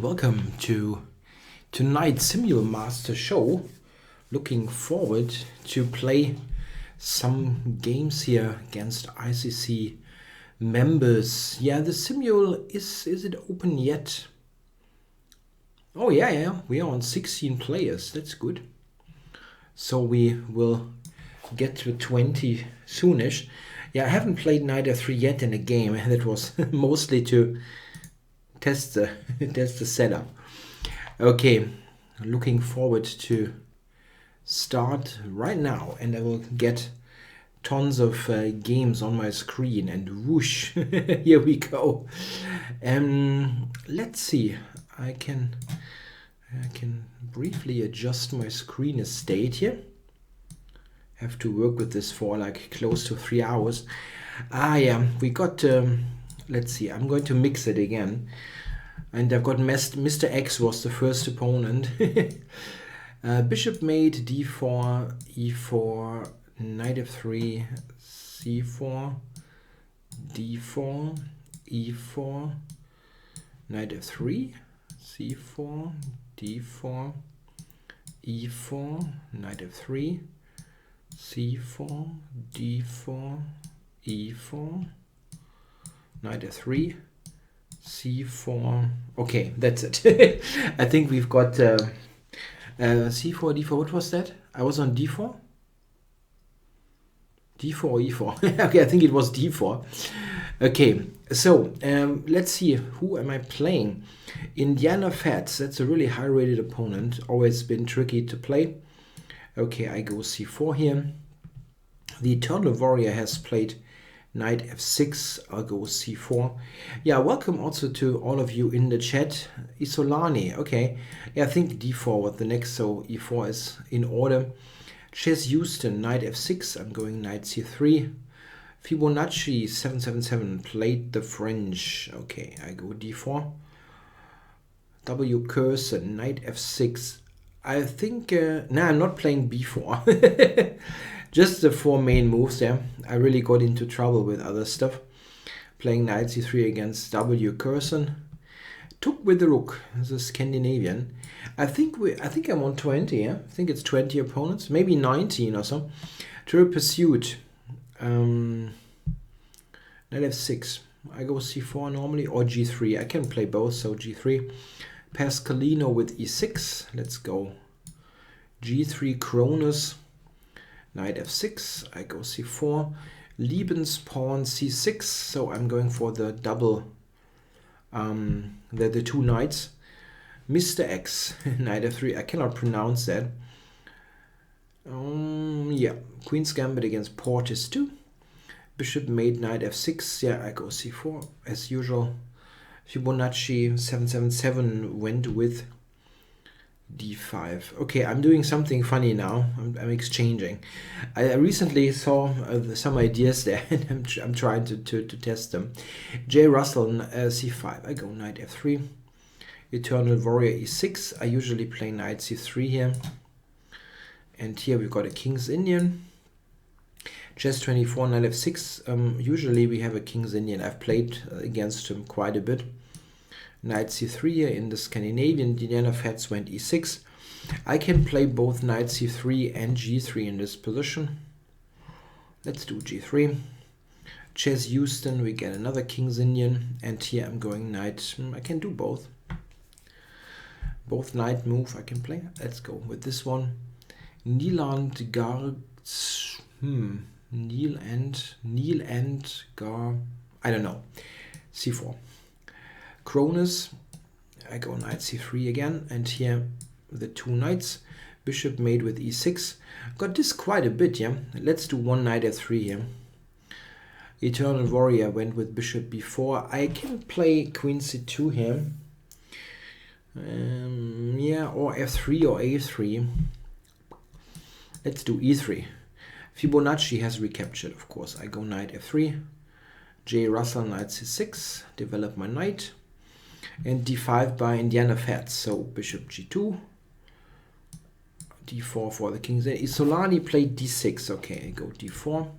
welcome to tonight's SimulMaster show. Looking forward to play some games here against ICC members. Yeah, the simul, is it open yet? Oh yeah, we are on 16 players, that's good. So we will get to 20 soonish. Yeah, I haven't played Knight f3 yet in a game. That was mostly to test the setup. Okay, looking forward to start right now, and I will get tons of games on my screen, and whoosh, here we go. Let's see. I can briefly adjust my screen state here. Have to work with this for like close to 3 hours. Yeah, we got let's see, I'm going to mix it again, and I've got Mr. X was the first opponent. Bishop mate d4, e4, knight f3, c4, d4, e4, knight f3, c4, d4, e4, knight f3, c4, d4, e4, knight f3, c4. Okay, that's it. I think we've got c4, d4. What was that? I was on d4? d4 or e4? Okay, I think it was d4. Okay, so let's see, who am I playing? Indiana Fats, that's a really high-rated opponent. Always been tricky to play. Okay, I go c4 here. The Eternal Warrior has played knight f6. I'll go c4. Yeah, welcome also to all of you in the chat. Isolani, okay. Yeah, I think d4 was the next, so e4 is in order. Chess Houston, knight f6. I'm going knight c3. Fibonacci 777 played the French. Okay, I go d4. W Cursor, knight f6. I think, nah, I'm not playing b4. Just the 4 main moves there. I really got into trouble with other stuff. Playing knight c3 against W Cursor. Took with the rook, the Scandinavian. I think I'm on 20, yeah? I think it's 20 opponents, maybe 19 or so. Triple Pursuit. Knight f6. I go c4 normally, or g3. I can play both, so g3. Pascalino with e6. Let's go g3 Cronus. Knight f6. I go c4. Liebens pawn c6. So I'm going for the double, the 2 knights. Mr. X, knight f3. I cannot pronounce that. Yeah, Queen's Gambit against Portis 2. Bishop mate knight f6. Yeah, I go c4 as usual. Fibonacci 777 went with d5. Okay, I'm doing something funny now. I'm exchanging. I recently saw some ideas there, and I'm trying to test them. J. Russell, c5. I go knight f3. Eternal Warrior e6. I usually play knight c3 here. And here we've got a King's Indian. Chess 24, knight f6. Usually we have a King's Indian. I've played against him quite a bit. Knight c3 here in the Scandinavian. Indiana Fats went e6. I can play both knight c3 and g3 in this position. Let's do g3. Chess Houston, we get another King's Indian. And here I'm going knight. I can do both. Both knight move I can play. Let's go with this one. Nieland Guards. Neil and Gar. I don't know. c4. Cronus. I go knight c3 again, and here the 2 knights. Bishop mate with e6. Got this quite a bit, yeah. Let's do one knight f3 here. Eternal Warrior went with bishop b4. I can play queen c2 here. Yeah, or f3 or a3. Let's do e3. Fibonacci has recaptured, of course. I go knight f3. J. Russell, knight c6. Develop my knight. And d5 by Indiana Fats. So bishop g2. d4 for the king's. Isolani played d6. Okay, I go d4.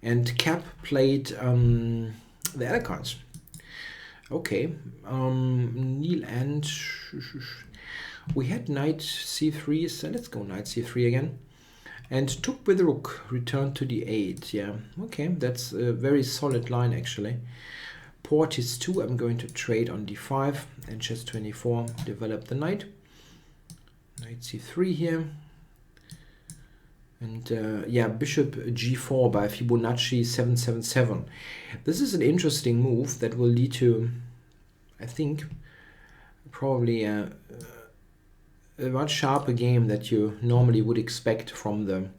And Cap played the other cards. Okay, Neil and we had knight c3, so let's go knight c3 again. And took with the rook, return to d8. Yeah, okay, that's a very solid line actually. Port is 2, I'm going to trade on d5, and chess 24, develop the knight. Knight c3 here. And yeah, bishop g4 by Fibonacci 777. This is an interesting move that will lead to, I think, probably a much sharper game that you normally would expect from the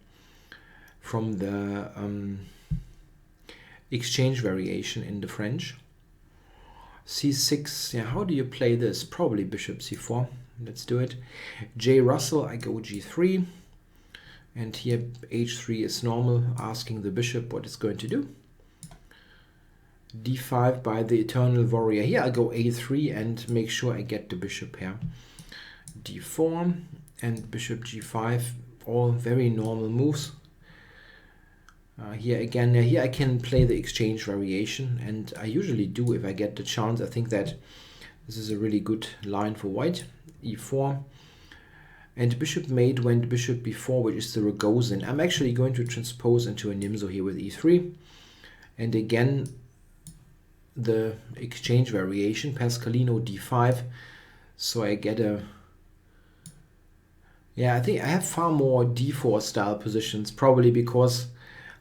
exchange variation in the French. c6, yeah, how do you play this? Probably bishop c4. Let's do it. J. Russell, I go g3. And here h3 is normal, asking the bishop what it's going to do. d5 by the Eternal Warrior. Here I go a3 and make sure I get the bishop here. d4 and bishop g5, all very normal moves. Here again, here I can play the exchange variation, and I usually do if I get the chance. I think that this is a really good line for white. e4. And bishop mate went bishop b4, which is the Rogozin. I'm actually going to transpose into a Nimzo here with e3. And again, the exchange variation, Pascalino d5. So I get a... Yeah, I think I have far more d4 style positions, probably because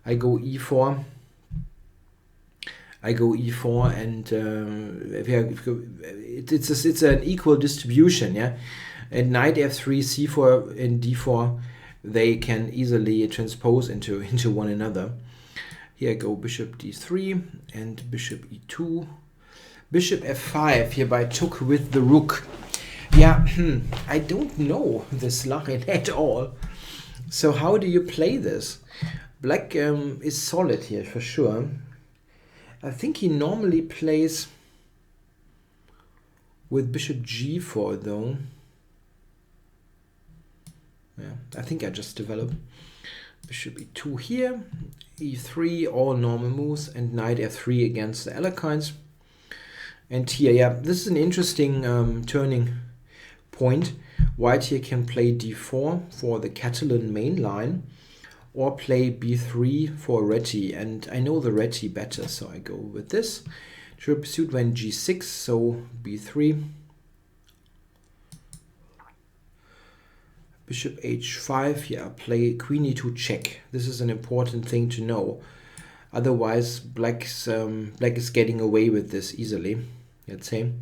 I go e4. I go e4, and it's an equal distribution, yeah. And knight f3, c4, and d4, they can easily transpose into one another. Here I go bishop d3 and bishop e2. Bishop f5 hereby took with the rook. Yeah, I don't know this line at all. So how do you play this? Black is solid here for sure. I think he normally plays with bishop g4 though. Yeah, I think I just developed bishop e2 here, e3, all normal moves, and knight f3 against the Alekhines. And here, yeah, this is an interesting turning point. White here can play d4 for the Catalan main line, or play b3 for Reti, and I know the Reti better, so I go with this. Trip suit went g6, so b3. Bishop h5, here I play queen e2 check. This is an important thing to know. Otherwise, black is getting away with this easily, let's say.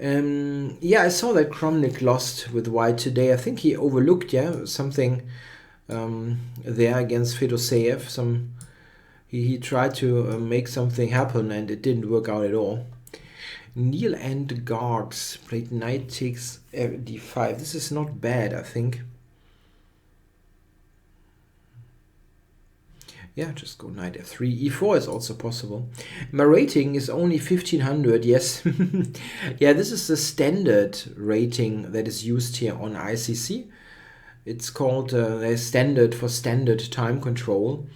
Yeah, I saw that Kramnik lost with white today. I think he overlooked, yeah, something there against Fedoseev. He tried to make something happen, and it didn't work out at all. Neil and Gargs played knight takes d5. This is not bad, I think. Yeah, just go knight f3. e4 is also possible. My rating is only 1500, yes. Yeah, this is the standard rating that is used here on ICC. It's called standard for standard time control.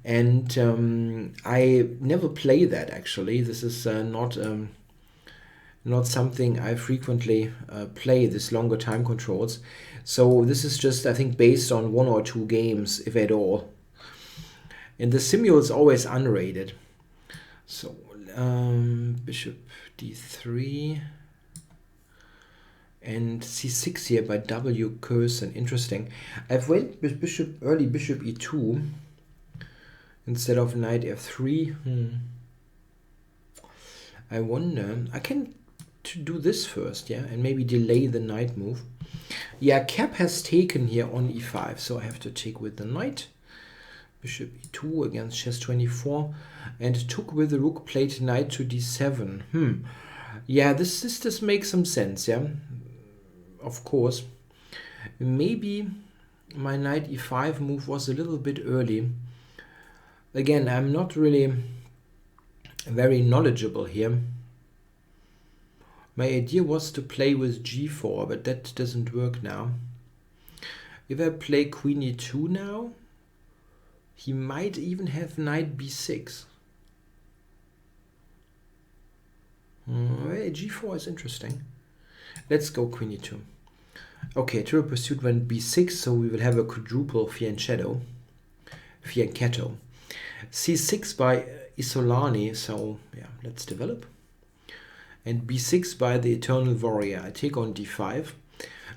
And I never play that, actually. This is not something I frequently play, this longer time controls. So this is just, I think, based on 1 or 2 games, if at all. And the simul is always unrated. So bishop d3 and c6 here by W. Curson. Interesting. I've went with early bishop e2 instead of knight f3. I wonder, I can do this first, yeah, and maybe delay the knight move. Yeah, Cap has taken here on e5, so I have to take with the knight. Bishop e2 against chess 24, and took with the rook, played knight to d7. Yeah, this makes some sense, yeah, of course. Maybe my knight e5 move was a little bit early. Again, I'm not really very knowledgeable here. My idea was to play with g4, but that doesn't work now. If I play queen e2 now, he might even have knight b6. G4 is interesting. Let's go queen e2. Okay, triple pursuit went b6, so we will have a quadruple fianchetto. Fianchetto. c6 by Isolani, so yeah, let's develop. And b6 by the Eternal Warrior. I take on d5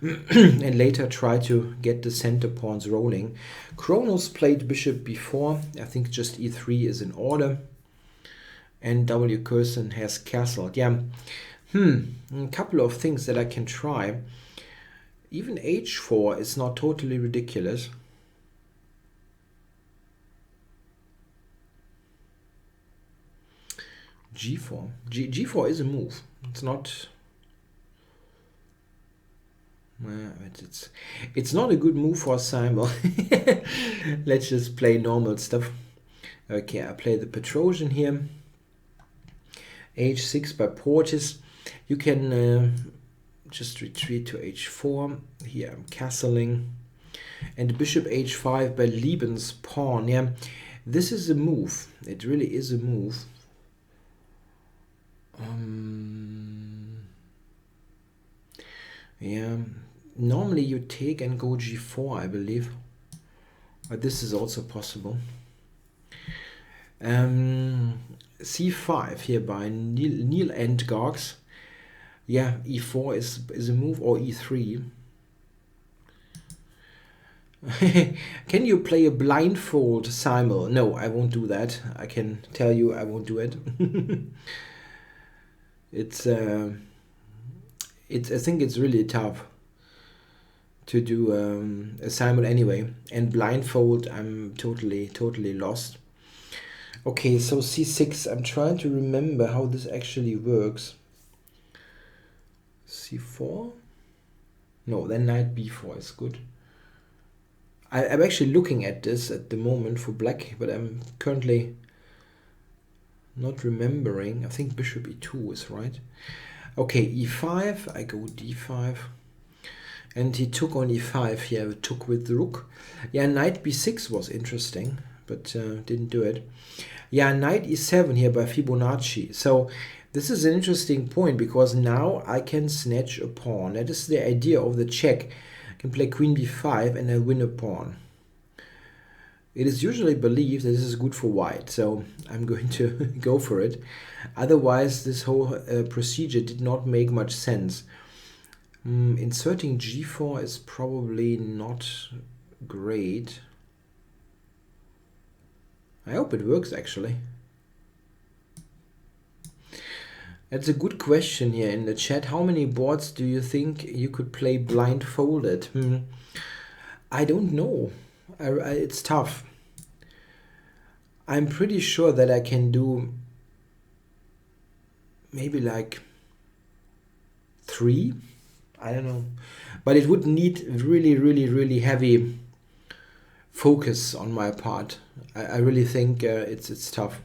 and later try to get the center pawns rolling. Kronos played bishop b4. I think just e3 is in order. And W. Curson has castled. Yeah, a couple of things that I can try. Even h4 is not totally ridiculous. g4. G4 is a move. It's not... It's not a good move for Simul. Let's just play normal stuff. Okay, I play the Petrosian here. h6 by Portis. You can just retreat to h4. Here I'm castling. And bishop h5 by Lieben's pawn. Yeah, this is a move. It really is a move. Yeah, normally you take and go g4, I believe. But this is also possible. c5 here by Neil and Gargs. Yeah, e4 is a move, or e3. Can you play a blindfold simul? No, I won't do that. I can tell you I won't do it. I think it's really tough to do a simul anyway, and blindfold I'm totally lost. Okay, so c6. I'm trying to remember how this actually works. c4? No, then knight b4 is good. I'm actually looking at this at the moment for black, but I'm currently not remembering. I think bishop e2 is right. Okay, e5, I go d5. And he took on e5 here, took with the rook. Yeah, knight b6 was interesting, but didn't do it. Yeah, knight e7 here by Fibonacci. So this is an interesting point, because now I can snatch a pawn. That is the idea of the check. I can play queen b5 and I win a pawn. It is usually believed that this is good for white, so I'm going to go for it. Otherwise, this whole procedure did not make much sense. Inserting g4 is probably not great. I hope it works, actually. That's a good question here in the chat. How many boards do you think you could play blindfolded? I don't know. It's tough. I'm pretty sure that I can do maybe like 3. I don't know. But it would need really heavy focus on my part. I really think it's tough.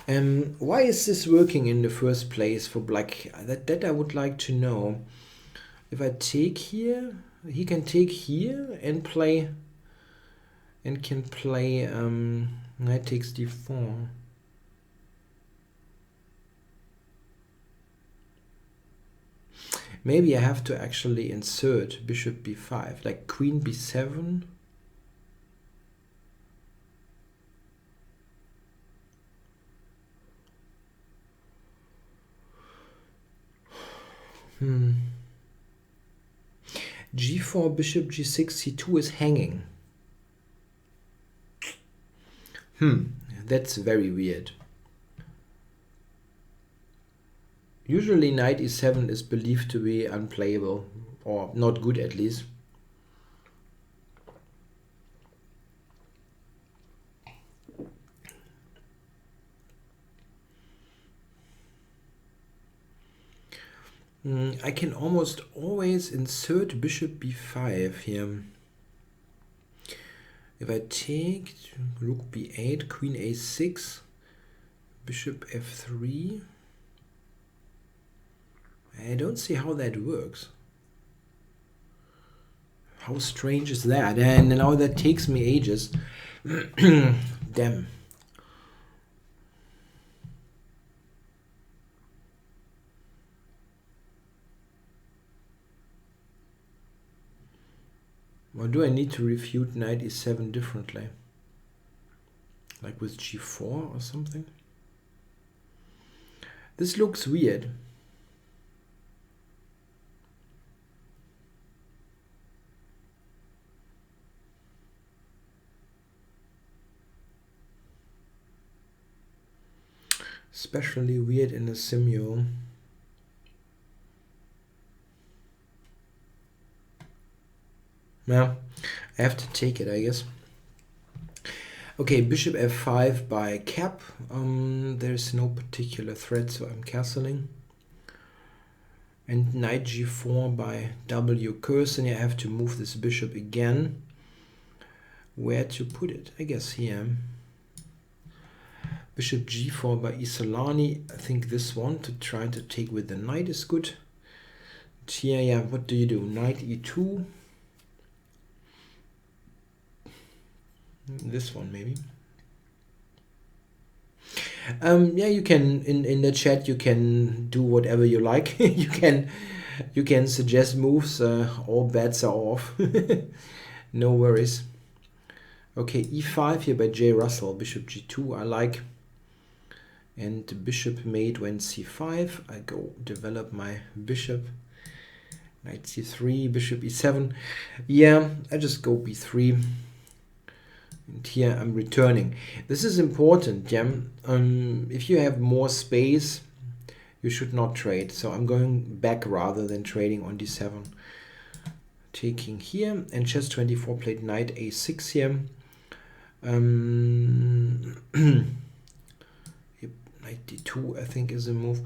Why is this working in the first place for black? That I would like to know. If I take here, he can take here and play, and can play knight takes d4. Maybe I have to actually insert bishop b5, like queen b7. g4, bishop g6, c2 is hanging. That's very weird. Usually knight e7 is believed to be unplayable, or not good at least. I can almost always insert bishop b5 here. If I take rook b8, queen a6, bishop f3, I don't see how that works. How strange is that? And now that takes me ages. Damn. Or do I need to refute knight e7 differently? Like with g4 or something? This looks weird. Especially weird in a simul. Yeah, I have to take it, I guess. Okay, bishop f5 by cap. There's no particular threat, so I'm castling. And knight g4 by w curse, and I have to move this bishop again. Where to put it? I guess here. Bishop g4 by Isolani. I think this one to try to take with the knight is good. And here, yeah, what do you do? Knight e2. This one maybe. Yeah, you can in the chat you can do whatever you like. you can suggest moves. All bets are off. No worries. Okay, e5 here by J. Russell. Bishop g2 I like. And bishop mate went c5. I go develop my bishop. Knight c3, bishop e7. Yeah, I just go b3. And here I'm returning. This is important, yeah. If you have more space, you should not trade. So I'm going back rather than trading on d7. Taking here, and Chess24 played knight a6 here. Yep, knight d2 I think is a move.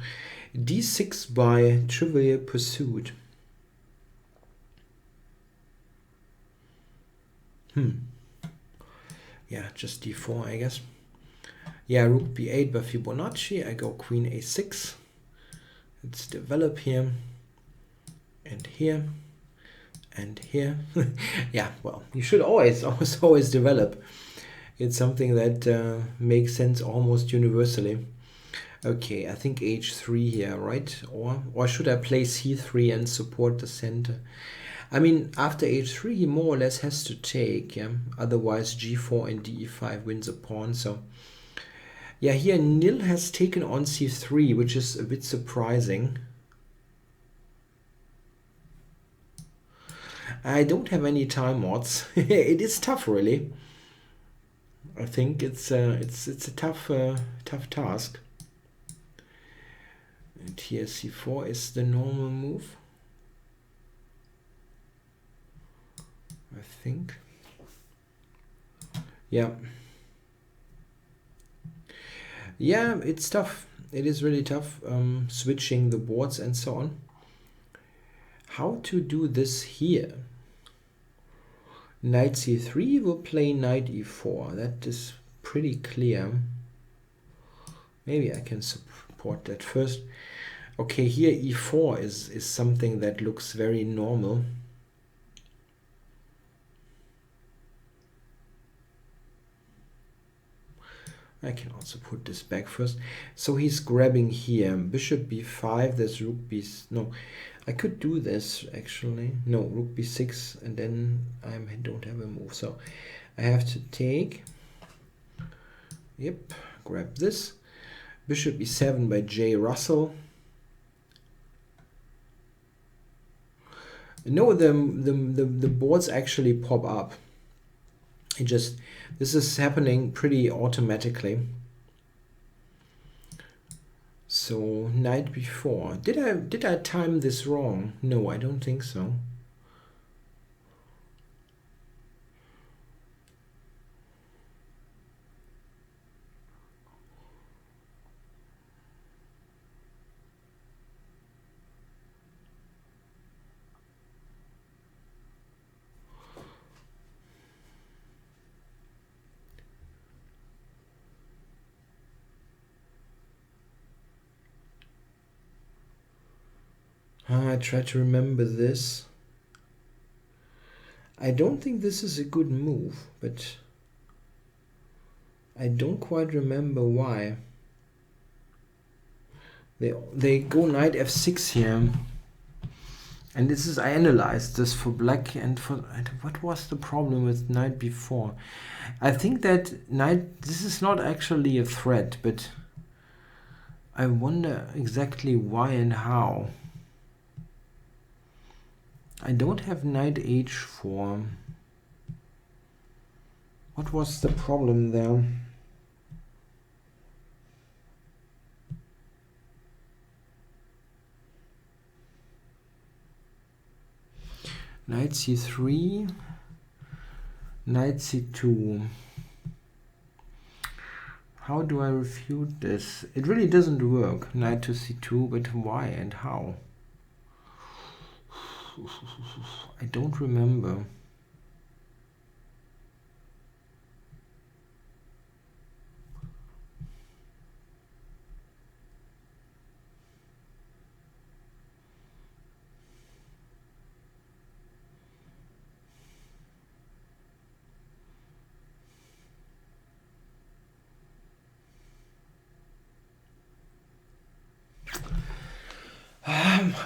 d6 by Trivial Pursuit. Yeah, just d4, I guess. Yeah, rook b8 by Fibonacci. I go queen a6. Let's develop here. And here. And here. Yeah, well, you should always develop. It's something that makes sense almost universally. Okay, I think h3 here, right? Or should I play c3 and support the center? I mean, after h3, he more or less has to take, yeah. Otherwise, g4 and de5 wins a pawn. So, yeah, here Nil has taken on c3, which is a bit surprising. I don't have any time mods. It is tough, really. I think it's a tough task. And here c4 is the normal move. I think. Yeah. Yeah, it's tough. It is really tough switching the boards and so on. How to do this here? Knight c3 will play knight e4. That is pretty clear. Maybe I can support that first. Okay, here e4 is something that looks very normal. I can also put this back first. So he's grabbing here. Bishop b5, there's rook b... No, I could do this actually. No, rook b6, and then I don't have a move. So I have to take... Yep, grab this. Bishop e7 by J. Russell. No, the boards actually pop up. It just... This is happening pretty automatically. So knight b4. Did I time this wrong? No, I don't think so. I try to remember this. I don't think this is a good move, but I don't quite remember why. They go knight f6 here. And this is, I analyzed this for black and what was the problem with knight b4? I think that knight, this is not actually a threat, but I wonder exactly why and how. I don't have knight h4. What was the problem there? Knight c3, knight c2. How do I refute this? It really doesn't work. Knight to c2, but why and how? I don't remember.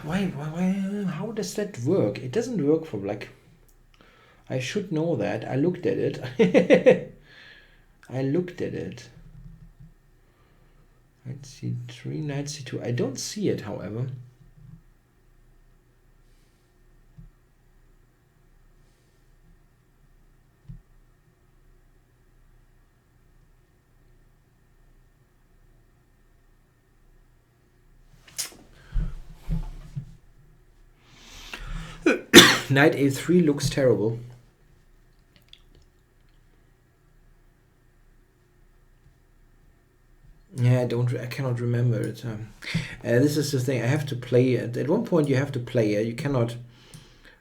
Why, how does that work? It doesn't work for black. I should know that. I looked at it. I looked at it. Knight c3, knight c2. I don't see it, however. Knight a3 looks terrible. Yeah, I cannot remember it. This is the thing. I have to play it. At one point you have to play it. You cannot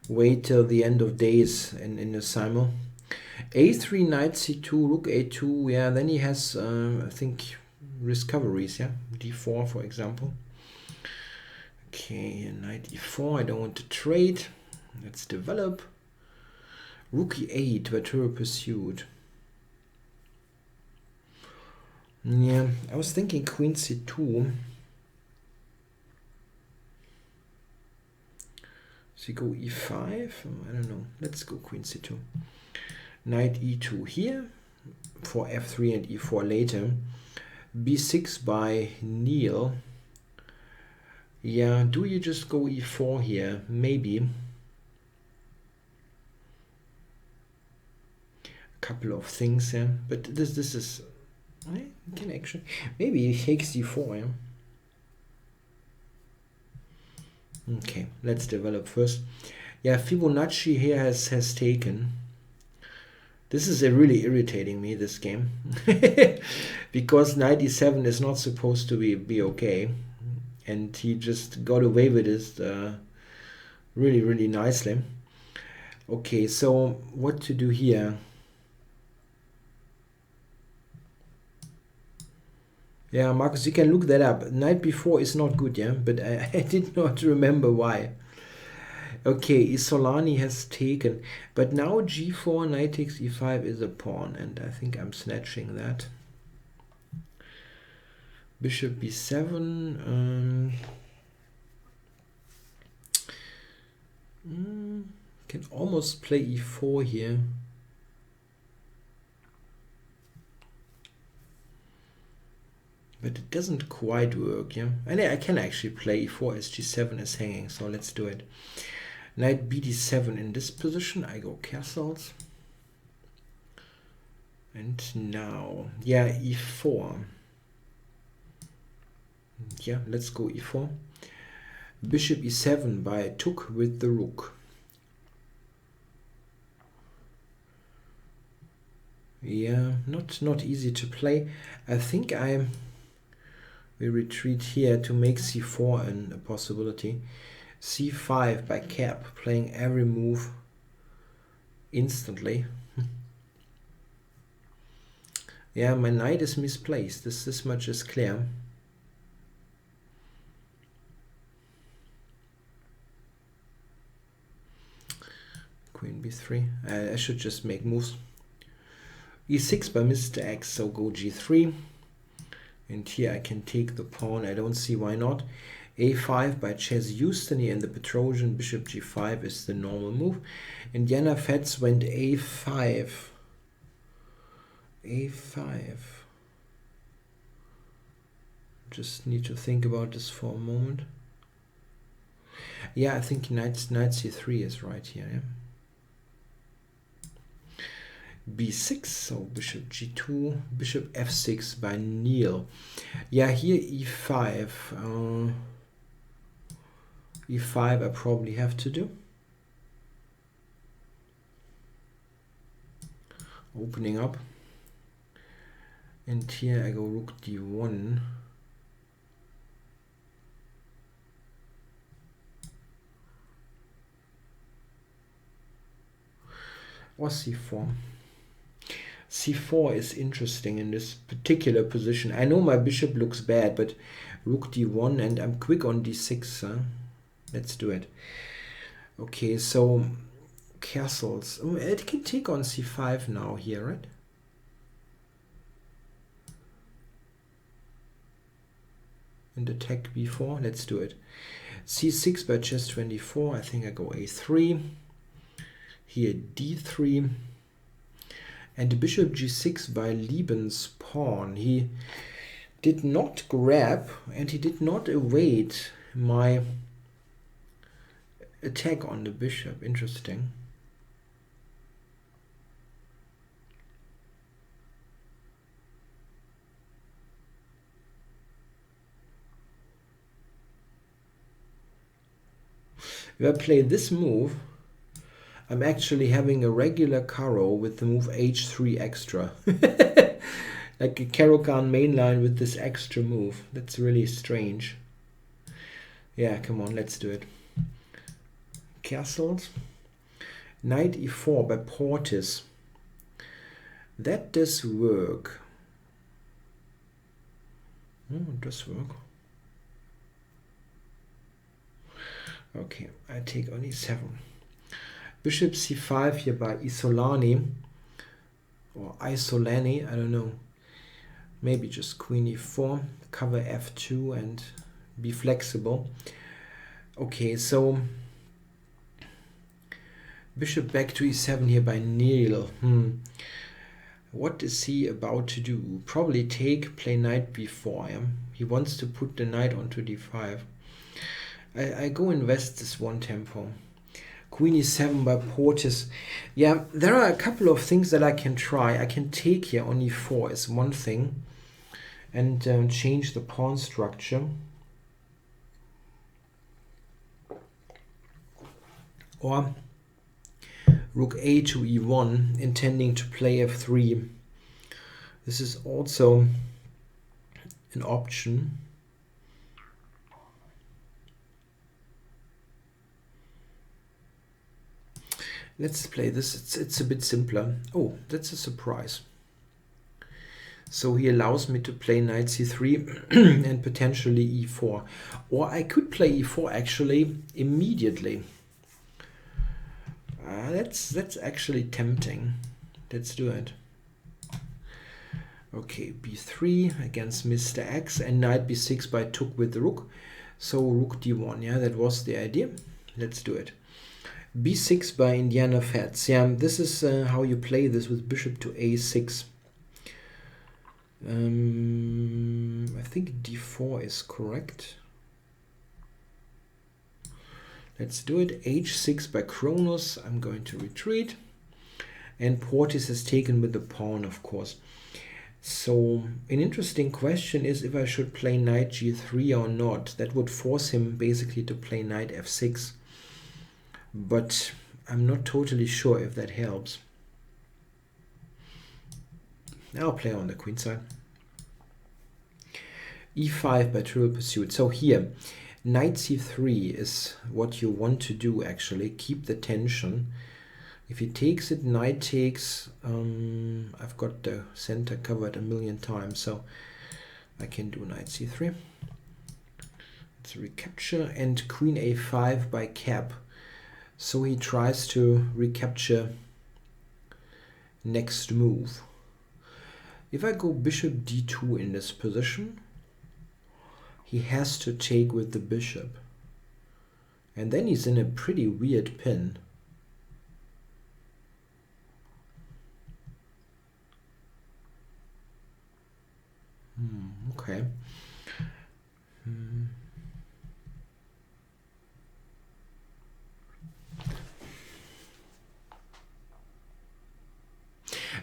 wait till the end of days in the simul. A3, knight c2, rook a2. Yeah, then he has, I think, discoveries. Yeah, d4, for example. Okay, knight e4. I don't want to trade. Let's develop. Rook e8, Virtual Pursuit. Yeah, I was thinking queen c2. So you go e5. I don't know. Let's go queen c2. Knight e2 here for f3 and e4 later. b6 by Neil. Yeah, do you just go e4 here? Maybe. Couple of things here, but this is I can actually maybe he takes d4. Yeah. Okay, let's develop first. Yeah, Fibonacci here has taken. This is really irritating me, this game, because knight e7 is not supposed to be okay, and he just got away with this really nicely. Okay, so what to do here? Yeah, Marcus, you can look that up. Knight b4 is not good, yeah, but I did not remember why. Okay, Isolani has taken, but now g4, knight takes e5 is a pawn, and I think I'm snatching that. Bishop b7. Can almost play e4 here. But it doesn't quite work, yeah. And I can actually play e4 as g7 is hanging, so let's do it. Knight bd7 in this position. I go castles. And now, yeah, e4. Yeah, let's go e4. Bishop e7 by took with the rook. Yeah, not easy to play. I think we retreat here to make c4 a possibility. c5 by cap, playing every move instantly. Yeah, my knight is misplaced. This much is clear. Queen b3. I should just make moves. e6 by Mr. X, so go g3. And here I can take the pawn. I don't see why not. a5 by Chess Houston here in the Petrosian. Bishop g5 is the normal move. Indiana Fats went a5. a5. Just need to think about this for a moment. Yeah, I think knight c3 is right here. Yeah? b6, so bishop g2, bishop f6 by Neil. Yeah, here e5. e5 I probably have to do. Opening up. And here I go rook d1. Or c4. c4 is interesting in this particular position. I know my bishop looks bad, but rook d1, and I'm quick on d6. Huh? Let's do it. Okay, so castles. It can take on c5 now here, right? And attack b4. Let's do it. c6 by Chess24. I think I go a3. Here d3. And bishop g6 by Lieben's pawn. He did not grab and he did not evade my attack on the bishop. Interesting. If I play this move, I'm actually having a regular caro with the move h3 extra. Like a Caro-Kann mainline with this extra move. That's really strange. Yeah, come on, let's do it. Castles. Knight e4 by Portis. That does work. Oh, it does work. Okay, I take on e7. Bishop c5 here by Isolani. Or Isolani, I don't know. Maybe just queen e4, cover f2 and be flexible. Okay, so bishop back to e7 here by Neil. What is he about to do? Probably take, play knight b4. Yeah? He wants to put the knight onto d5. I go invest this one tempo. Queen e7 by Portis. Yeah, there are a couple of things that I can try. I can take here on e4 is one thing. And change the pawn structure. Or rook a to e1, intending to play f3. This is also an option. Let's play this. It's a bit simpler. Oh, that's a surprise. So he allows me to play knight c3 and potentially e4. Or I could play e4 actually immediately. That's actually tempting. Let's do it. Okay, b3 against Mr. X and knight b6 by Took with the rook. So rook d1, yeah, that was the idea. Let's do it. b6 by Indiana Fats. Yeah, this is how you play this with bishop to a6. I think d4 is correct. Let's do it. h6 by Kronos. I'm going to retreat. And Portis is taken with the pawn, of course. So an interesting question is if I should play knight g3 or not. That would force him basically to play knight f6. But I'm not totally sure if that helps. I'll play on the queen side. e5 by Trivial Pursuit. So here, knight c3 is what you want to do actually. Keep the tension. If he takes it, knight takes. I've got the center covered a million times, so I can do knight c3. It's a recapture. And queen a5 by Cap. So he tries to recapture next move. If I go bishop d2 in this position, he has to take with the bishop. And then he's in a pretty weird pin. Okay.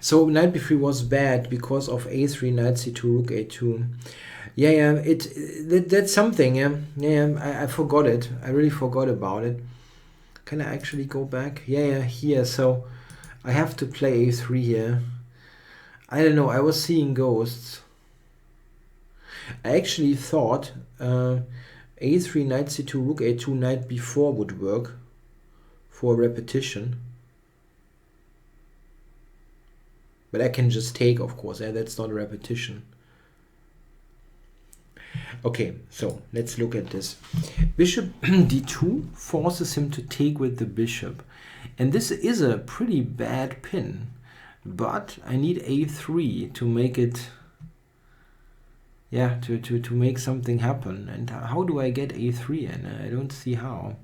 So knight b3 was bad because of a3, knight c2, rook a2. Yeah, that's something. I forgot it. I really forgot about it. Can I actually go back? Yeah, here. So I have to play a3 here. I don't know. I was seeing ghosts. I actually thought a3, knight c2, rook a2, knight b4 would work for repetition. But I can just take, of course. That's not a repetition. Okay, so let's look at this. Bishop d2 forces him to take with the bishop. And this is a pretty bad pin. But I need a3 to make it... Yeah, to make something happen. And how do I get a3 in? I don't see how.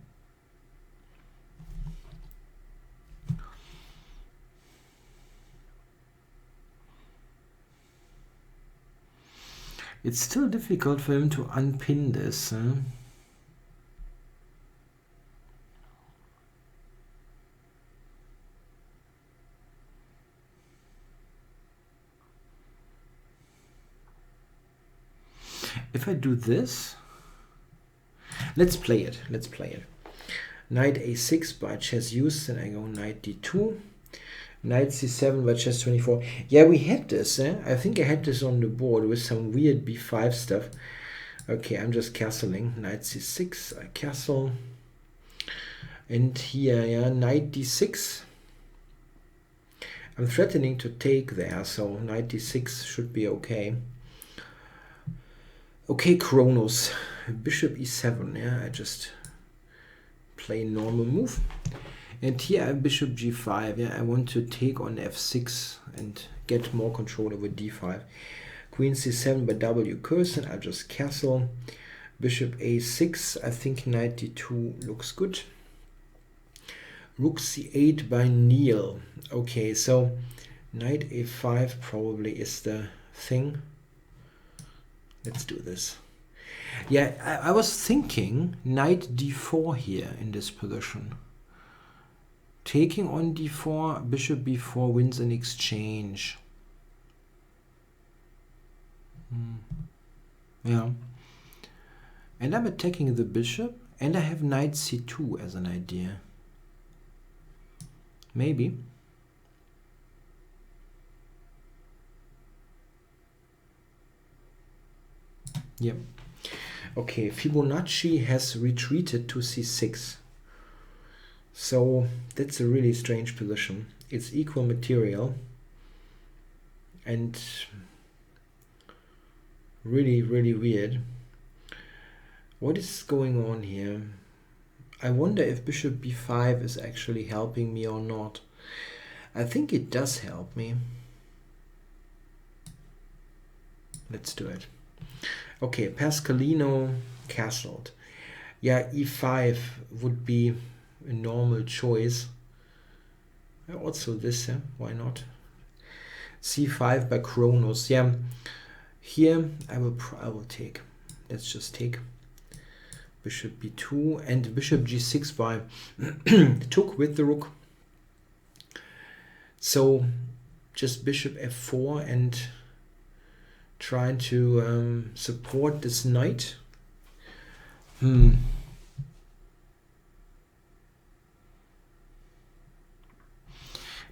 It's still difficult for him to unpin this. If I do this, let's play it. Knight a6 by chess used, and I go knight d2. Knight c7 by chess 24. Yeah, we had this. I think I had this on the board with some weird b5 stuff. Okay, I'm just castling. Knight c6, I castle. And here, yeah, knight d6. I'm threatening to take there, so knight d6 should be okay. Okay, Kronos. Bishop e7. Yeah, I just play normal move. And here I have bishop g5. Yeah, I want to take on f6 and get more control over d5. Queen c7 by w cursor. I just castle. Bishop a6. I think knight d2 looks good. Rook c8 by kneel. Okay, so knight a5 probably is the thing. Let's do this. Yeah, I was thinking knight d4 here in this position. Taking on d4, bishop b4 wins an exchange. Yeah. And I'm attacking the bishop, and I have knight c2 as an idea. Maybe. Yep. Okay, Fibonacci has retreated to c6. So that's a really strange position. It's equal material and really, really weird. What is going on here? I wonder if bishop b5 is actually helping me or not. I think it does help me. Let's do it. Okay, Pascalino castled. Yeah, e5 would be a normal choice. Also this, why not? c5 by Kronos. Yeah, here I will take. Let's just take bishop b2 and bishop g6 by took with the rook. So just bishop f4 and trying to support this knight.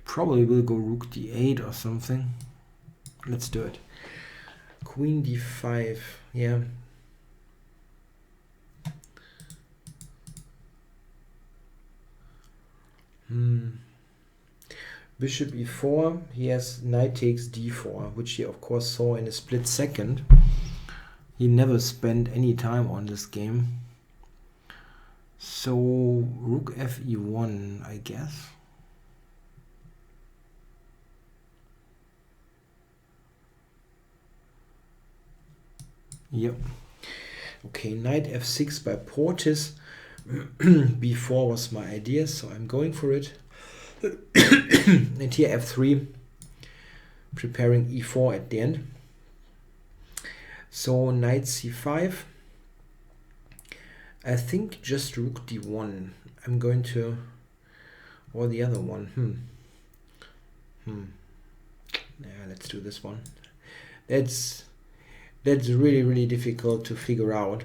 Probably will go rook d8 or something. Let's do it. Queen d5. Yeah. Bishop e4. He has knight takes d4, which he of course saw in a split second. He never spent any time on this game. So rook fe1, I guess. Yep. Okay, knight f6 by Portis. b4 was my idea, so I'm going for it. And here f3, preparing e4 at the end. So knight c5. I think just rook d1. I'm going to, or the other one. Yeah, let's do this one. That's really difficult to figure out.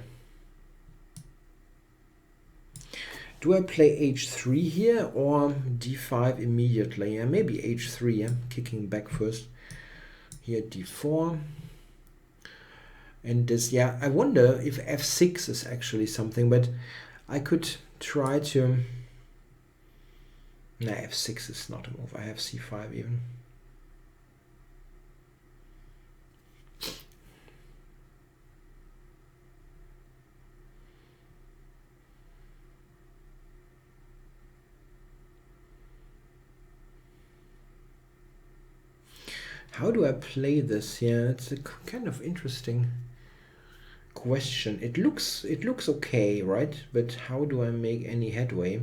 Do I play h3 here or d5 immediately? Yeah, maybe h3. Yeah? Kicking back first. Here d4. And this, yeah, I wonder if f6 is actually something, but I could try to... Nah, f6 is not a move. I have c5 even. How do I play this? Yeah, it's a kind of interesting question. It looks okay, right? But how do I make any headway?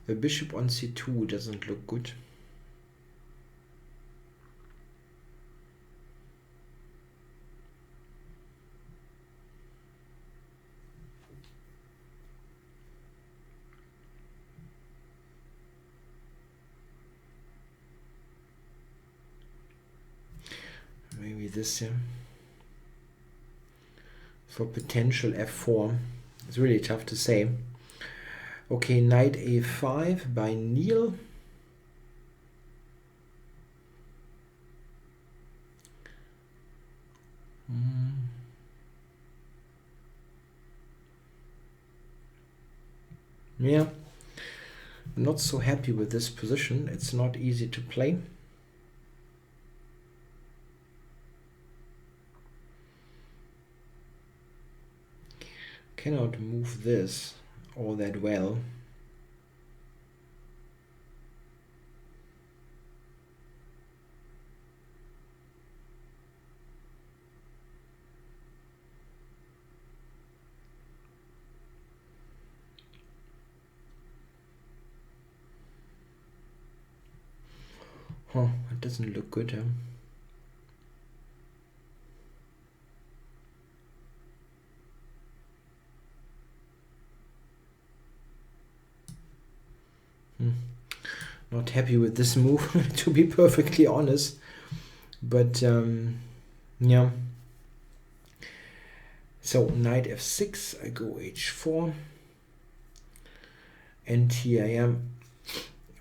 The bishop on c2 doesn't look good. Maybe this, yeah. For potential f4. It's really tough to say. Okay, knight a5 by Neil. Yeah, not so happy with this position. It's not easy to play. Cannot move this all that well. It doesn't look good, huh? Not happy with this move, to be perfectly honest. But yeah. So knight f6, I go h4. And here I am.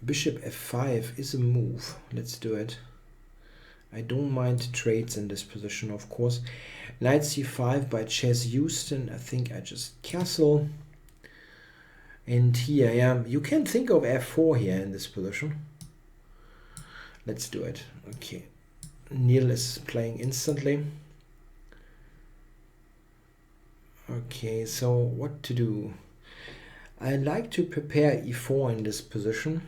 Bishop f5 is a move. Let's do it. I don't mind trades in this position, of course. Knight c5 by Chess Houston. I think I just castle. And here I am. You can think of f4 here in this position. Let's do it. Okay. Neil is playing instantly. Okay, so what to do? I like to prepare e4 in this position.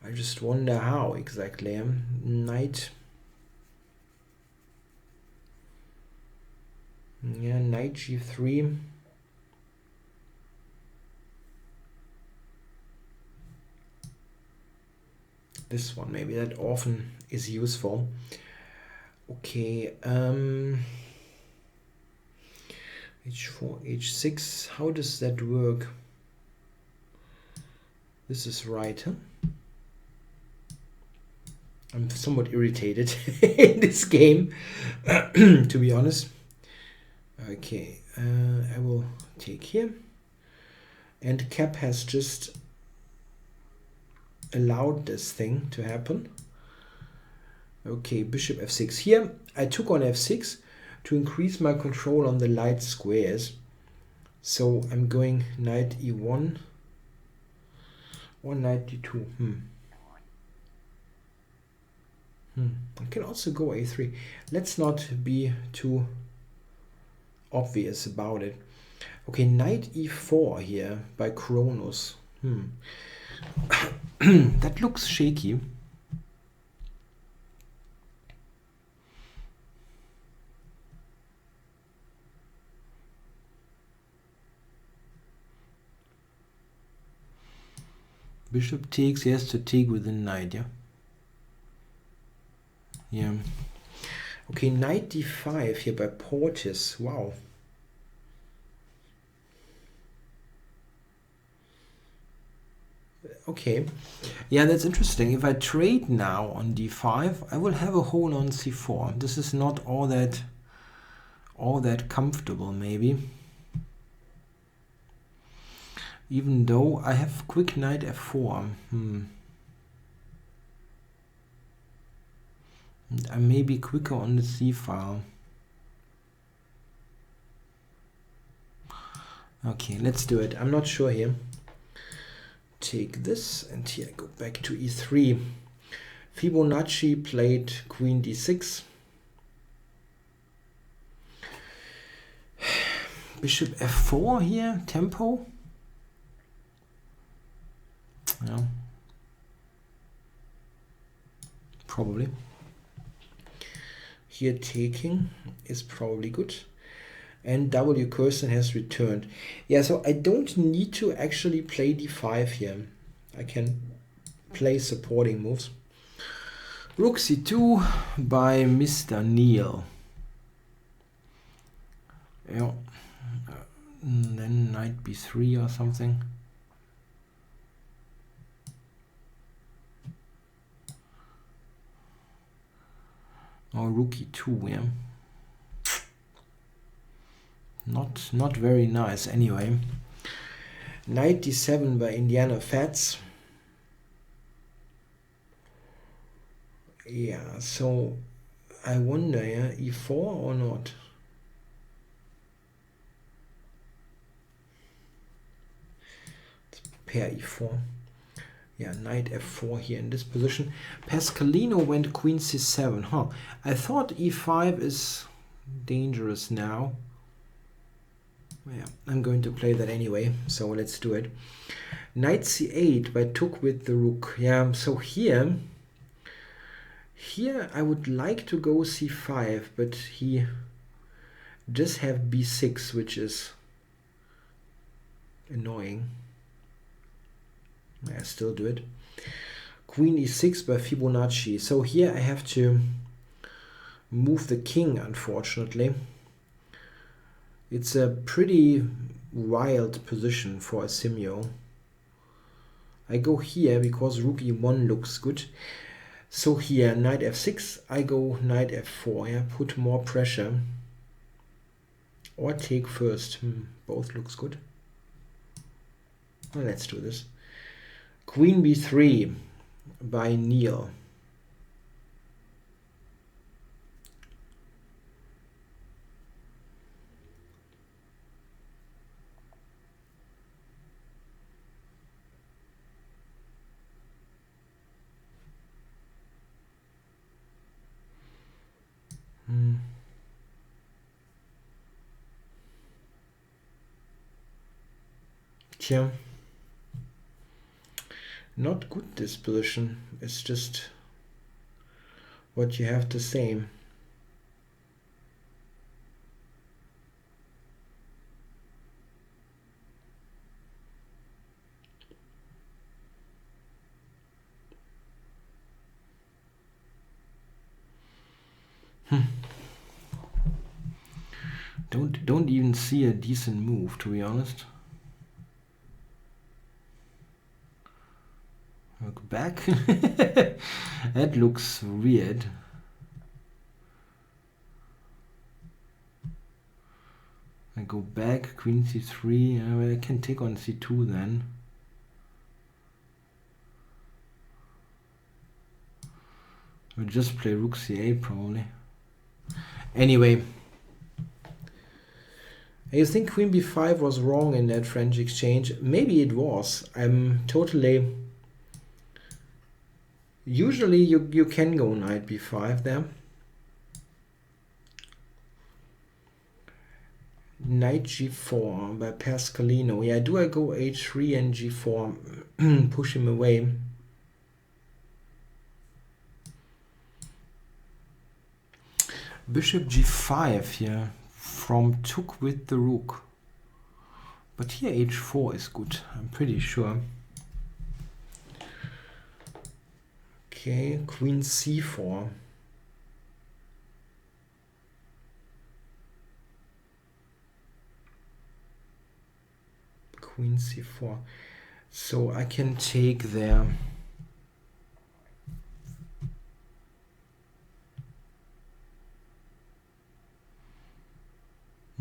I just wonder how exactly. Knight. Yeah, knight g3. This one, maybe that often is useful. Okay, h4, h6. How does that work? This is right, huh? I'm somewhat irritated in this game, to be honest. Okay, I will take here. And Cap has just allowed this thing to happen. Okay, bishop f6 here. I took on f6 to increase my control on the light squares. So I'm going knight e1 or knight d2. I can also go a3. Let's not be too obvious about it. Okay, knight e4 here by Kronos. That looks shaky. Bishop takes, he has to take with the knight, yeah? Yeah. Okay, knight d5 here by Portis. Wow. Okay. Yeah, that's interesting. If I trade now on d5, I will have a hold on c4. This is not all that comfortable, maybe. Even though I have quick knight f4. I may be quicker on the c file. Okay, let's do it. I'm not sure here. Take this, and here I go back to e3. Fibonacci played queen d6. Bishop f4 here, tempo. Yeah. Probably. Here taking is probably good. And W Kirsten has returned. Yeah, so I don't need to actually play d5 here. I can play supporting moves. Rook c2 by Mr. Neil. Yeah. Then knight b3 or something. Or rook e2, yeah. Not very nice anyway. Knight d7 by Indiana Fats. Yeah, so I wonder, yeah, e4 or not? Let's pair e4. Yeah, knight f4 here in this position. Pascalino went queen c7. Huh. I thought e5 is dangerous now. Yeah, I'm going to play that anyway, so let's do it. Knight c8, but I took with the rook. Yeah, so here I would like to go c5, but he just have b6, which is annoying. I still do it. Queen e6 by Fibonacci. So here I have to move the king, unfortunately. It's a pretty wild position for a simul. I go here because rook e1 looks good. So here, knight f6, I go knight f4. Yeah, put more pressure. Or take first. Both looks good. Well, let's do this. Queen b3 by Neil. Tja. Not good, this position. It's just what you have to say. Don't even see a decent move, to be honest. Look back. That looks weird. I go back, queen c3. I can take on c2 then. We'll just play rook c8 probably. Anyway. I think queen b5 was wrong in that French exchange. Maybe it was. I'm totally... Usually you can go knight b5 there. Knight g4 by Pascalino. Yeah, do I go h3 and g4? Push him away. Bishop g5 here from took with the rook. But here h4 is good, I'm pretty sure. Okay, queen c4. Queen c4. So I can take there.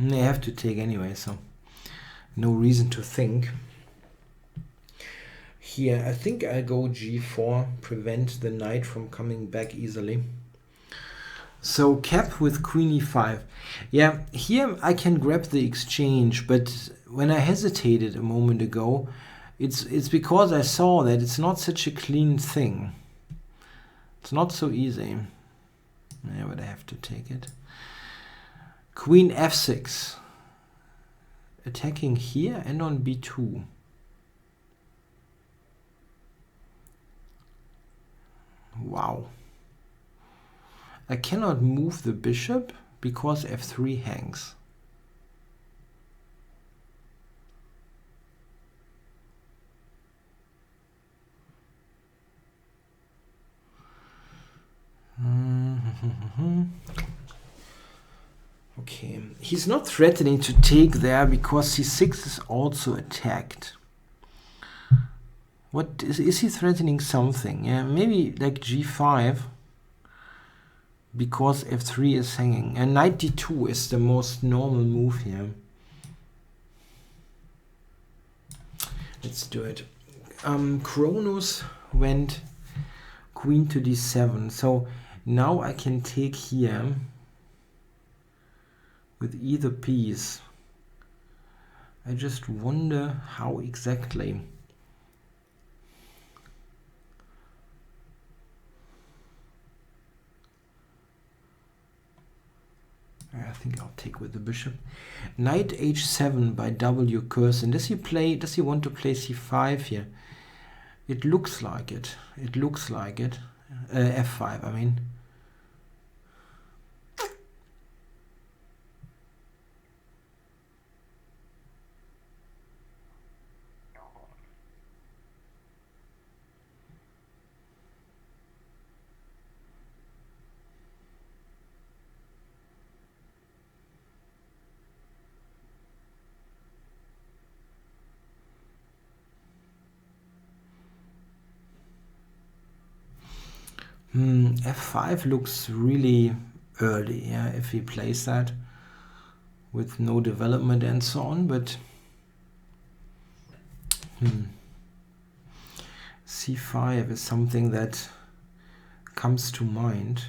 I have to take anyway, so no reason to think. Here, I think I'll go g4, prevent the knight from coming back easily. So cap with queen e5. Yeah, here I can grab the exchange, but when I hesitated a moment ago, it's because I saw that it's not such a clean thing. It's not so easy. Yeah, but I have to take it. Queen f6. Attacking here and on b2. Wow. I cannot move the bishop because f3 hangs. Okay, he's not threatening to take there because c6 is also attacked. What is he threatening something? Yeah, maybe like g5 because f3 is hanging. And knight d2 is the most normal move here. Let's do it. Kronos went queen to d7. So now I can take here with either piece. I just wonder how exactly. I think I'll take with the bishop. Knight h7 by W Curzon. Does he want to play c5 here? It looks like it. It looks like it. f5, I mean. F5 looks really early, yeah, if he plays that with no development and so on, but C5 is something that comes to mind.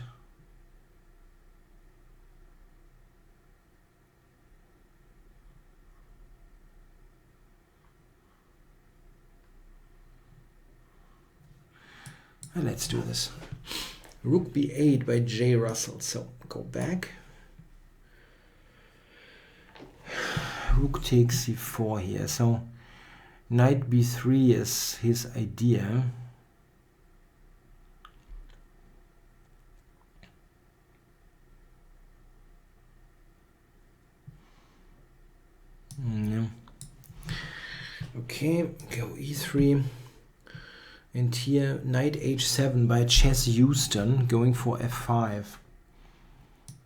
Let's do this. Rook b8 by J. Russell. So go back. Rook takes c4 here. So knight b3 is his idea. Yeah. Okay, go e3. And here, knight h7 by Chess Houston, going for f5.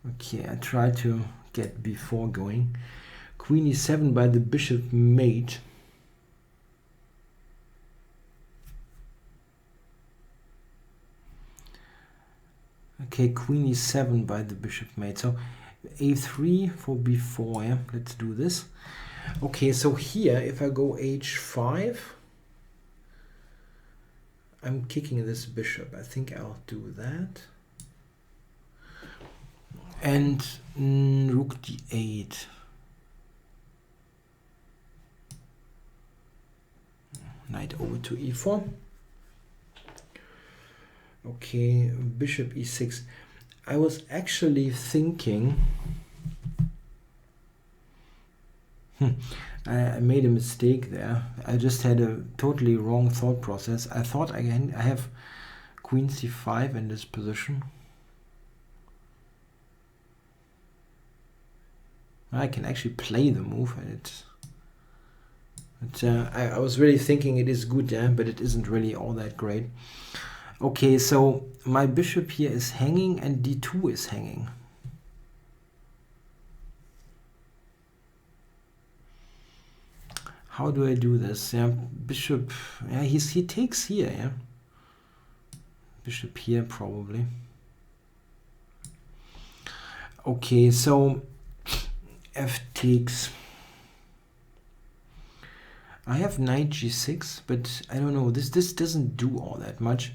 Okay, I try to get b4 going. Queen e7 by the bishop mate. Okay, queen e7 by the bishop mate. So a3 for b4, yeah, let's do this. Okay, so here, if I go h5, I'm kicking this bishop. I think I'll do that. And rook d8. Knight over to e4. Okay, bishop e6. I was actually thinking... I made a mistake there. I just had a totally wrong thought process. I thought I have queen c5 in this position. I can actually play the move. I was really thinking it is good, yeah, but it isn't really all that great. Okay, so my bishop here is hanging and d2 is hanging. How do I do this? Yeah, bishop. Yeah, he takes here. Yeah, bishop here probably. Okay, so f takes. I have knight g6, but I don't know. This doesn't do all that much.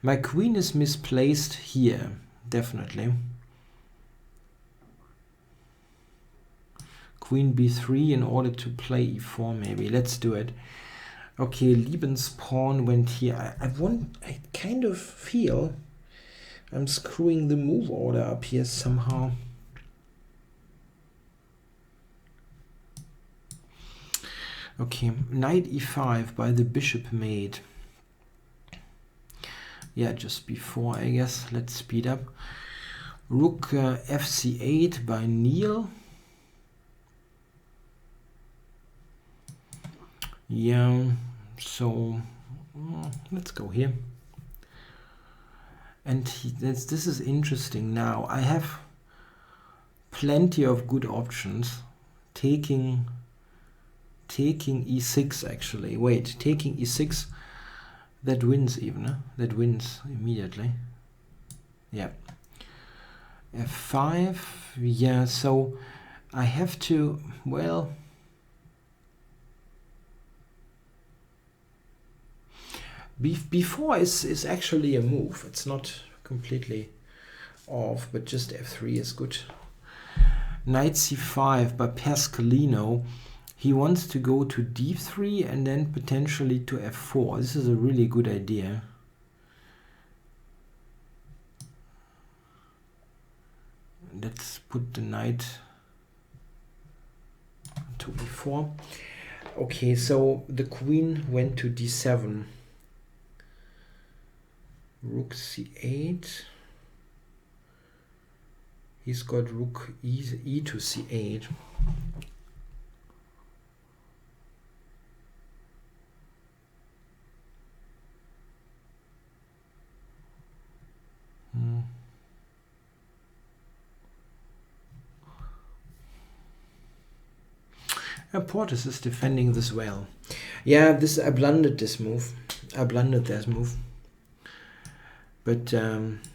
My queen is misplaced here, definitely. Queen b3 in order to play e4 maybe. Let's do it. Okay, Lieben's pawn went here. I kind of feel I'm screwing the move order up here somehow. Okay, knight e5 by the bishop mate. Yeah, just before, I guess. Let's speed up. Rook fc8 by Neil. Yeah, so let's go here. And this is interesting now. I have plenty of good options. Taking e6 actually. Wait, taking e6, that wins even. Huh? That wins immediately. Yeah. f5. Yeah, so I have to, well, b4 is actually a move. It's not completely off, but just f3 is good. Knight c5 by Pascalino. He wants to go to d3 and then potentially to f4. This is a really good idea. Let's put the knight to e4. Okay, so the queen went to d7. Rook c8. He's got rook e to c8. Portis is defending this well. Yeah, I blundered this move. I blundered that move. But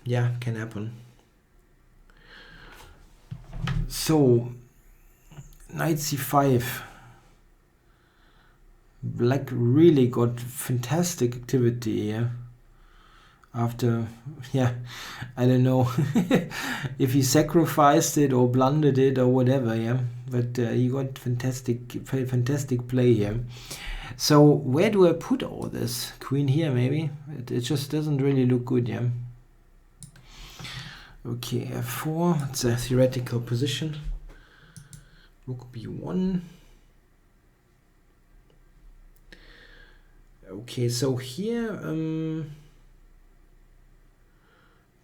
yeah, can happen. So, knight c5. Black really got fantastic activity here. After, yeah, I don't know if he sacrificed it or blundered it or whatever, yeah. But he got fantastic play here. So where do I put all this? Queen here, maybe? It just doesn't really look good, yeah. Okay, f4, it's a theoretical position. Rook b1. Okay, so here,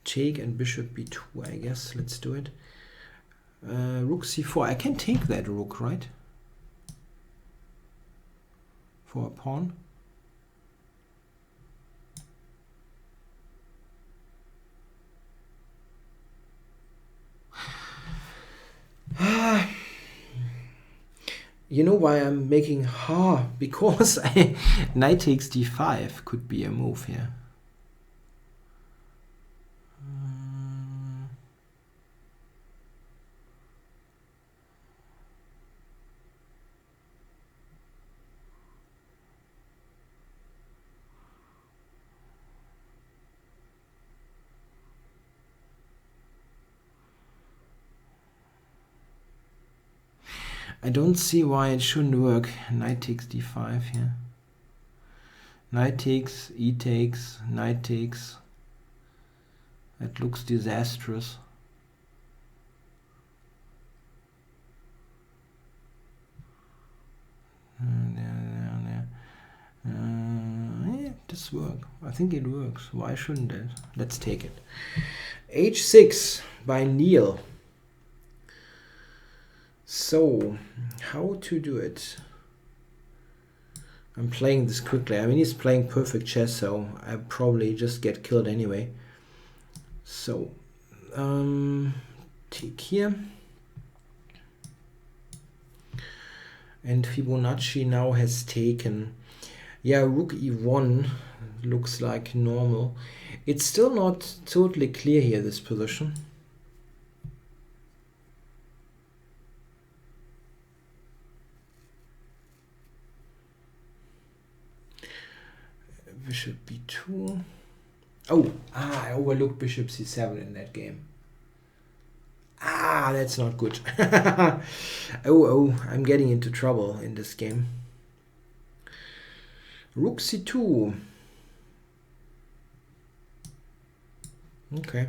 take and bishop b2, I guess. Let's do it. Rook c4. I can take that rook, right? For a pawn. You know why I'm making because knight takes d5 could be a move here. I don't see why it shouldn't work. Knight takes d5 here. Knight takes, e takes, knight takes. That looks disastrous. Yeah, this works. I think it works. Why shouldn't it? Let's take it. h6 by Neil. So, how to do it? I'm playing this quickly. I mean, he's playing perfect chess, so I probably just get killed anyway. So, take here. And Fibonacci now has taken. Yeah, rook e1 looks like normal. It's still not totally clear here, this position. Bishop b2. Oh, I overlooked bishop c7 in that game. That's not good. Oh, I'm getting into trouble in this game. Rook c2. Okay.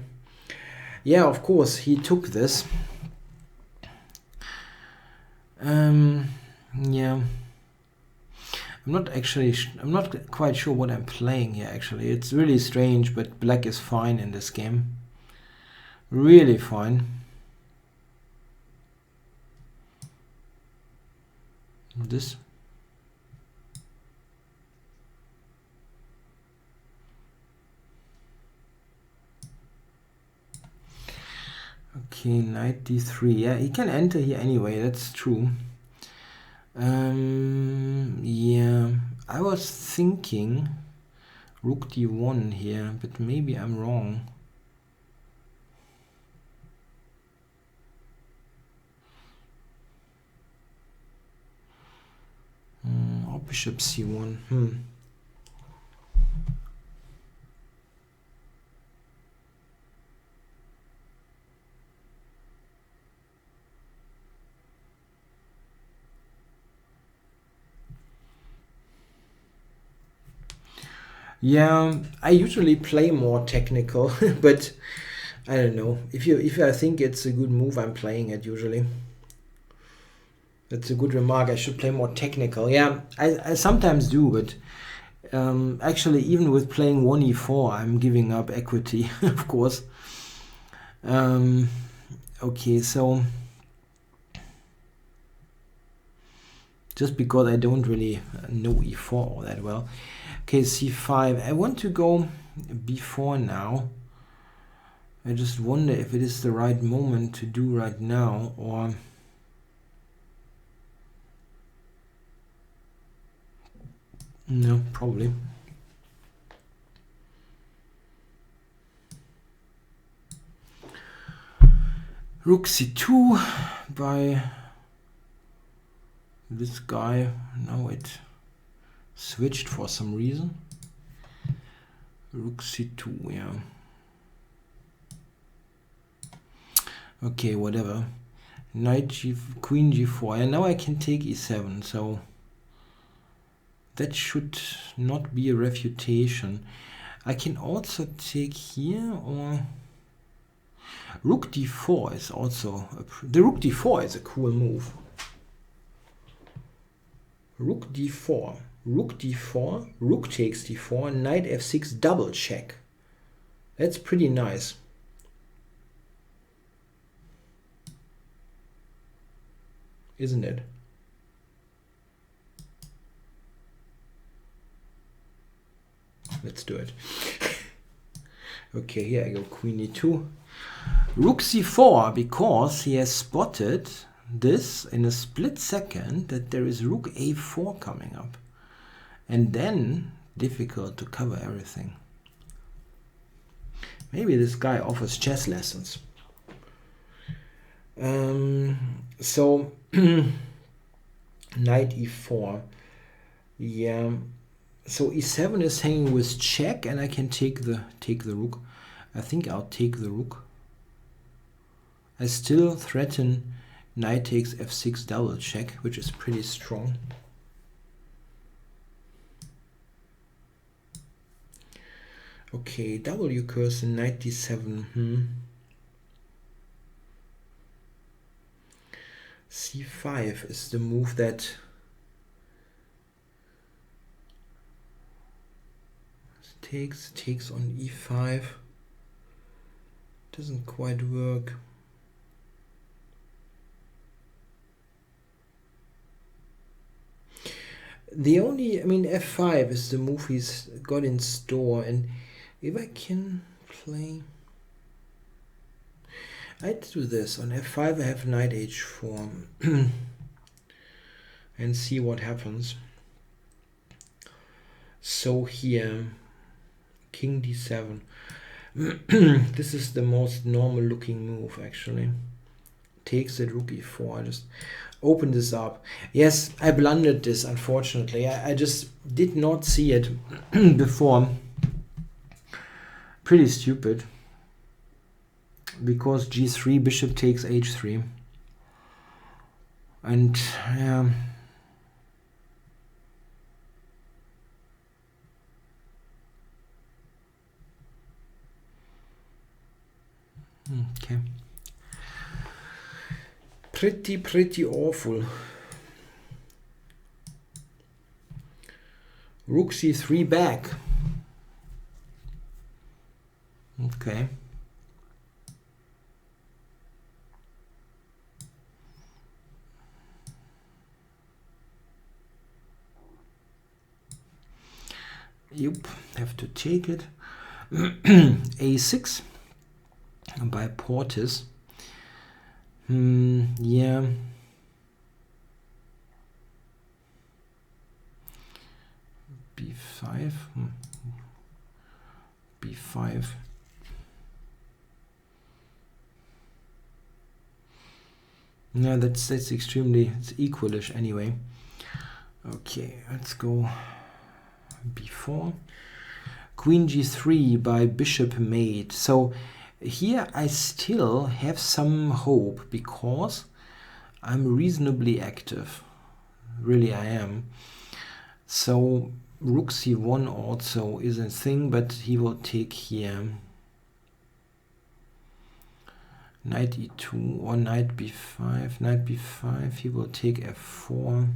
Yeah, of course, he took this. Yeah. I'm not quite sure what I'm playing here, actually. It's really strange, but black is fine in this game. Really fine. This. Okay, knight d3. Yeah, he can enter here anyway, that's true. Yeah, I was thinking rook d1 here, but maybe I'm wrong. Or bishop c1. Yeah, I usually play more technical, but I don't know. If I think it's a good move, I'm playing it usually. That's a good remark. I should play more technical. Yeah, I sometimes do, but actually, even with playing 1e4, I'm giving up equity, of course. Okay, so just because I don't really know e4 all that well. Okay, c5. I want to go b4 now. I just wonder if it is the right moment to do right now, or no, probably. Rook c2 by this guy. Now it switched for some reason. Rook c2, yeah. Okay, whatever. Knight g, queen g4, and now I can take e7, so that should not be a refutation. I can also take here, or rook d4 is also the rook d4 is a cool move. Rook d4, rook d4, rook takes d4, knight f6 double check. That's pretty nice. Isn't it? Let's do it. Okay, here I go queen e2. Rook c4, because he has spotted this in a split second that there is rook a4 coming up. And then difficult to cover everything. Maybe this guy offers chess lessons. So knight e4. Yeah. So e7 is hanging with check, and I can take the rook. I think I'll take the rook. I still threaten knight takes f6 double check, which is pretty strong. Okay, w cursor, knight d7. c5 is the move that takes on e5. Doesn't quite work. The only, I mean, f5 is the move he's got in store, and if I can play, I'd do this. On f5 I have knight h4 and see what happens. So here, king d7. This is the most normal looking move actually. Takes it, rook e4. I just open this up. Yes, I blundered this, unfortunately. I just did not see it before. Pretty stupid. Because g3, bishop takes h3. And okay. Pretty awful. Rook c3 back. Okay. Yep, have to take it. a6 by Portis. Yeah. b5. b5. No, that's extremely, it's equalish anyway. Okay, let's go b4. Queen g3 by bishop mate. So here I still have some hope because I'm reasonably active. Really I am. So rook c1 also is a thing, but he will take here knight e2 or knight b5. Knight b5, he will take f4.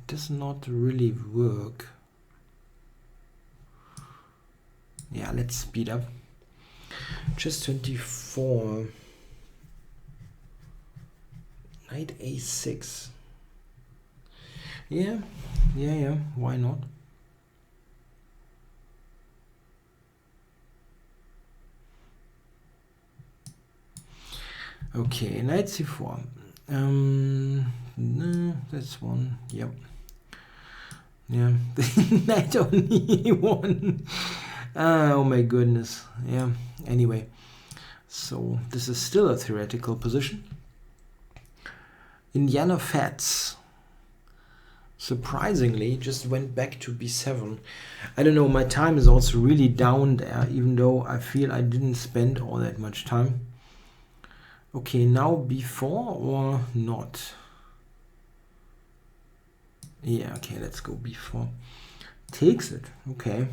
Does not really work. Yeah, let's speed up. Chess 24. Knight a6. Yeah, why not? Okay, knight c4. No, that's one. Yep. Yeah, knight on e1. Oh my goodness. Yeah, anyway. So this is still a theoretical position. Indiana Fats surprisingly just went back to b7. I don't know, my time is also really down there, even though I feel I didn't spend all that much time. Okay, now b4 or not? Yeah, okay, let's go b4. Takes it, okay.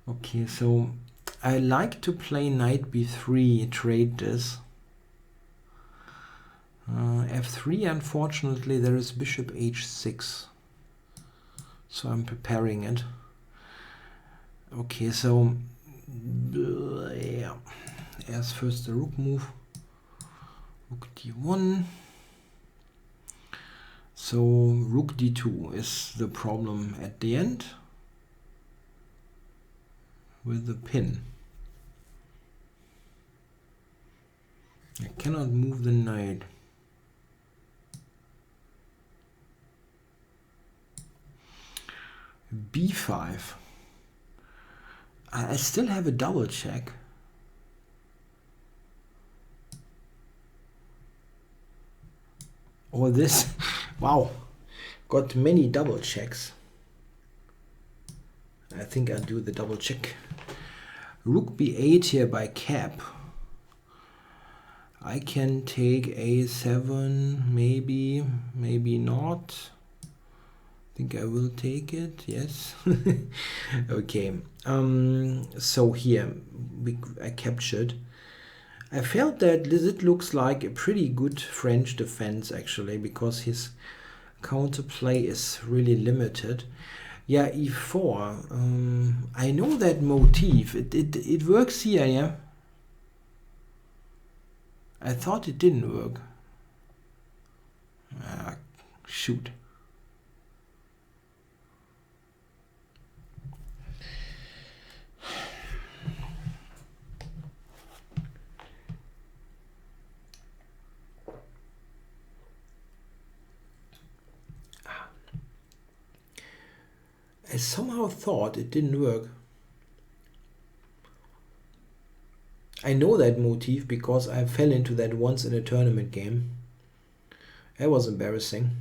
Okay, so I like to play knight b3, trade this. f3, unfortunately, there is bishop h6. So I'm preparing it. Okay, so yeah. As first the rook move. Rook d1. So rook d2 is the problem at the end. With the pin. I cannot move the knight. b5. I still have a double check. Or this. Wow. Got many double checks. I think I'll do the double check. Rook b8 here by cap. I can take a7, maybe not. I think I will take it, yes. Okay, so here I captured. I felt that it looks like a pretty good French defense actually, because his counterplay is really limited. Yeah, e4. I know that motif. It works here, yeah? I thought it didn't work. Ah, shoot. I somehow thought it didn't work. I know that motif because I fell into that once in a tournament game. That was embarrassing.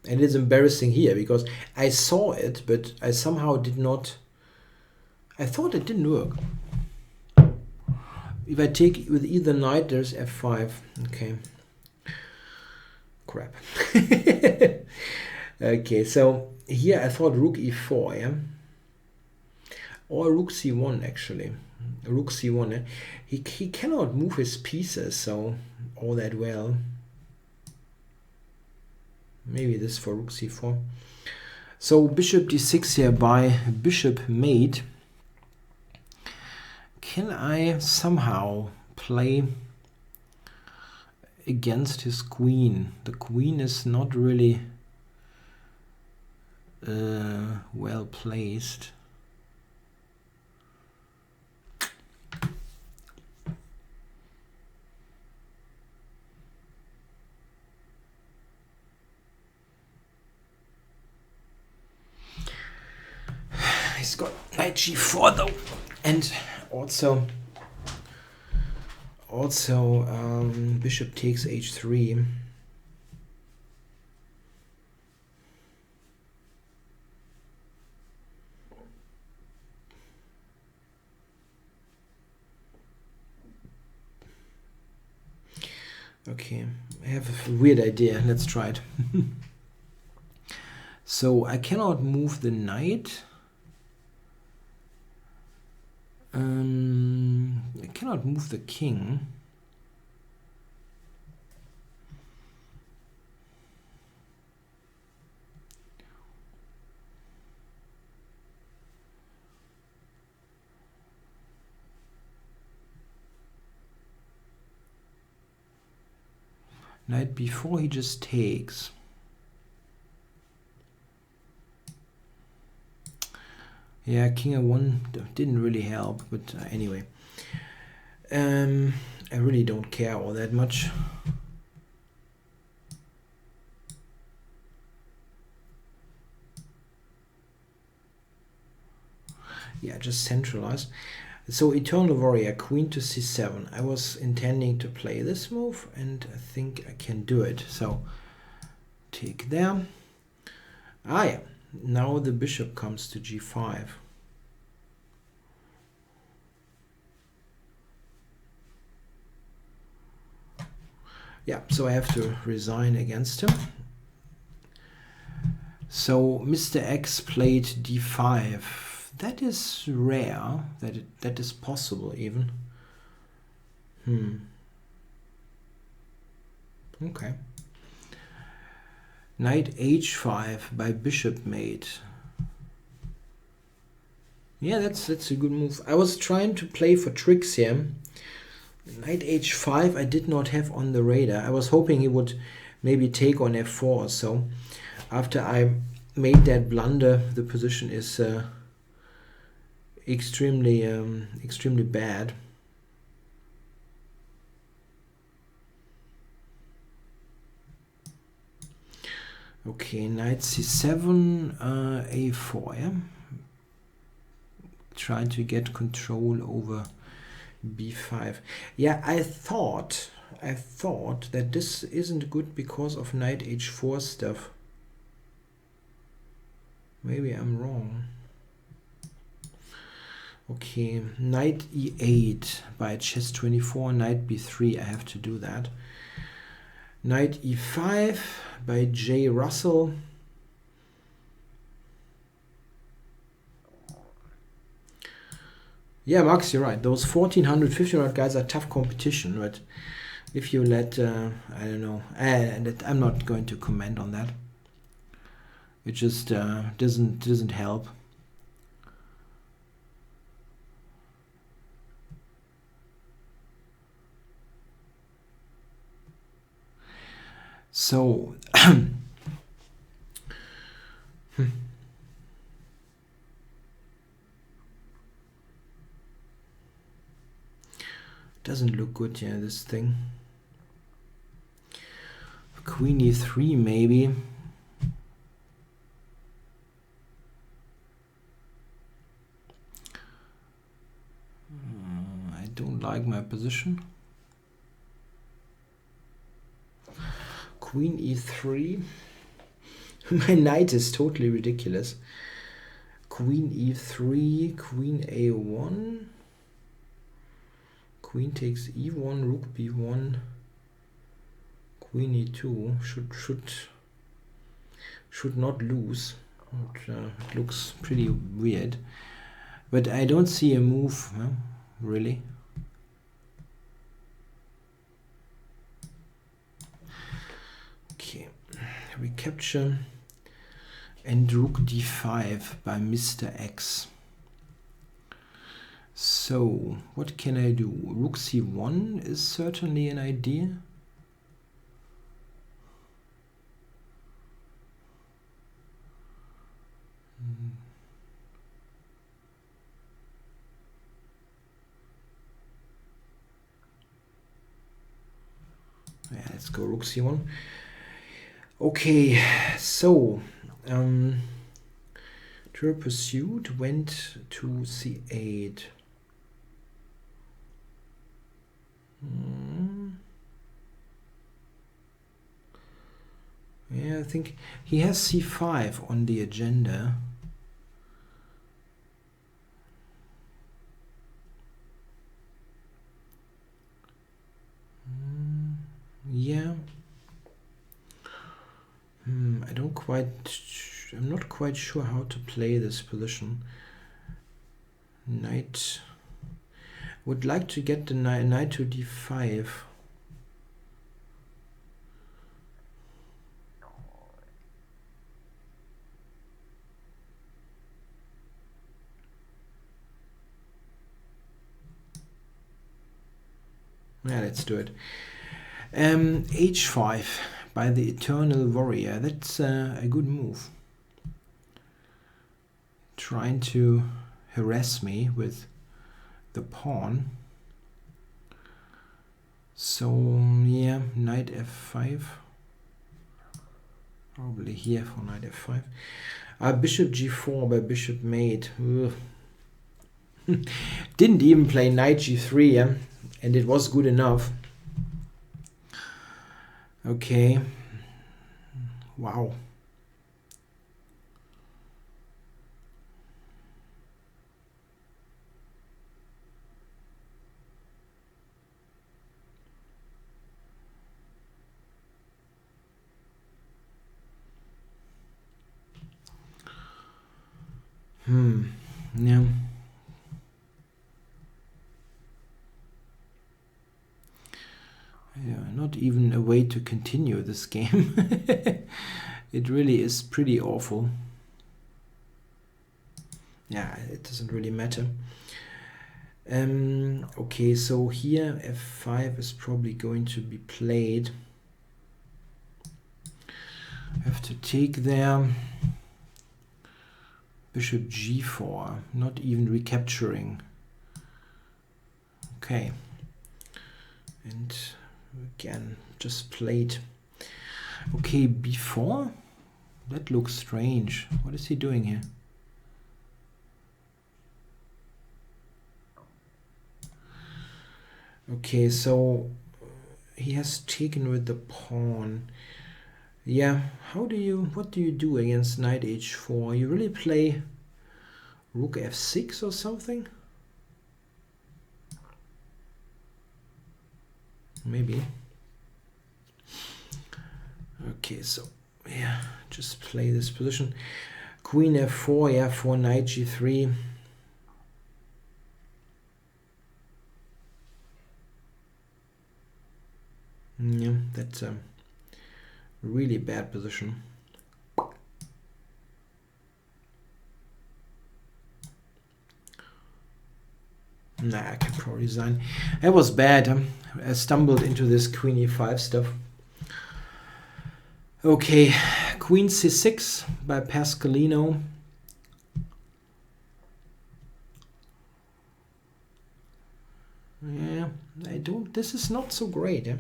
And it's embarrassing here because I saw it, but I somehow did not... I thought it didn't work. If I take with either knight, there's f5. Okay. Crap. Okay, so here I thought rook e4, yeah? Or rook c1, actually. Rook c1, eh? He cannot move his pieces so all that well. Maybe this for rook c4. So bishop d6 here by bishop mate. Can I somehow play against his queen? The queen is not really well placed. He's got knight g4 though, and also bishop takes h3. Okay, I have a weird idea. Let's try it. So I cannot move the knight. I cannot move the king. Knight b4, he just takes. Yeah, king a1 didn't really help, but anyway. I really don't care all that much. Yeah, just centralize. So Eternal Warrior, queen to c7. I was intending to play this move, and I think I can do it. So take there. Ah yeah, now the bishop comes to g5. Yeah, so I have to resign against him. So Mr. X played d5. That is rare, that is possible even. Okay. Knight h5 by bishop mate. Yeah, that's a good move. I was trying to play for tricks here. Knight h5 I did not have on the radar. I was hoping he would maybe take on f4 or so. After I made that blunder, the position is extremely bad. Okay, knight c7, a4, yeah? Trying to get control over b5. Yeah, I thought that this isn't good because of knight h4 stuff. Maybe I'm wrong. Okay, knight e8 by chess24, knight b3, I have to do that. Knight e5 by J. Russell. Yeah, Max, you're right. Those 1400, 1500 guys are tough competition, but if you let, I don't know, I'm not going to comment on that. It just doesn't help. So doesn't look good, yeah, this thing. Queen e3 maybe. I don't like my position. Queen e3. My knight is totally ridiculous. Queen e3, queen a1. Queen takes e1, rook b1. Queen e2 should not lose. It looks pretty weird, but I don't see a move, huh? Really. Okay, recapture and rook d5 by Mr. X. So what can I do? Rook c1 is certainly an idea. Yeah, let's go rook c1. Okay, so Tour pursuit went to c8. Yeah, I think he has c5 on the agenda. Yeah. I'm not quite sure how to play this position. Knight. Would like to get the knight to d5. Yeah, let's do it. H5 by the Eternal Warrior. That's a good move. Trying to harass me with the pawn. So yeah, knight f5. Probably here for knight f5. Bishop g4 by bishop mate. Didn't even play knight g3, yeah? And it was good enough. Okay. Wow. Yeah. Yeah, not even a way to continue this game. It really is pretty awful. Yeah, it doesn't really matter. Okay, so here f5 is probably going to be played. I have to take there. Bishop g4, not even recapturing. Okay. And again, just played. Okay, b4. That looks strange. What is he doing here? Okay, so he has taken with the pawn. Yeah, what do you do against knight h4? You really play rook f6 or something? Maybe. Okay, so yeah, just play this position. Queen f4, yeah, for knight g3. Yeah, that's a really bad position. Nah, I can probably resign. That was bad. Huh? I stumbled into this queen e5 stuff. Okay, queen c6 by Pascalino. Yeah, I don't. This is not so great. Yeah?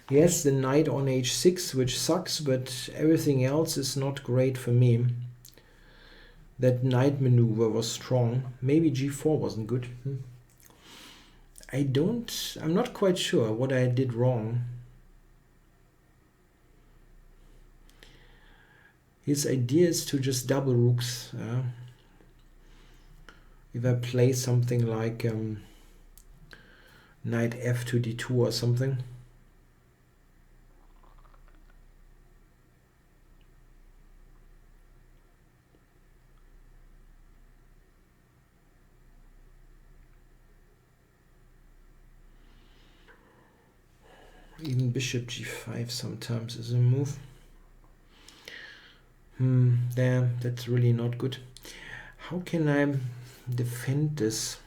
Yes, the knight on h6, which sucks, but everything else is not great for me. That knight maneuver was strong. Maybe g4 wasn't good. I'm not quite sure what I did wrong. His idea is to just double rooks. If I play something like knight f to d2 or something. Even bishop g5 sometimes is a move. Damn, that's really not good. How can I defend this?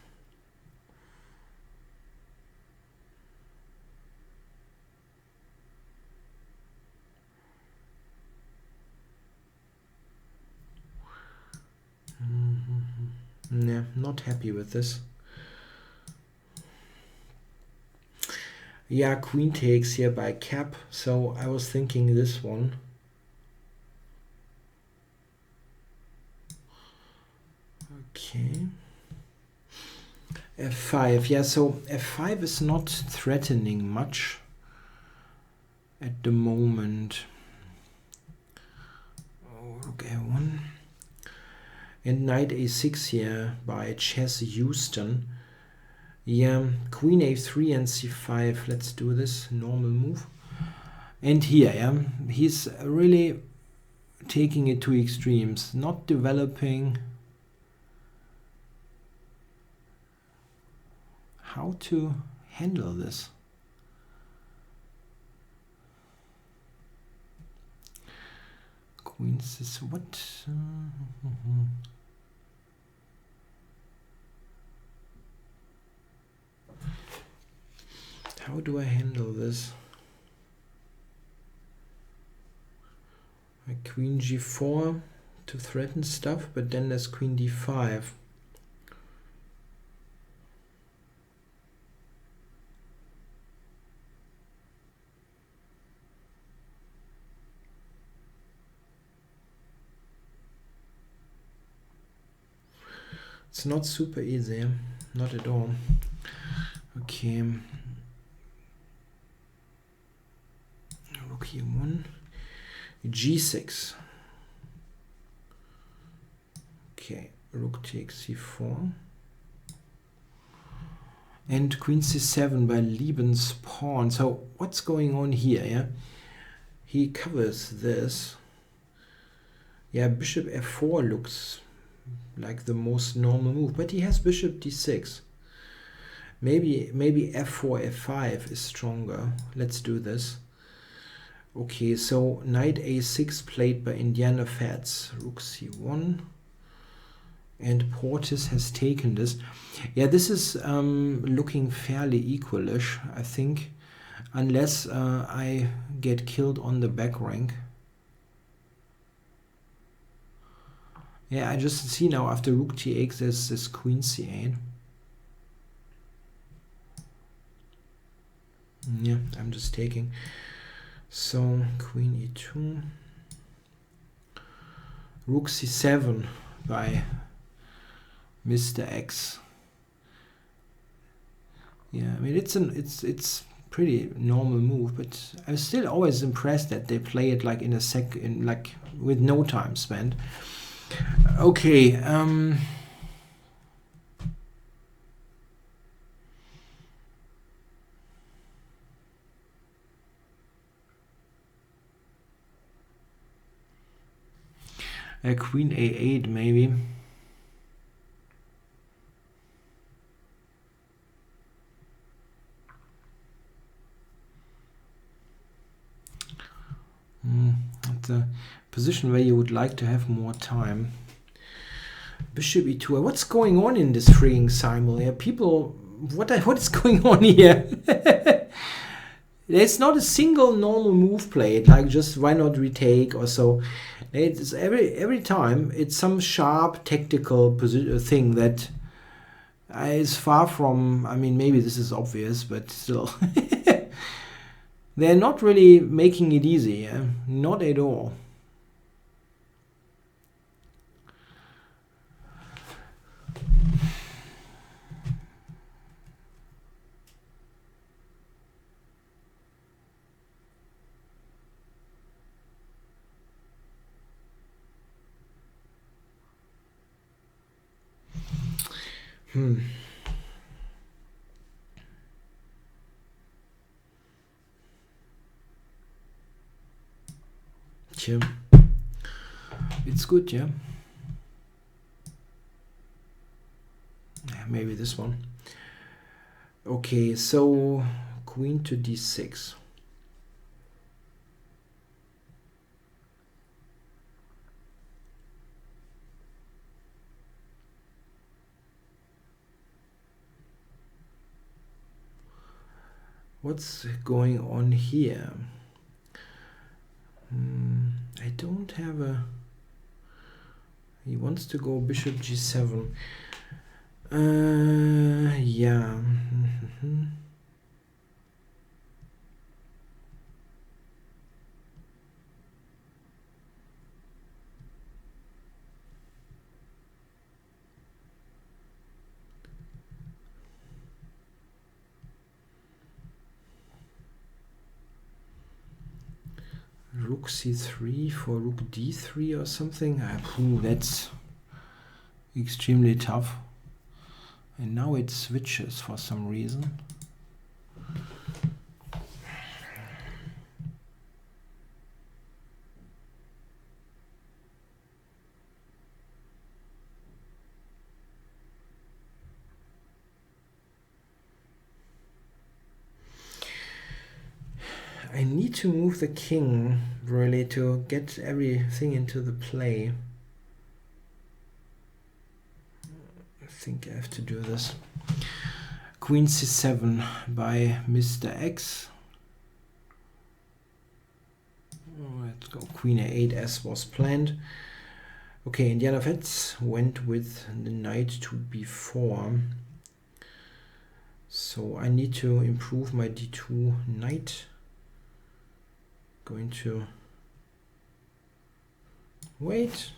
Yeah, not happy with this. Yeah, queen takes here by cap, so I was thinking this one. Okay. f5, yeah, so f5 is not threatening much at the moment. Oh, rook a1. And knight a6 here by Chess Houston. Yeah, queen a3 and c5. Let's do this normal move. And here, yeah, he's really taking it to extremes, not developing how to handle this. Queen is what? How do I handle this? My queen g4 to threaten stuff, but then there's queen d5. It's not super easy, not at all. Okay. Rook e1, g6. Okay, rook takes c4. And queen c7 by Lieben's pawn. So what's going on here? Yeah, he covers this. Yeah, bishop f4 looks like the most normal move, but he has bishop d6. Maybe f4 f5 is stronger. Let's do this. Okay, so knight a6 played by Indiana Fats. Rook c1. And Portis has taken this. Yeah, this is looking fairly equalish, I think, unless I get killed on the back rank. Yeah, I just see now after rook t8 there's this queen c8. Yeah, I'm just taking. So queen e2. Rook c7 by Mr. X. Yeah, I mean it's pretty normal move, but I'm still always impressed that they play it like in a second, like with no time spent. Okay, a queen a8 maybe. It's a position where you would like to have more time. Bishop e2. What's going on in this freaking simul here? People, what is going on here? There's not a single normal move played, like just why not retake or so. It's every time it's some sharp tactical thing that is far from. I mean, maybe this is obvious, but still, they're not really making it easy. Yeah? Not at all. Yeah. It's good, yeah. Maybe this one. Okay, so queen to d6. What's going on here? I don't have a... He wants to go bishop g7. Yeah. Rook c3 for rook d3 or something. That's extremely tough. And now it switches for some reason. I need to move the king really to get everything into the play. I think I have to do this. Queen c7 by Mr. X. Let's go queen a8 as was planned. Okay, Indiana Fetz went with the knight to b4. So I need to improve my d2 knight. Going to wait.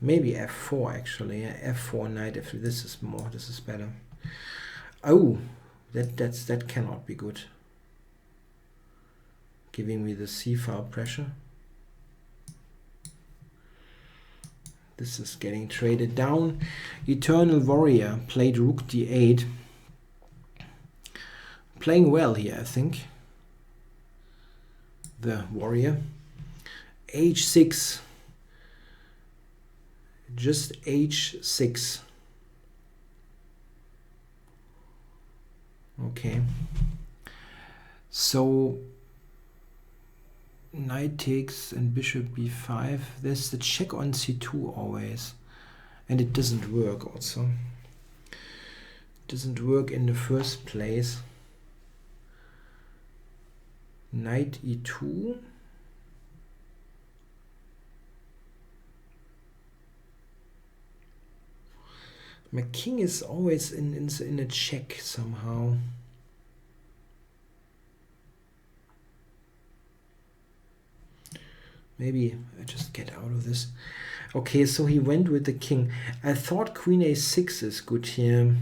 Maybe f4 actually. F4 knight. If this is more, this is better. Oh, that cannot be good. Giving me the c-file pressure. This is getting traded down. Eternal Warrior played rook d8. Playing well here, I think. The warrior. h6. Just h6. Okay. So knight takes and bishop b5. There's the check on c2 always. And it doesn't work also. It doesn't work in the first place. Knight e2. My king is always in a check somehow. Maybe I just get out of this. Okay, so he went with the king. I thought queen a6 is good here.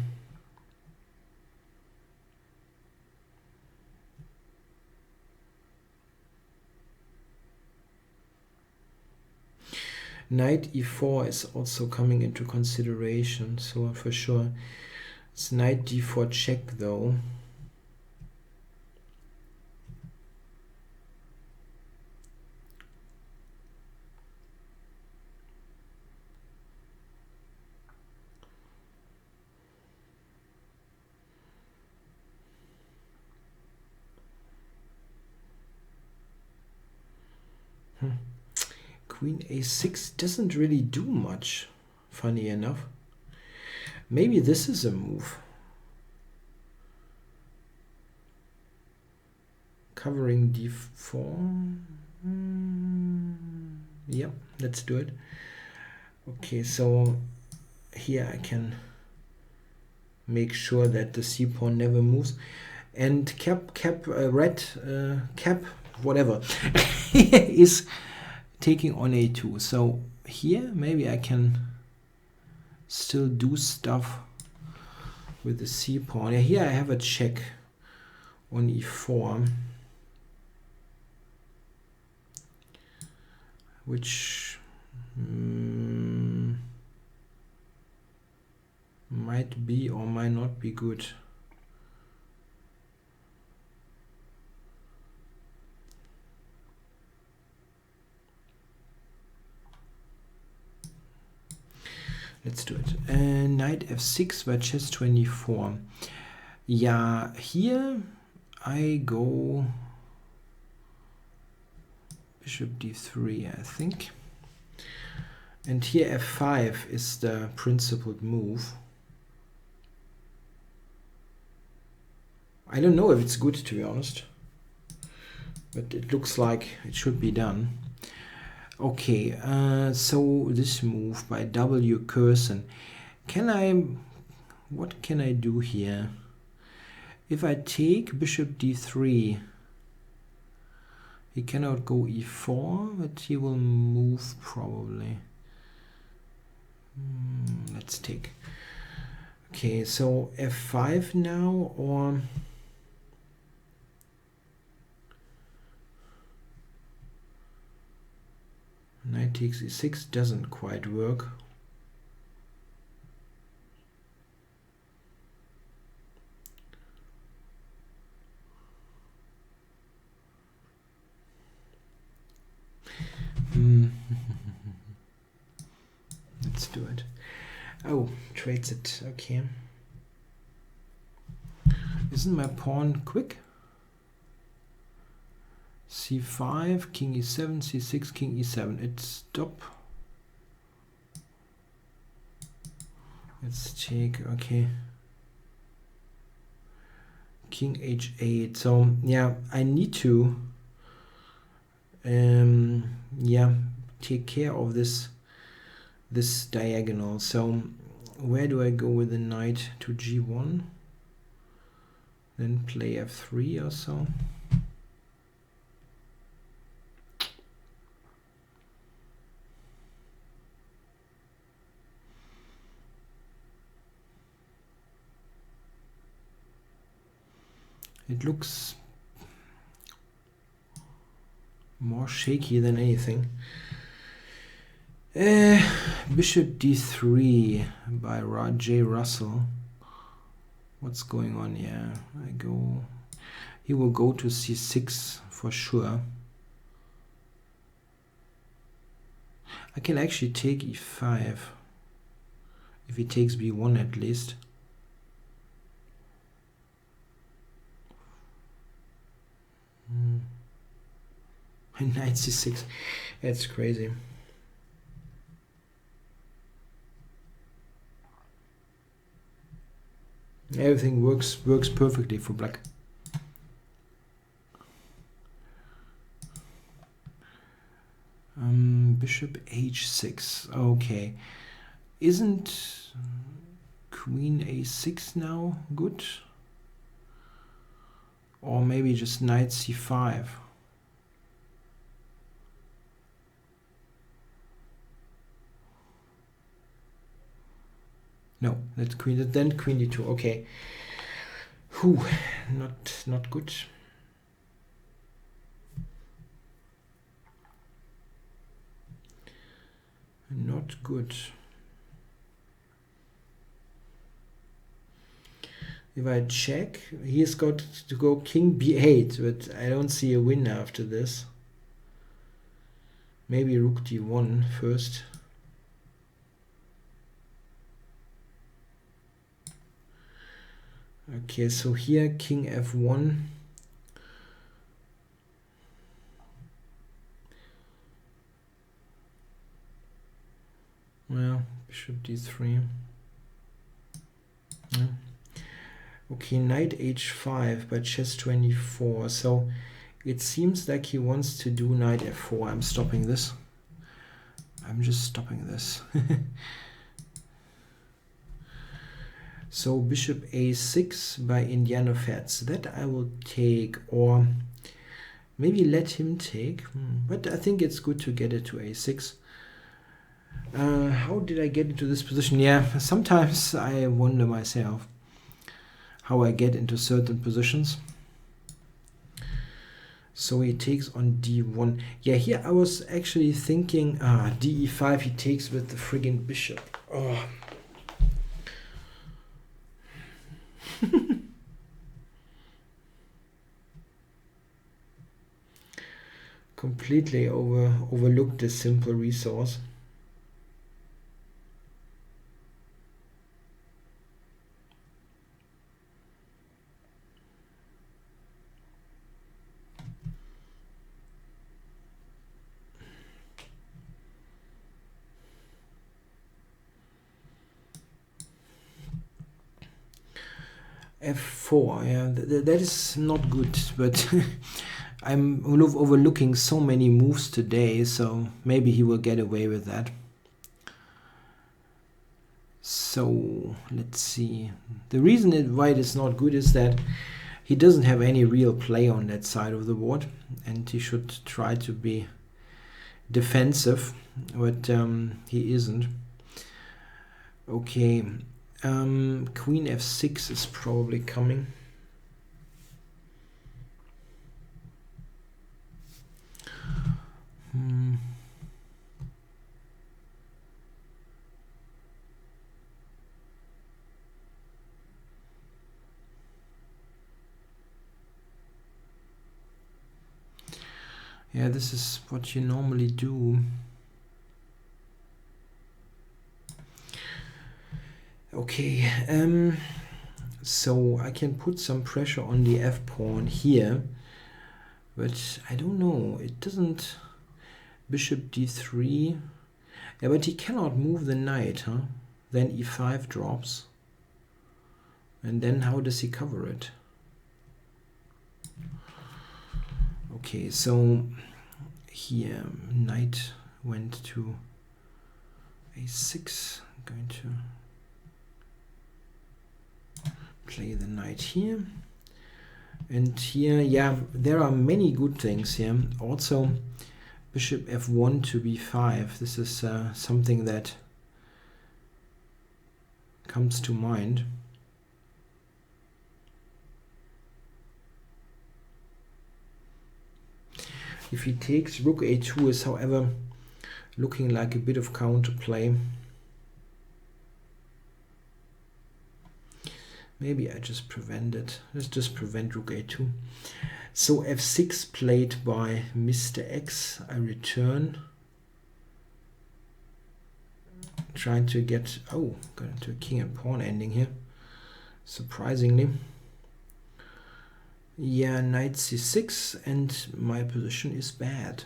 Knight e4 is also coming into consideration, so for sure it's knight d4 check though. queen a6 doesn't really do much, funny enough. Maybe this is a move. Covering d4. Yeah, let's do it. Okay, so here I can make sure that the c pawn never moves. And red cap, whatever, is taking on a2. So here maybe I can still do stuff with the c pawn. Yeah, here I have a check on e4, which might be or might not be good. Let's do it. Knight f6 by chess 24. Yeah, here I go bishop d3, I think. And here f5 is the principled move. I don't know if it's good, to be honest, but it looks like it should be done. Okay, so this move by W. Curson. What can I do here? If I take bishop d3, he cannot go e4, but he will move probably. Let's take. Okay, so f5 now, or knight takes e6 doesn't quite work. Let's do it. Oh, trades it. Okay. Isn't my pawn quick? c5, king e7, c6, king e7. It's stop. Let's take, okay. King h8. So yeah, I need to yeah, take care of this diagonal. So where do I go with the knight? To g1, then play f3 or so. It looks more shaky than anything. Bishop d3 by J. Russell. What's going on here? He will go to c6 for sure. I can actually take e5 if he takes b1 at least. Knight c6. That's crazy. Everything works perfectly for black. Bishop h6. Okay. Isn't queen a6 now good? Or maybe just knight c5. No, that's queen, then queen d2. Okay. Whew, not good. Not good. If I check, he's got to go king b8, but I don't see a win after this. Maybe rook d1 first. Okay, so here king f1. Well, bishop d3. Yeah. Okay, knight h5 by chess24. So it seems like he wants to do knight f4. I'm stopping this. I'm just stopping this. So bishop a6 by Indiana Fats. That I will take, or maybe let him take. But I think it's good to get it to a6. How did I get into this position? Yeah, sometimes I wonder myself how I get into certain positions. So he takes on d1. Yeah, here I was actually thinking, de5 he takes with the friggin' bishop. Oh. Completely overlooked this simple resource. f4, yeah, that is not good, but I'm overlooking so many moves today, so maybe he will get away with that. So let's see. The reason why it is not good is that he doesn't have any real play on that side of the board, and he should try to be defensive, but he isn't. Okay, queen f6 is probably coming. Yeah, this is what you normally do. Okay, so I can put some pressure on the f pawn here, but I don't know, it doesn't. Bishop d3, yeah, but he cannot move the knight, huh? Then e5 drops, and then how does he cover it? Okay, so here knight went to a6. I'm going to play the knight here, and here, yeah, there are many good things here. Also, bishop f1 to b5. This is something that comes to mind. If he takes rook a2 is, however, looking like a bit of counterplay. Maybe I just prevent it. Let's just prevent rook a2. So f6 played by Mr. X. I return. Trying to get, oh, got into a king and pawn ending here. Surprisingly. Yeah, knight c6, and my position is bad.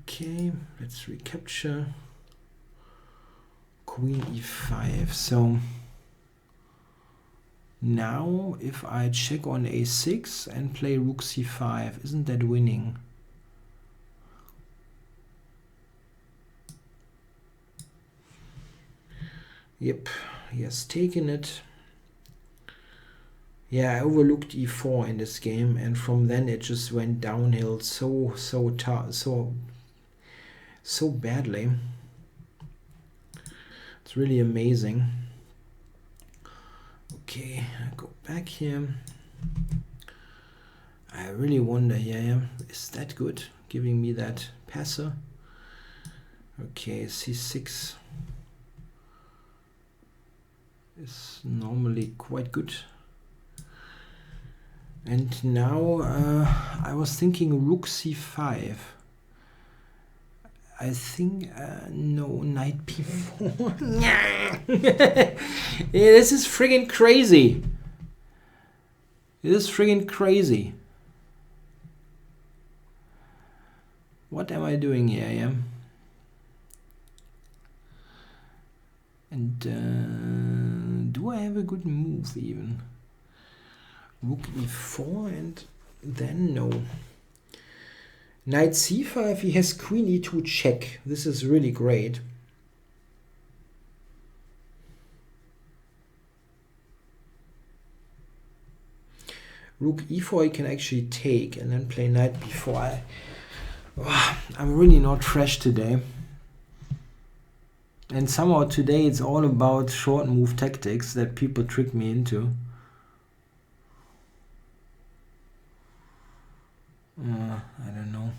Okay, let's recapture. Queen e5. So now if I check on a6 and play rook c5, isn't that winning? Yep, he has taken it. Yeah, I overlooked e4 in this game, and from then it just went downhill so badly. It's really amazing. Okay, I go back here. I really wonder here, is that good? Giving me that passer. Okay, c6 is normally quite good. And now I was thinking rook c5. I think, no, knight b4. Yeah, this is friggin' crazy. This is friggin' crazy. What am I doing here? Yeah. And do I have a good move even? Rook e4 and then no. Knight c5, he has queen e2 check. This is really great. Rook e4 he can actually take and then play knight b4. I'm really not fresh today. And somehow today it's all about short move tactics that people trick me into. I don't know.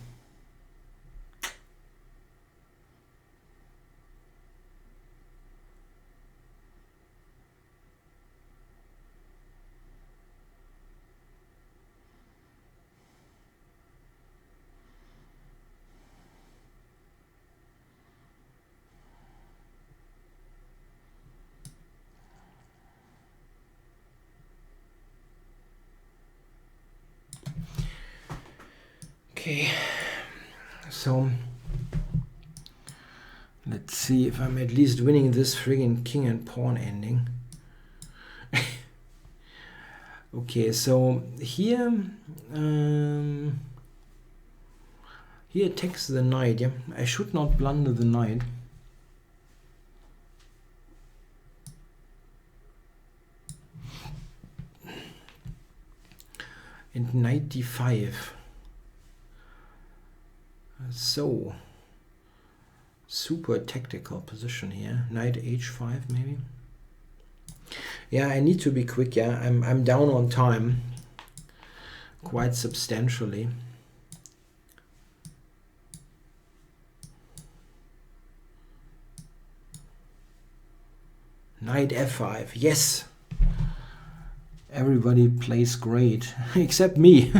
Okay, so let's see if I'm at least winning this friggin' king and pawn ending. Okay, so here he attacks the knight. Yeah, I should not blunder the knight. And knight d5. So super tactical position here. Knight h5 maybe. Yeah, I need to be quick. Yeah, I'm down on time quite substantially. Knight f5. Yes. Everybody plays great except me.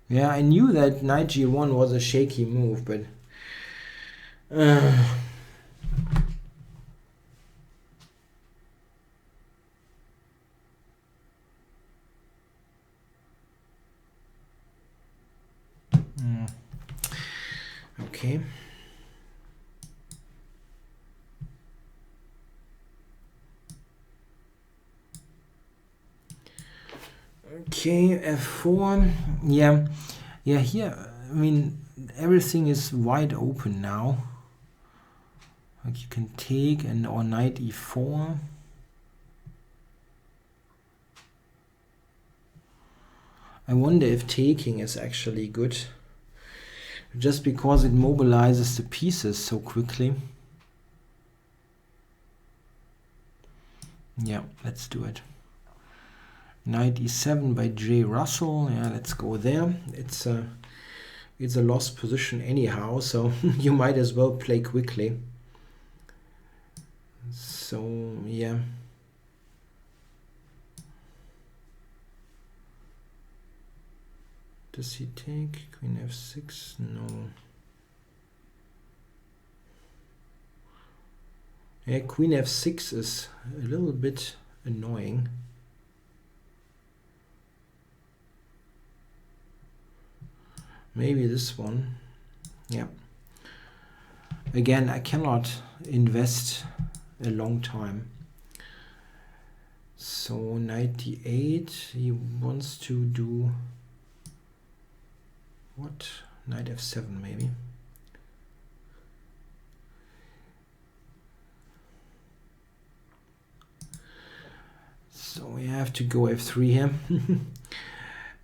Yeah, I knew that knight g1 was a shaky move, but okay. Okay, f4. Yeah, here, I mean, everything is wide open now. Like you can take and or knight e4. I wonder if taking is actually good. Just because it mobilizes the pieces so quickly. Yeah, let's do it. Knight e7 by J. Russell. Yeah, let's go there. It's a lost position anyhow, so you might as well play quickly. So yeah. Does he take queen f6? No. Yeah, queen f6 is a little bit annoying. Maybe this one. Yeah. Again, I cannot invest a long time. So knight d8, he wants to do what? Knight f7 maybe. So we have to go f3 here.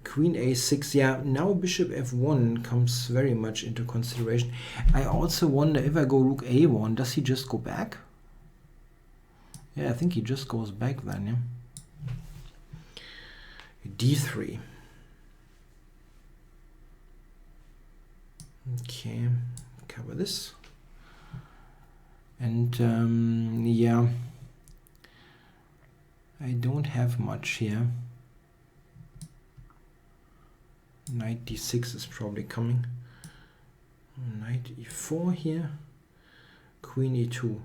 Queen a6. Yeah, now bishop f1 comes very much into consideration. I also wonder if I go rook a1, does he just go back? Yeah, I think he just goes back then, yeah. d3. Okay, cover this. And yeah, I don't have much here. Knight d6 is probably coming. Knight e4 here. Queen e2.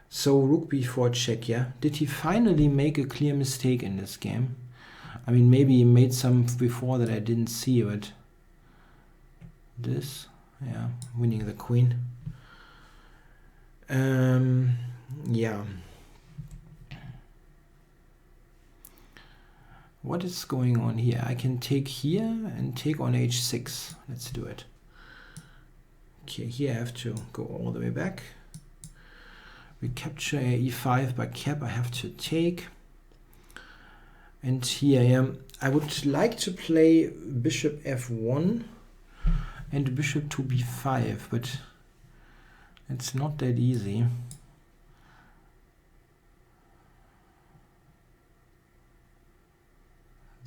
So rook b4 check, yeah? Did he finally make a clear mistake in this game? I mean, maybe he made some before that I didn't see, but this, yeah, winning the queen. Yeah. What is going on here? I can take here and take on h6. Let's do it. Okay, here I have to go all the way back. We capture e5 by cap. I have to take. And here I am. I would like to play bishop f1 and bishop to b5, but it's not that easy.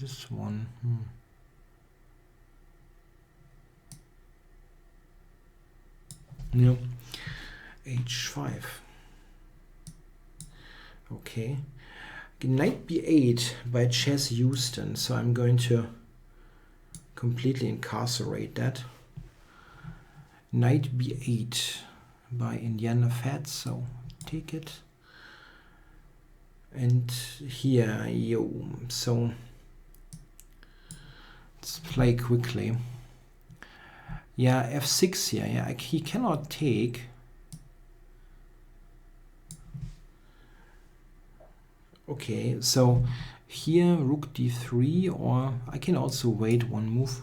This one. No. h5. Okay. Knight b8 by Chess Houston. So I'm going to completely incarcerate that. Knight b8 by Indiana Fats. So take it. And here, so let's play quickly. Yeah, f6 here. Yeah, he cannot take. Okay, so here rook d3, or I can also wait one move.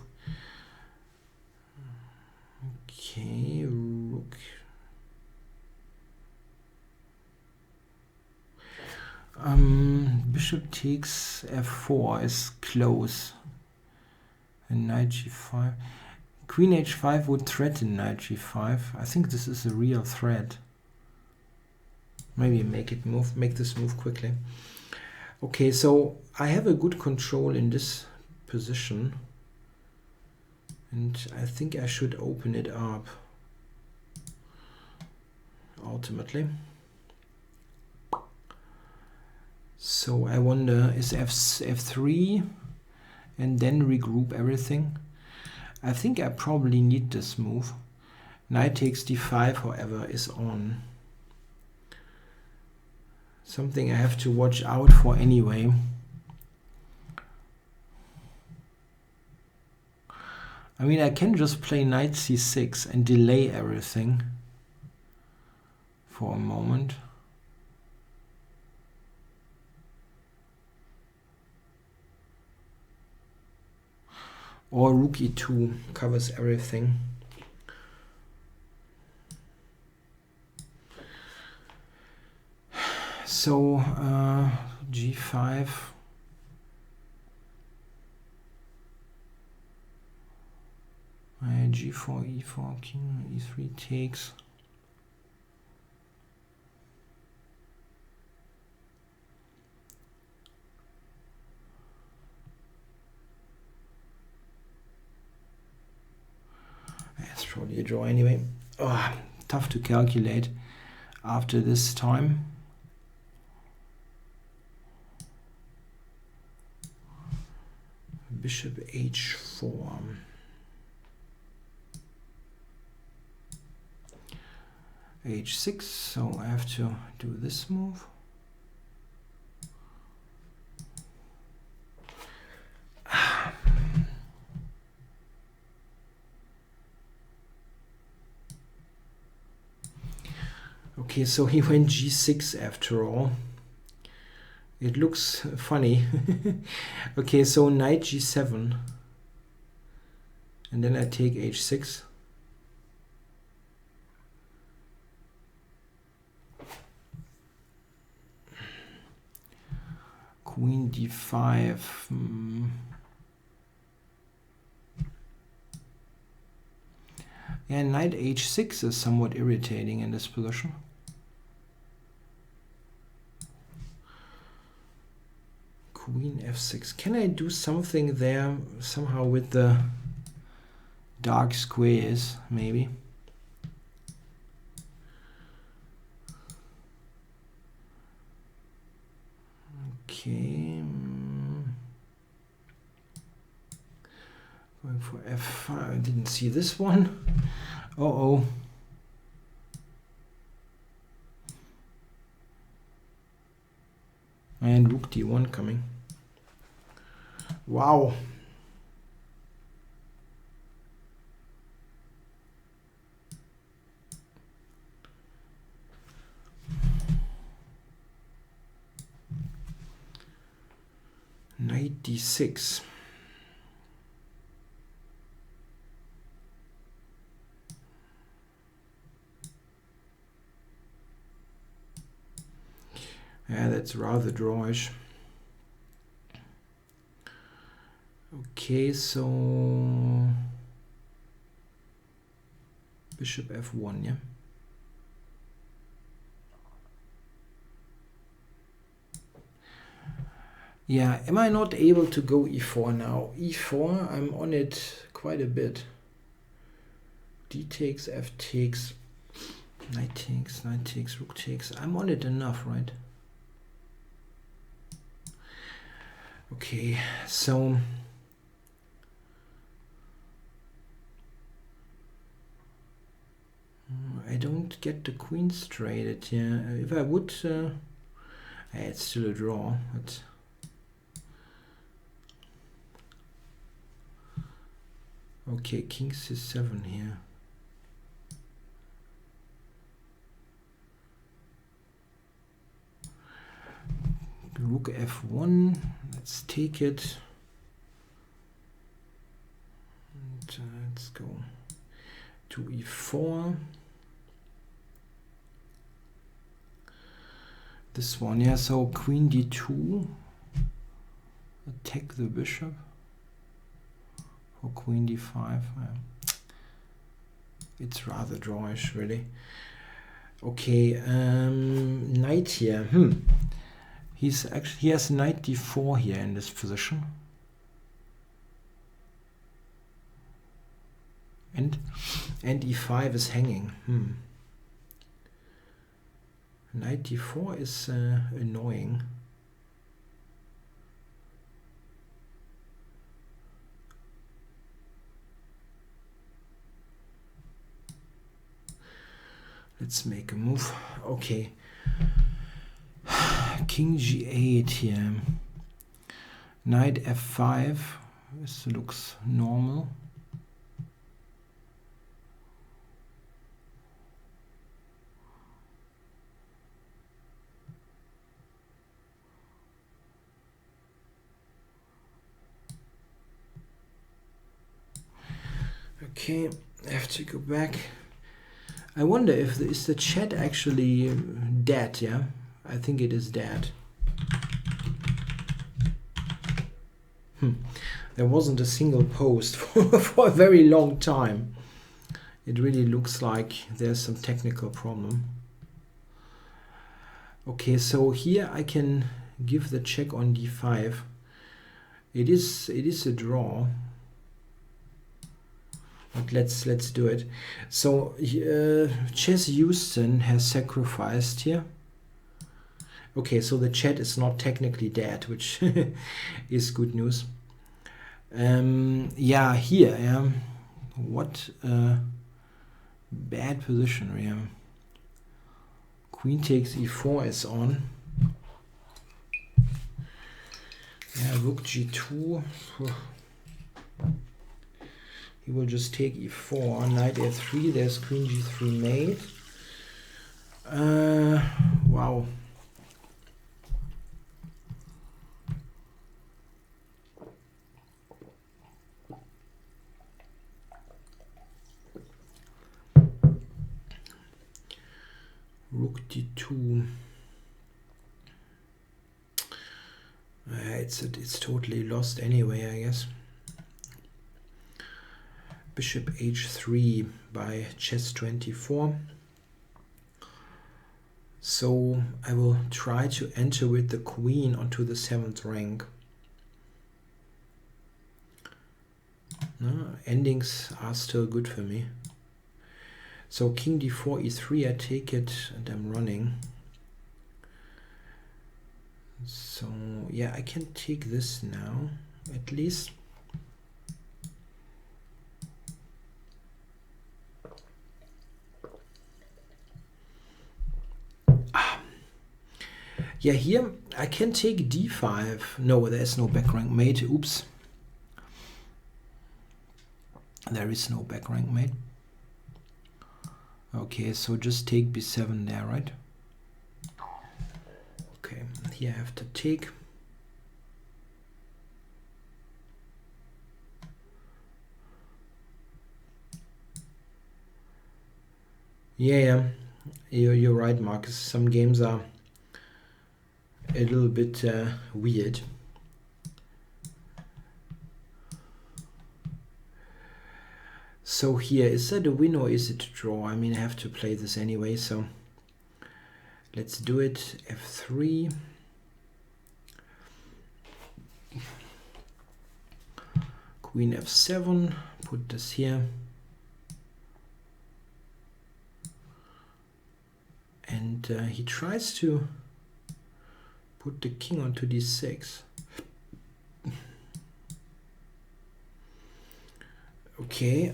Okay, rook. Bishop takes f4 is close. And knight g5. Queen h5 would threaten knight g5. I think this is a real threat. Maybe make this move quickly. Okay, so I have a good control in this position. And I think I should open it up. Ultimately. So I wonder, is f3 and then regroup everything? I think I probably need this move. Knight takes d5, however, is on. Something I have to watch out for anyway. I mean, I can just play knight c6 and delay everything for a moment. Or rook e2 covers everything. So g5. G4, e4, king, e3 takes. It's probably a draw anyway. Oh, tough to calculate after this time. Bishop h4. h6, so I have to do this move. Okay, so he went g6 after all. It looks funny. Okay, so knight g7. And then I take h6. Queen d5. Yeah, knight h6 is somewhat irritating in this position. Queen f6. Can I do something there somehow with the dark squares, maybe? Okay. Going for f5. I didn't see this one. Uh-oh. And rook d1 coming. Wow. Knight d6. Yeah, that's rather drawish. Okay, so bishop f1, yeah. Yeah, am I not able to go e4 now? e4, I'm on it quite a bit. D takes, f takes, knight takes, rook takes. I'm on it enough, right? Okay, so I don't get the queen straighted here. If I would, it's still a draw. But okay, king c7 here. Rook f1. Let's take it. And, let's go to e4. This one, yeah. So queen d2. Attack the bishop. For queen d5. It's rather drawish, really. Okay, knight here. He has knight d4 here in this position. And e5 is hanging. Knight d4 is annoying. Let's make a move. Okay. King g8 here. Knight f5. This looks normal. Okay, I have to go back. I wonder if is the chat actually dead, yeah? I think it is dead. There wasn't a single post for a very long time. It really looks like there's some technical problem. Okay, so here I can give the check on d5. It is a draw. But let's do it. So Chess Houston has sacrificed here. Okay, so the chat is not technically dead, which is good news. Yeah, here, what a bad position we have. Queen takes e4 is on. Yeah, rook g2. He will just take e4, knight a3, there's queen g3 mate. Wow. Rook d2. It's totally lost anyway, I guess. Bishop h3 by Chess24. So I will try to enter with the queen onto the 7th rank. No, endings are still good for me. So king d4, e3, I take it and I'm running. So yeah, I can take this now, at least. Yeah, here I can take d5. No, there's no back rank mate. Oops. There is no back rank mate. Okay, so just take b7 there, right? Okay, here I have to take. Yeah, you're right, Marcus. Some games are a little bit weird. So here, is that a win or is it a draw? I mean, I have to play this anyway, so let's do it. F3. Queen F7. Put this here. And he tries to put the king onto d6. Okay,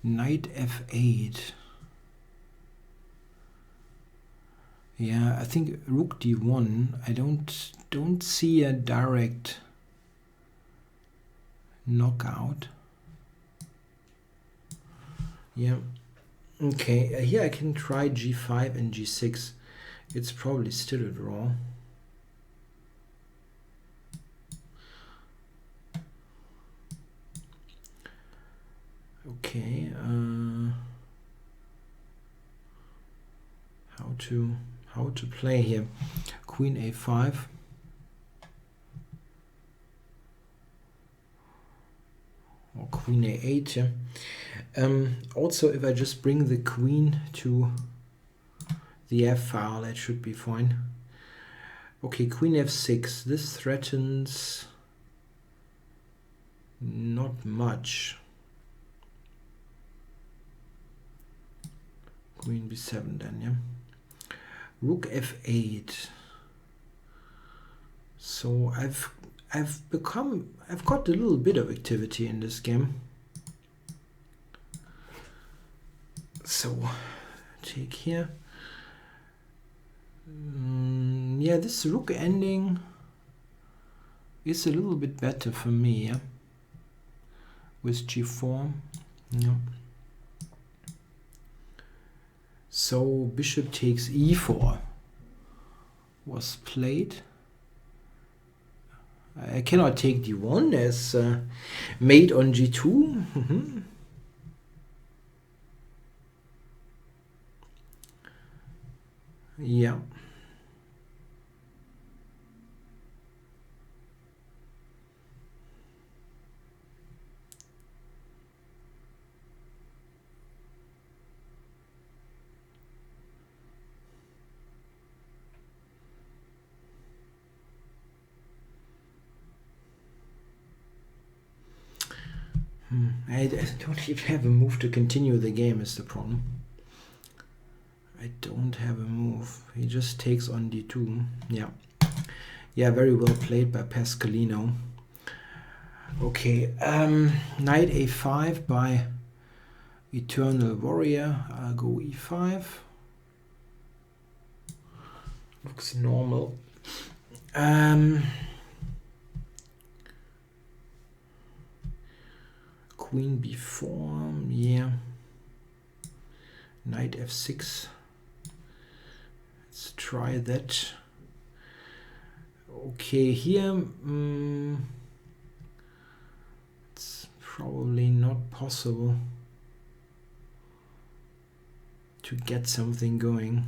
knight f8. Yeah, I think rook d1. I don't see a direct knockout. Yeah. Okay, here I can try g5 and g6. It's probably still a draw. Okay, how to play here? Queen a5. Or queen a8. Yeah. Also, if I just bring the queen to the f file, that should be fine. Okay, queen f6. This threatens not much. Queen b7 then, yeah. Rook f8. So I've got a little bit of activity in this game. So take here. Yeah, this rook ending is a little bit better for me, yeah? With g4. Yeah. So bishop takes e4 was played. I cannot take d1 as mate on g2. Yeah. I don't even have a move to continue the game is the problem. I don't have a move. He just takes on d2. Yeah. Yeah, very well played by Pascalino. Okay, knight a5 by Eternal Warrior. I'll go e5. Looks normal. Queen b4, yeah. Knight f6. Let's try that. Okay, here it's probably not possible to get something going.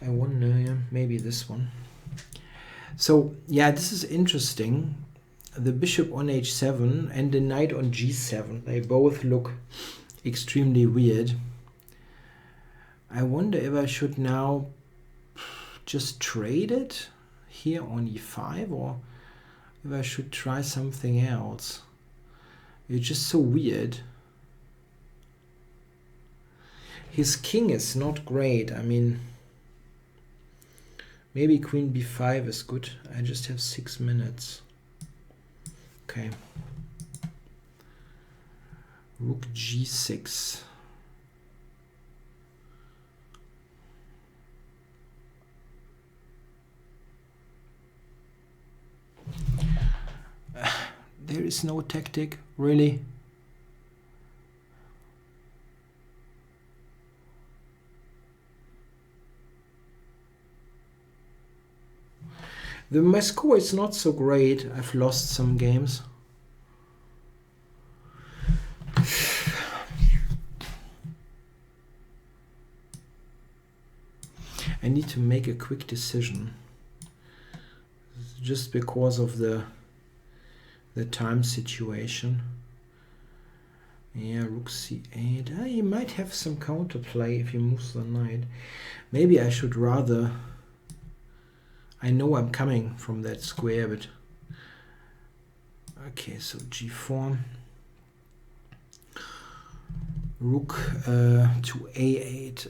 I wonder, yeah, maybe this one. So yeah, this is interesting. The bishop on h7 and the knight on g7, they both look extremely weird. I wonder if I should now just trade it here on e5 or if I should try something else. It's just so weird. His king is not great. I mean, maybe queen b5 is good. I just have 6 minutes. Okay. Rook g6. is no tactic, really. My score is not so great. I've lost some games. I need to make a quick decision. Just because of the time situation. Yeah, rook c8. He might have some counterplay if he moves the knight. Maybe I should rather... I know I'm coming from that square, but... Okay, so g4. Rook to a8.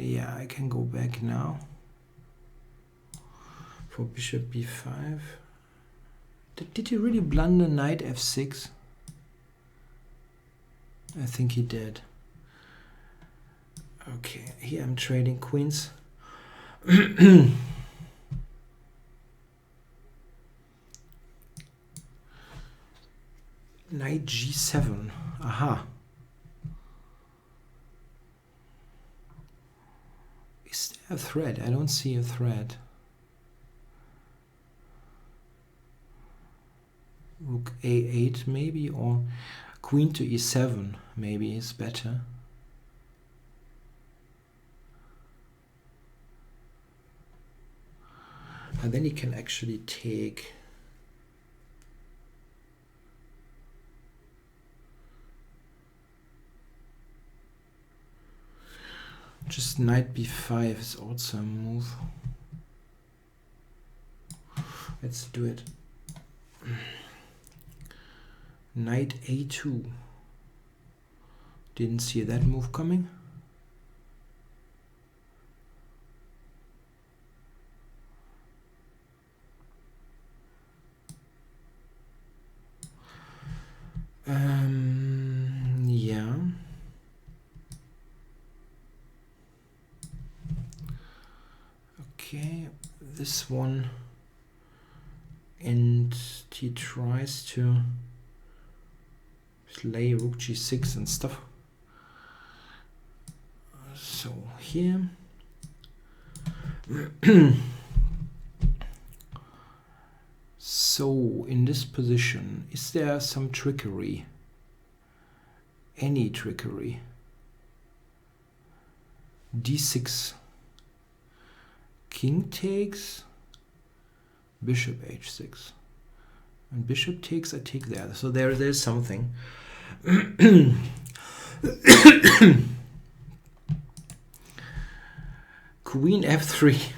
Yeah, I can go back now. For bishop b5. Did he really blunder knight f6? I think he did. Okay, here I'm trading queens. Knight g7. Aha. Is there a threat? I don't see a threat. Rook a8 maybe, or queen to e7 maybe is better. And then he can actually take just knight b5 is also a move. Let's do it. Knight a2. Didn't see that move coming. Yeah. Okay, this one, and he tries to play rook g6 and stuff. So here so in this position, is there some trickery? Any trickery? d6, king takes, bishop h6, and bishop takes, I take there. So there's something. Queen f3.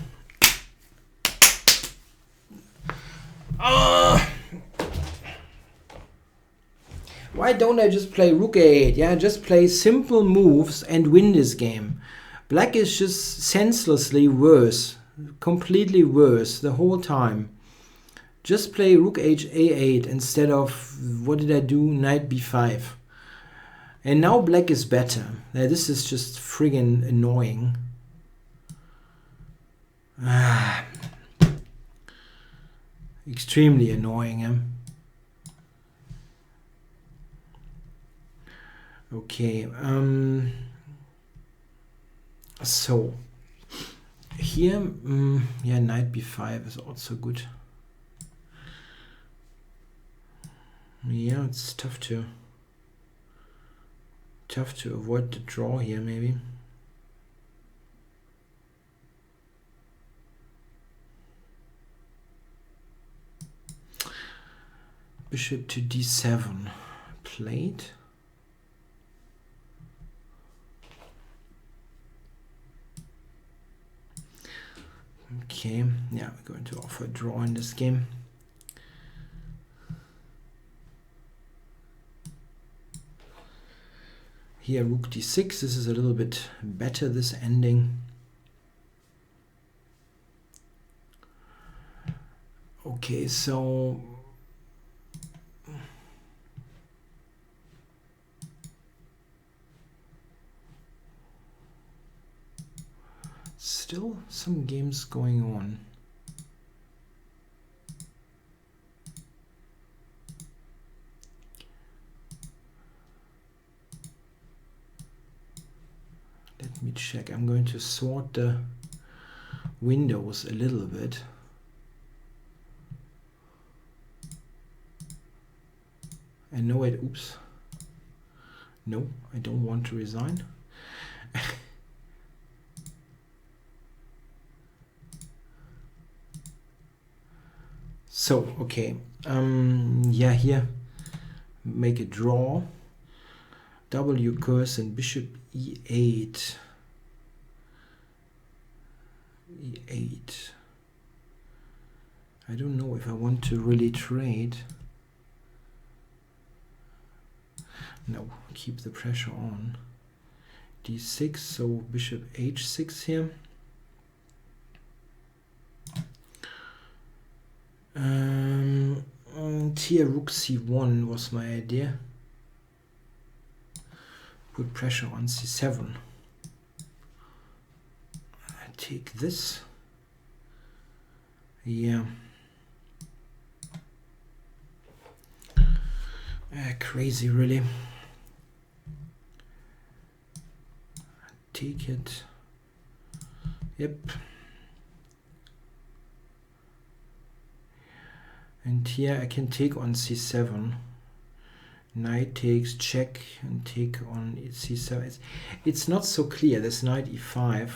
Why don't I just play rook a8? Yeah, just play simple moves and win this game. Black is just senselessly worse, completely worse the whole time. Just play rook a8 instead of, what did I do, knight b5. And now black is better. Now, this is just friggin' annoying. Extremely annoying, eh? Okay, so here, yeah, knight b5 is also good. Yeah, it's tough to avoid the draw here, maybe. Bishop to d7 played. Okay, yeah, we're going to offer a draw in this game. Here rook d6, this is a little bit better, this ending. Okay, so still some games going on. Let me check. I'm going to sort the windows a little bit. I know it. Oops. No, I don't want to resign. So, okay. Yeah, here, make a draw. W curse and bishop e8. E8. I don't know if I want to really trade. No, keep the pressure on. D6, so bishop h6 here. And here rook c1 was my idea. Put pressure on c7. I take this. Yeah. Crazy, really. Take it. Yep. And here I can take on c7. Knight takes, check, and take on c7. It's not so clear. This knight e5.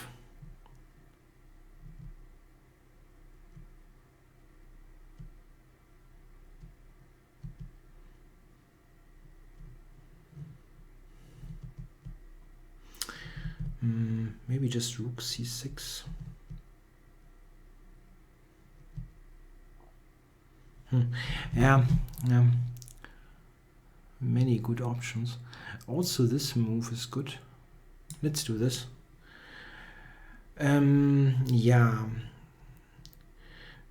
Maybe just rook c6. Yeah, many good options. Also, this move is good. Let's do this. Yeah,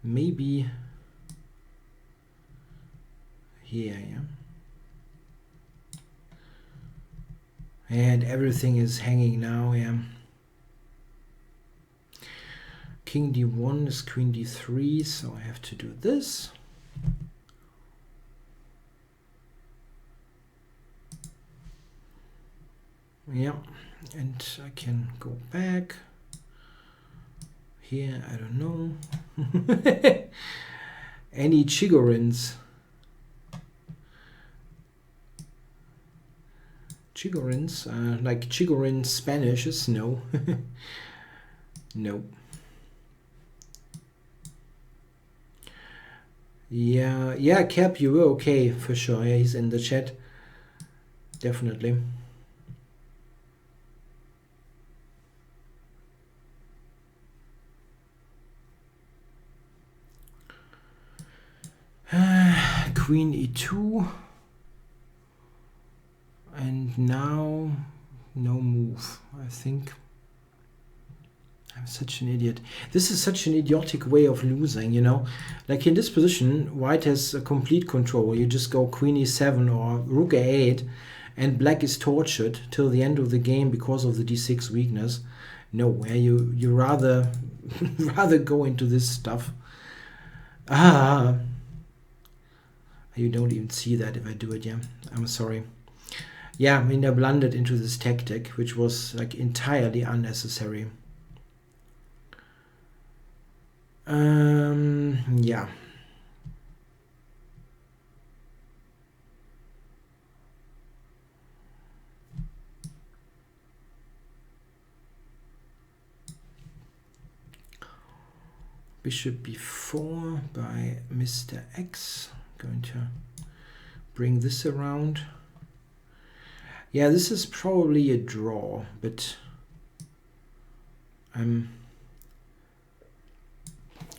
maybe here, yeah. And everything is hanging now, yeah. King d1 is queen d3, so I have to do this. Yeah, and I can go back. Here, I don't know. Any Chigorins? Chigorins, like Chigorin Spanish is no. No. Yeah, Cap, you were okay for sure. Yeah, he's in the chat. Definitely. Queen e2. And now no move. I think I'm such an idiot. This is such an idiotic way of losing, you know. Like in this position, white has a complete control. You just go queen e7 or rook a8, and black is tortured till the end of the game because of the d6 weakness. No, where you rather rather go into this stuff. You don't even see that if I do it. Yeah, I'm sorry. Yeah, I mean, I blundered into this tactic, which was like entirely unnecessary. Yeah. Bishop b4 by Mr. X. Going to bring this around. Yeah, this is probably a draw, but I'm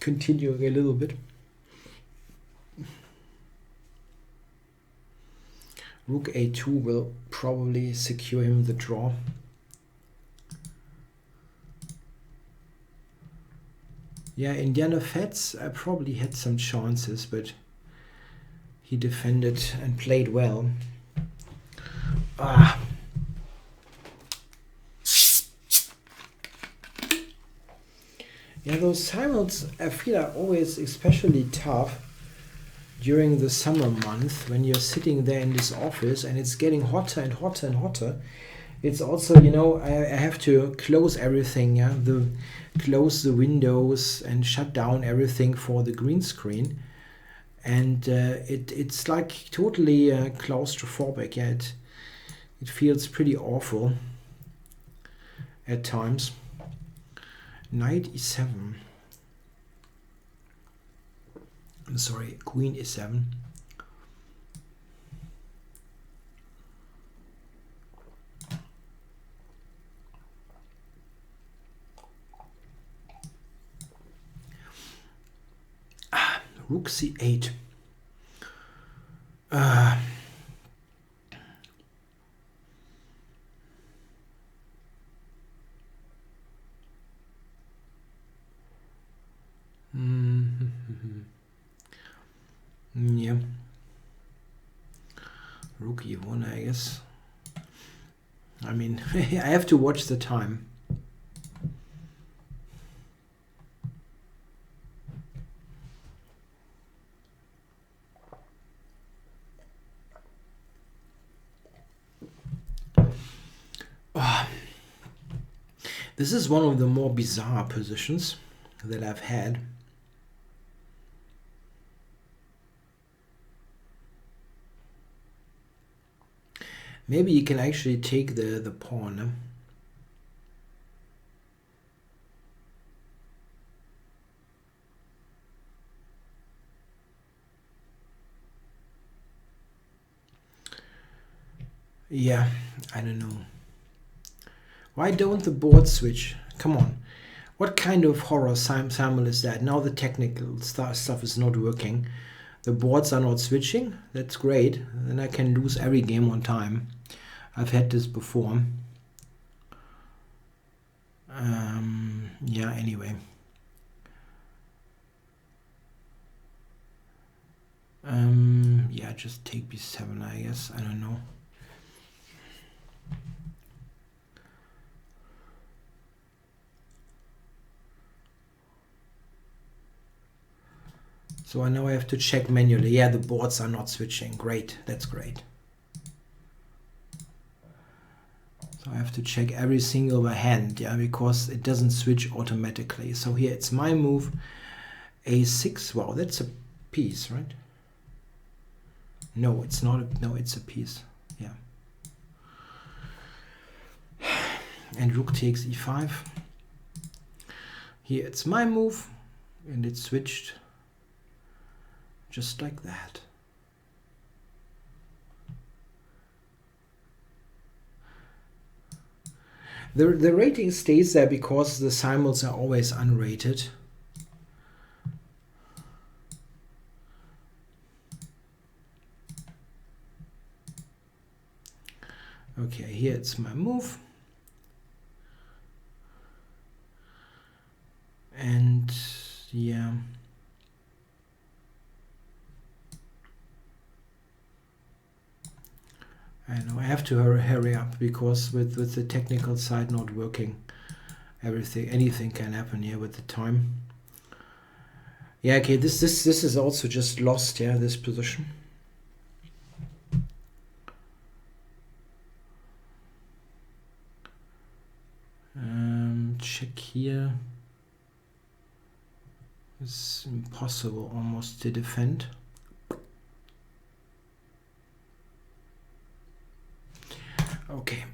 continuing a little bit. Rook a2 will probably secure him the draw. Yeah, Indiana Fats, I probably had some chances, but he defended and played well. Yeah, those simuls I feel are always especially tough during the summer month when you're sitting there in this office and it's getting hotter and hotter and hotter. It's also, you know, I have to close everything, yeah, close the windows and shut down everything for the green screen, and it's like totally claustrophobic. Yeah, it feels pretty awful at times. Knight e7. I'm sorry, queen e7. Rook c8. Yeah. Rook e1, I guess. I mean, I have to watch the time. This is one of the more bizarre positions that I've had. Maybe you can actually take the pawn. Huh? Yeah, I don't know. Why don't the boards switch? Come on. What kind of horror simul is that? Now the technical stuff is not working. The boards are not switching. That's great. Then I can lose every game on time. I've had this before. Yeah, anyway. Yeah, just take b7, I guess. I don't know. So I know I have to check manually. Yeah, the boards are not switching. Great, that's great. So I have to check every single by hand, yeah, because it doesn't switch automatically. So here it's my move, a6. Wow, that's a piece, right? No, it's not. No, it's a piece. Yeah. And rook takes e5. Here it's my move, and it switched just like that. The rating stays there because the simuls are always unrated. Okay, here it's my move. And yeah. I know I have to hurry up because with the technical side not working, anything can happen here with the time. Yeah, okay, this is also just lost, yeah, this position. Check here. It's impossible almost to defend. Okay.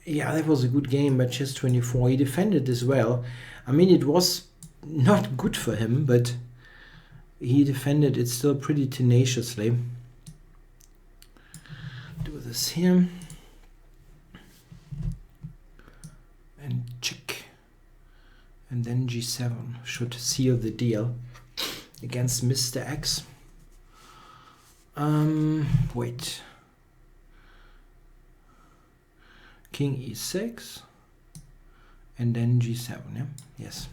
Yeah, that was a good game by Chess24. He defended this well. I mean, it was not good for him, but he defended it still pretty tenaciously. Do this here. And check. And then g7 should seal the deal against Mr. X. Wait. King e6 and then g7, yeah? Yes.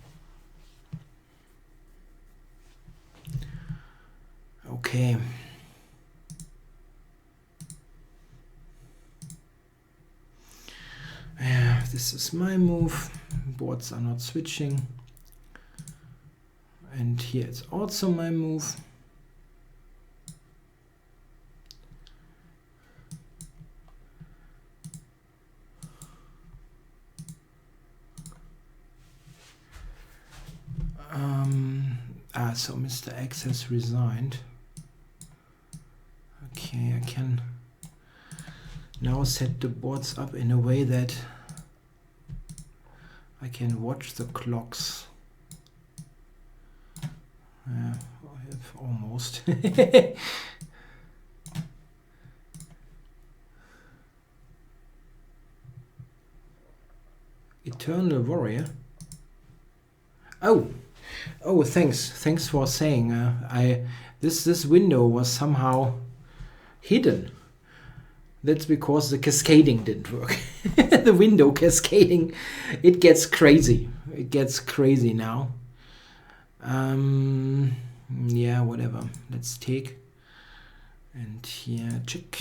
Okay. Yeah, this is my move. Boards are not switching. And here it's also my move. Ah, so Mr. X has resigned. Okay, I can now set the boards up in a way that I can watch the clocks. Almost. Eternal Warrior. Oh, thanks for saying. This window was somehow hidden. That's because the cascading didn't work. The window cascading, it gets crazy. It gets crazy now. Yeah, whatever. Let's take and here check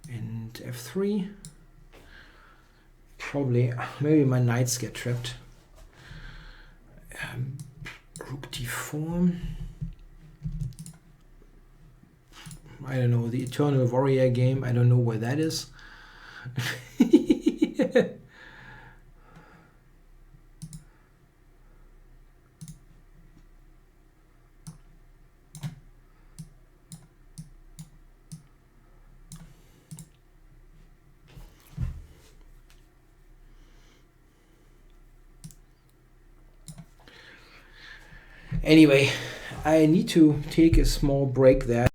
and f3. Probably, maybe my knights get trapped. Rook d4. I don't know, the Eternal Warrior game, I don't know where that is. Anyway, I need to take a small break there.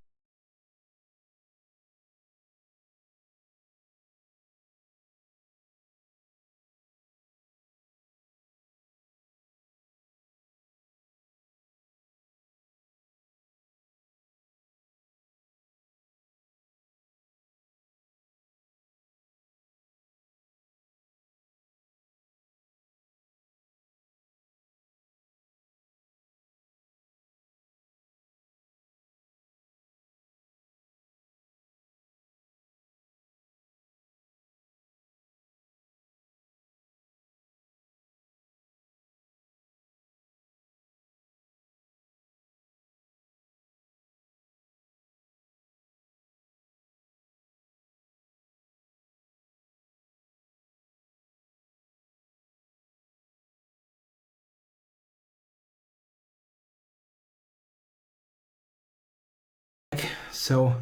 So,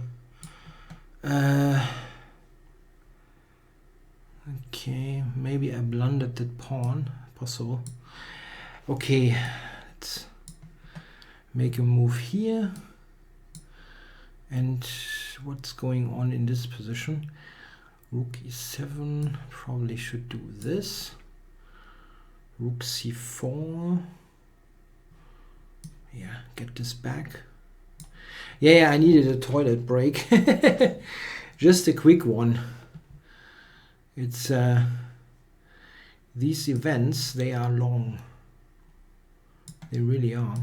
okay, maybe I blundered that pawn, possible. Okay, let's make a move here. And what's going on in this position? Rook e7, probably should do this. Rook c4. Yeah, get this back. Yeah, I needed a toilet break. Just a quick one. It's these events, they are long. They really are.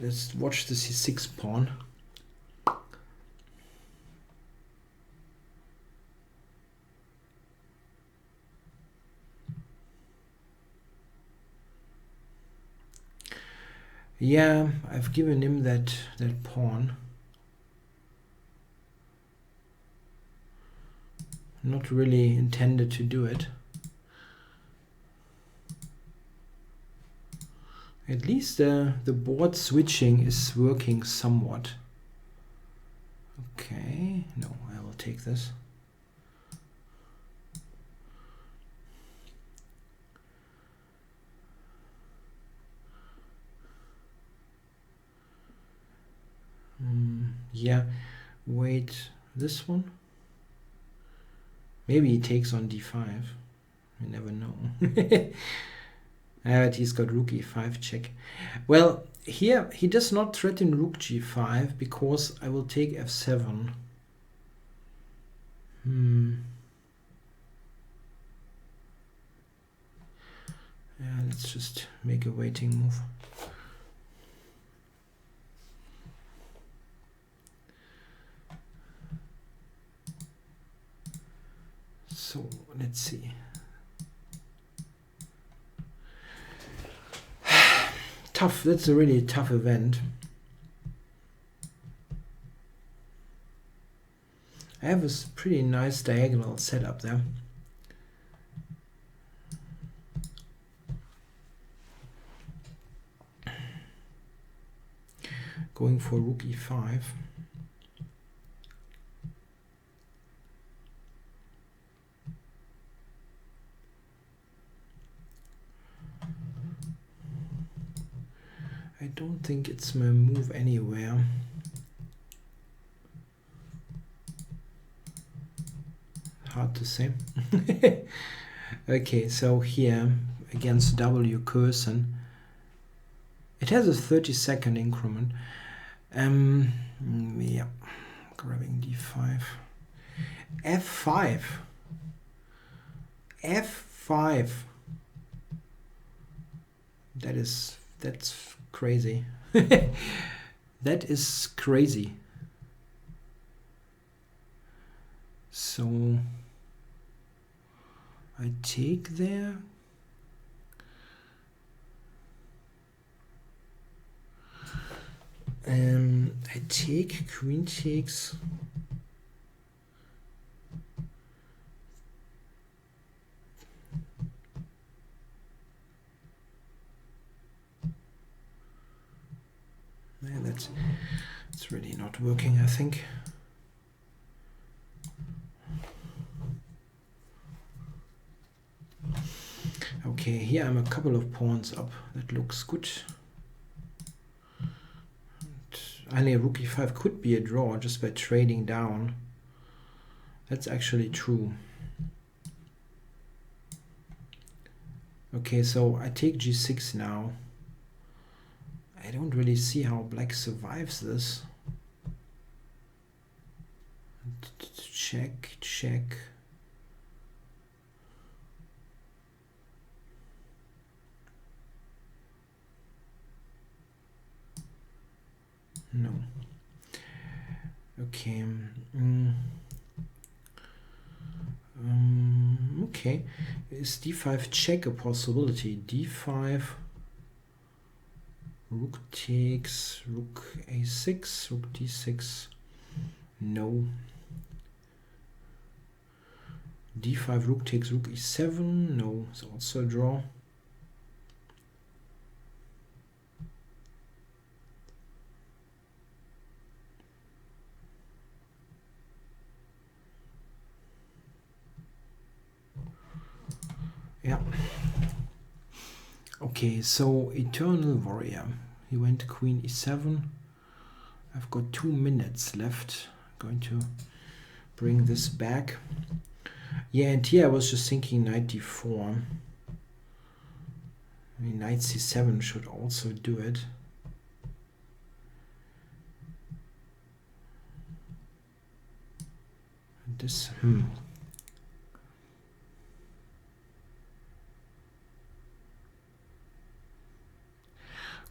Let's watch the c6 pawn. Yeah, I've given him that pawn. Not really intended to do it. At least the board switching is working somewhat. Okay, no, I will take this. Yeah, wait, this one? Maybe he takes on d5. You never know. But he's got rook e5 check. Well, here he does not threaten rook g5 because I will take f7. Yeah, let's just make a waiting move. So let's see. Tough. That's a really tough event. I have a pretty nice diagonal setup there. going for rook e5. I don't think it's my move anywhere. Hard to say. Okay, so here against W Curzon, it has a 30-second increment. Yeah, grabbing d5, f5, f5. That's crazy. That is crazy. So I take there. I take, queen takes. Yeah, it's really not working, I think. Okay, here I'm a couple of pawns up. That looks good. Only rook e5 could be a draw just by trading down. That's actually true. Okay, so I take g6 now. I don't really see how black survives this. Check, check. No. Okay. Okay. Is d5 check a possibility? d5, rook takes, rook a6, rook d6. No. d5, rook takes, rook e7. No. It's also a draw. Yeah. Okay, so Eternal Warrior. He went queen e7. I've got 2 minutes left. I'm going to bring this back. Yeah, and here I was just thinking knight d4. I mean, knight c7 should also do it. This,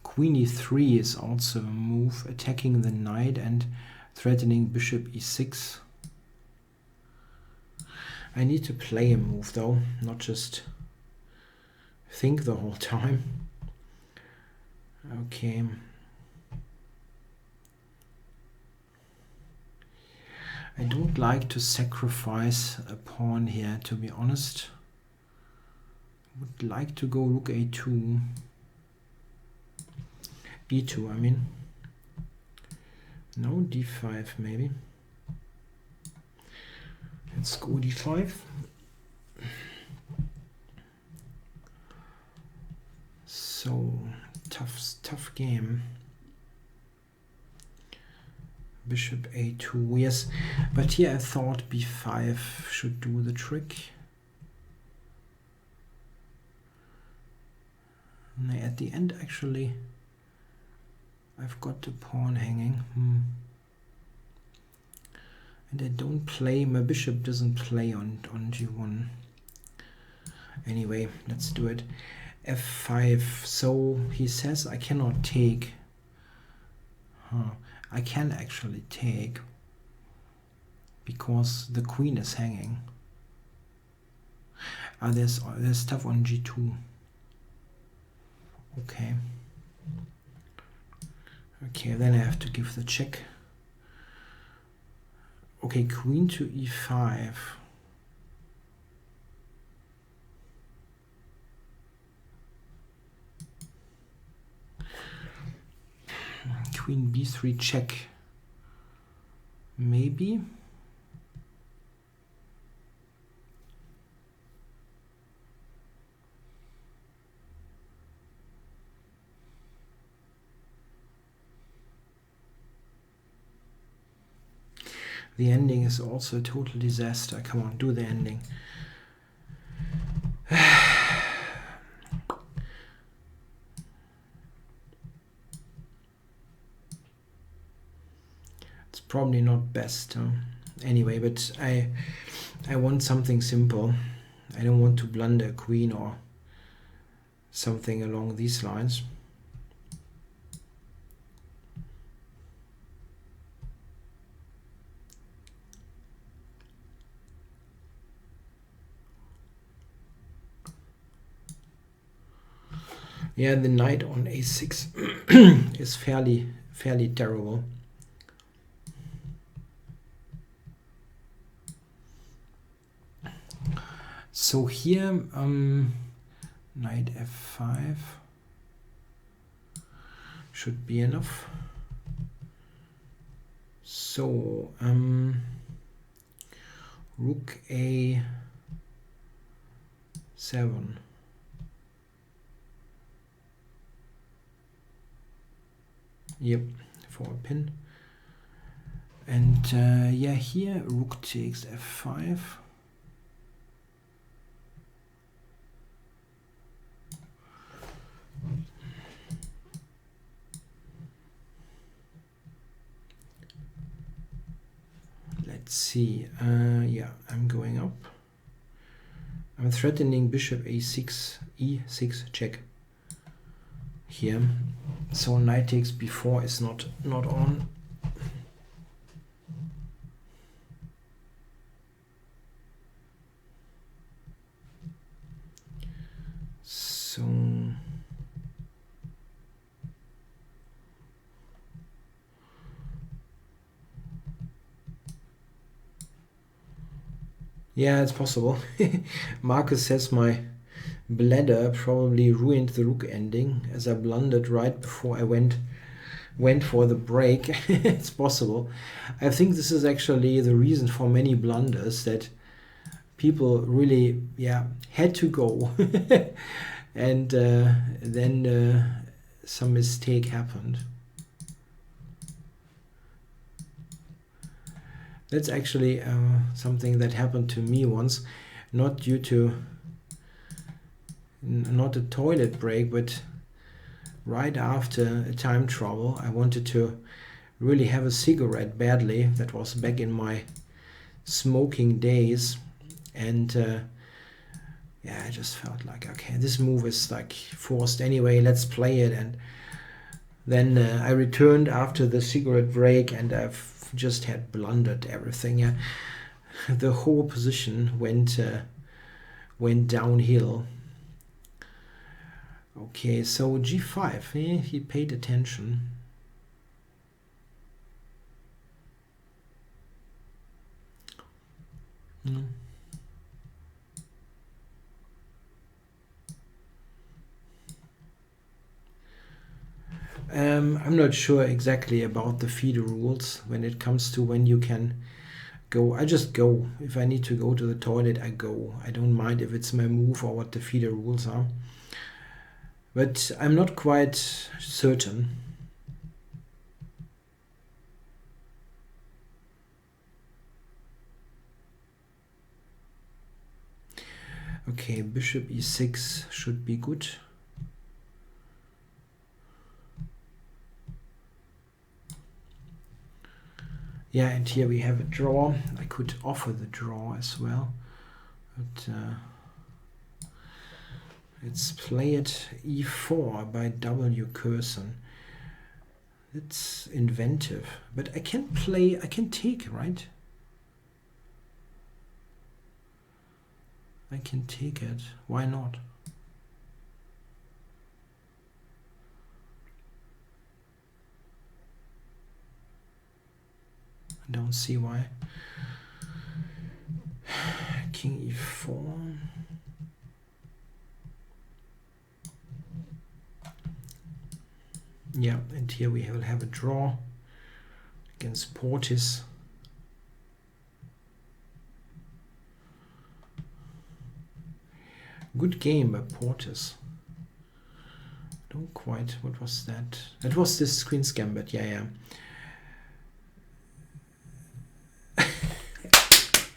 Queen e3 is also a move, attacking the knight and threatening bishop e6. I need to play a move though, not just think the whole time. Okay. I don't like to sacrifice a pawn here, to be honest. I would like to go rook a2. e2, I mean. No, d5 maybe. Let's go d5. So, tough game. Bishop a2, yes. But here I thought b5 should do the trick. And at the end, actually, I've got the pawn hanging. And I don't play, my bishop doesn't play on g1. Anyway, let's do it. f5, so he says I cannot take. I can actually take, because the queen is hanging. There's stuff on g2. Okay. Okay, then I have to give the check. Okay, queen to e5. queen b3 check. Maybe. The ending is also a total disaster. Come on, do the ending. It's probably not best. Anyway, but I want something simple. I don't want to blunder a queen or something along these lines. Yeah, the knight on a6 is fairly terrible. So here, knight f5 should be enough. So rook a7. Yep, for a pin. And yeah, here rook takes f5. Let's see. Yeah, I'm going up. I'm threatening bishop a6, e6 check here. So knight takes b4 is not on. So yeah, it's possible. Marcus says my bladder probably ruined the rook ending as I blundered right before I went for the break. It's possible. I think this is actually the reason for many blunders, that people really had to go and then some mistake happened. That's actually something that happened to me once, not due to not a toilet break, but right after a time trouble. I wanted to really have a cigarette badly. That was back in my smoking days, and yeah, I just felt like, okay, this move is like forced anyway, let's play it. And then I returned after the cigarette break, and I've just had blundered everything. Yeah, the whole position went downhill. Okay, so g5, he paid attention. I'm not sure exactly about the FIDE rules when it comes to when you can go. I just go. If I need to go to the toilet, I go. I don't mind if it's my move or what the FIDE rules are. But I'm not quite certain. Okay, bishop e6 should be good. Yeah, and here we have a draw. I could offer the draw as well, but let's play it e4 by W. Curson. It's inventive, but I can take, right? I can take it. Why not? I don't see why. King e4. Yeah, and here we will have a draw against Portis. Good game by Portis. Don't quite. What was that? That was this Queen's Gambit. Yeah.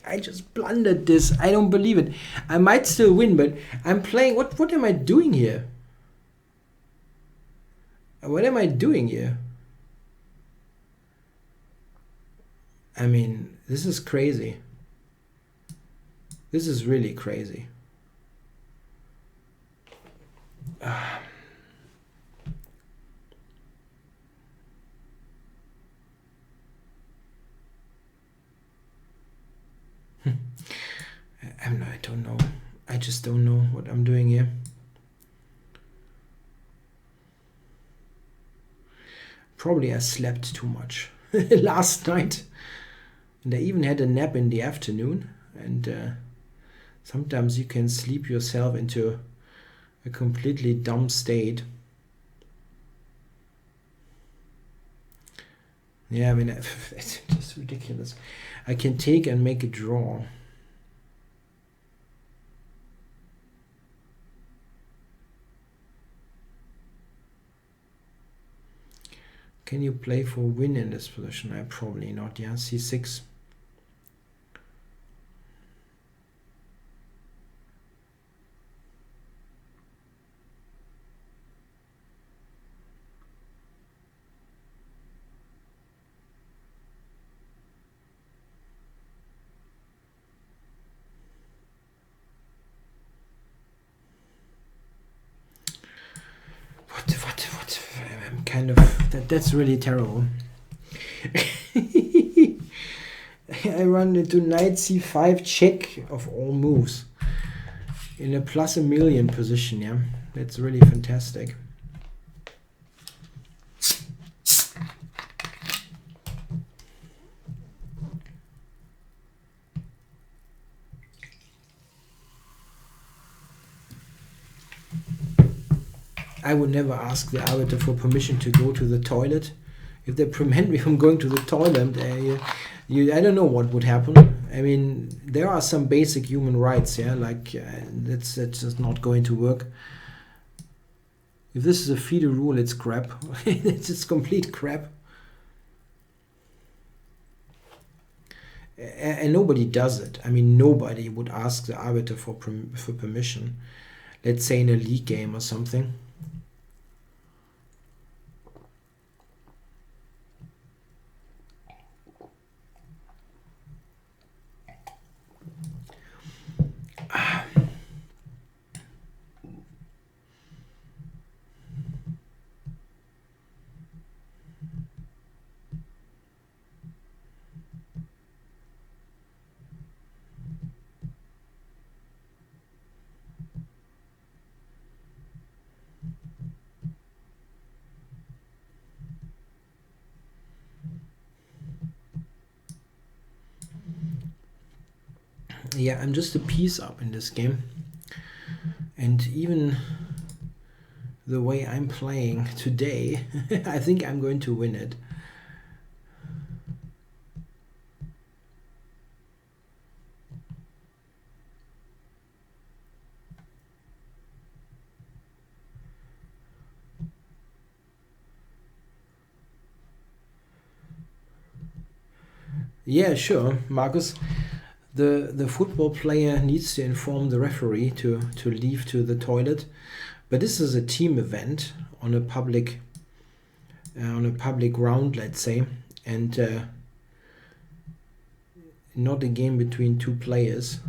I just blundered this. I don't believe it. I might still win, but I'm playing. What am I doing here? What am I doing here? I mean, this is crazy. This is really crazy. I don't know. I just don't know what I'm doing here. Probably I slept too much last night. And I even had a nap in the afternoon. And sometimes you can sleep yourself into a completely dumb state. Yeah, I mean, it's just ridiculous. I can take and make a draw. Can you play for win in this position? Probably not. Yeah, c6. What? I'm kind of... That's really terrible. I run into knight c5 check of all moves in a plus a million position. Yeah, that's really fantastic. I would never ask the arbiter for permission to go to the toilet. If they prevent me from going to the toilet, I don't know what would happen. I mean, there are some basic human rights, yeah, like that's just not going to work. If this is a FIDE rule, it's crap. It's just complete crap. And nobody does it. I mean, nobody would ask the arbiter for permission. Let's say in a league game or something. Yeah, I'm just a piece up in this game. And even the way I'm playing today, I think I'm going to win it. Yeah, sure, Marcus. The football player needs to inform the referee to leave to the toilet, but this is a team event on a public ground, let's say, and not a game between two players.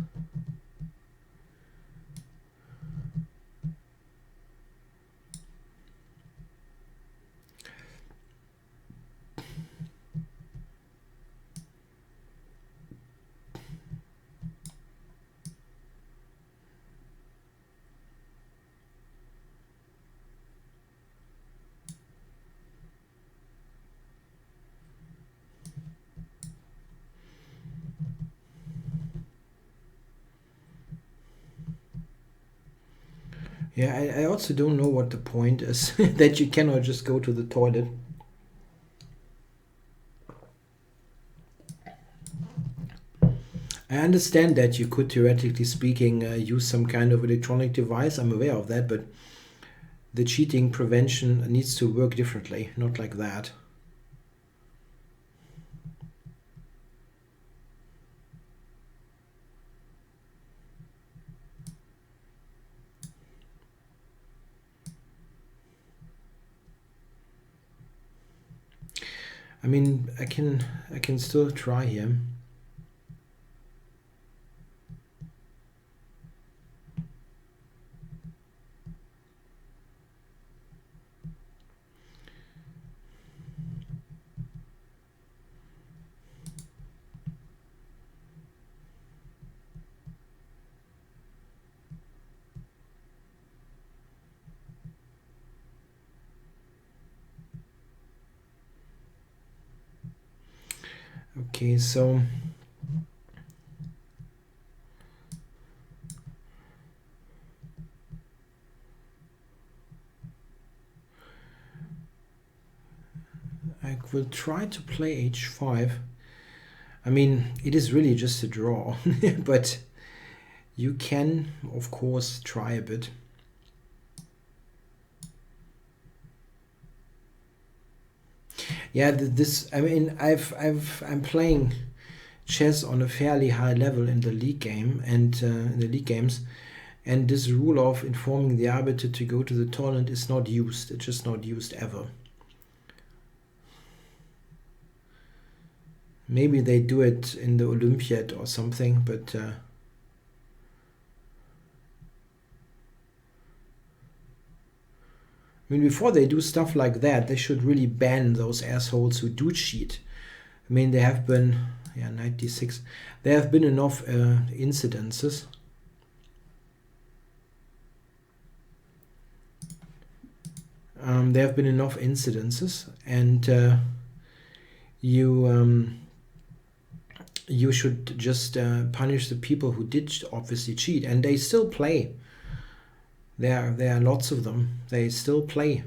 Yeah, I also don't know what the point is that you cannot just go to the toilet. I understand that you could, theoretically speaking, use some kind of electronic device. I'm aware of that, but the cheating prevention needs to work differently, not like that. I mean, I can still try here. Okay, so I will try to play h5. I mean, it is really just a draw, but you can, of course, try a bit. Yeah, this. I mean, I'm playing chess on a fairly high level in the league game and in the league games, and this rule of informing the arbiter to go to the toilet is not used. It's just not used ever. Maybe they do it in the Olympiad or something, but I mean, before they do stuff like that, they should really ban those assholes who do cheat. I mean, there have been, yeah, 96. There have been enough incidences. There have been enough incidences, and you should just punish the people who did obviously cheat, and they still play. There are lots of them. They still play,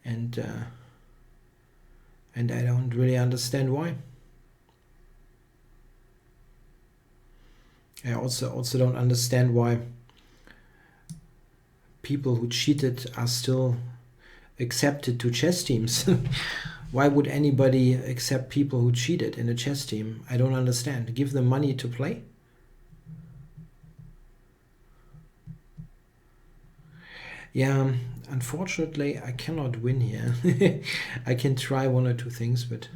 and I don't really understand why. I also don't understand why people who cheated are still accepted to chess teams. Why would anybody accept people who cheated in a chess team? I don't understand. Give them money to play? Yeah, unfortunately, I cannot win here. I can try one or two things, but...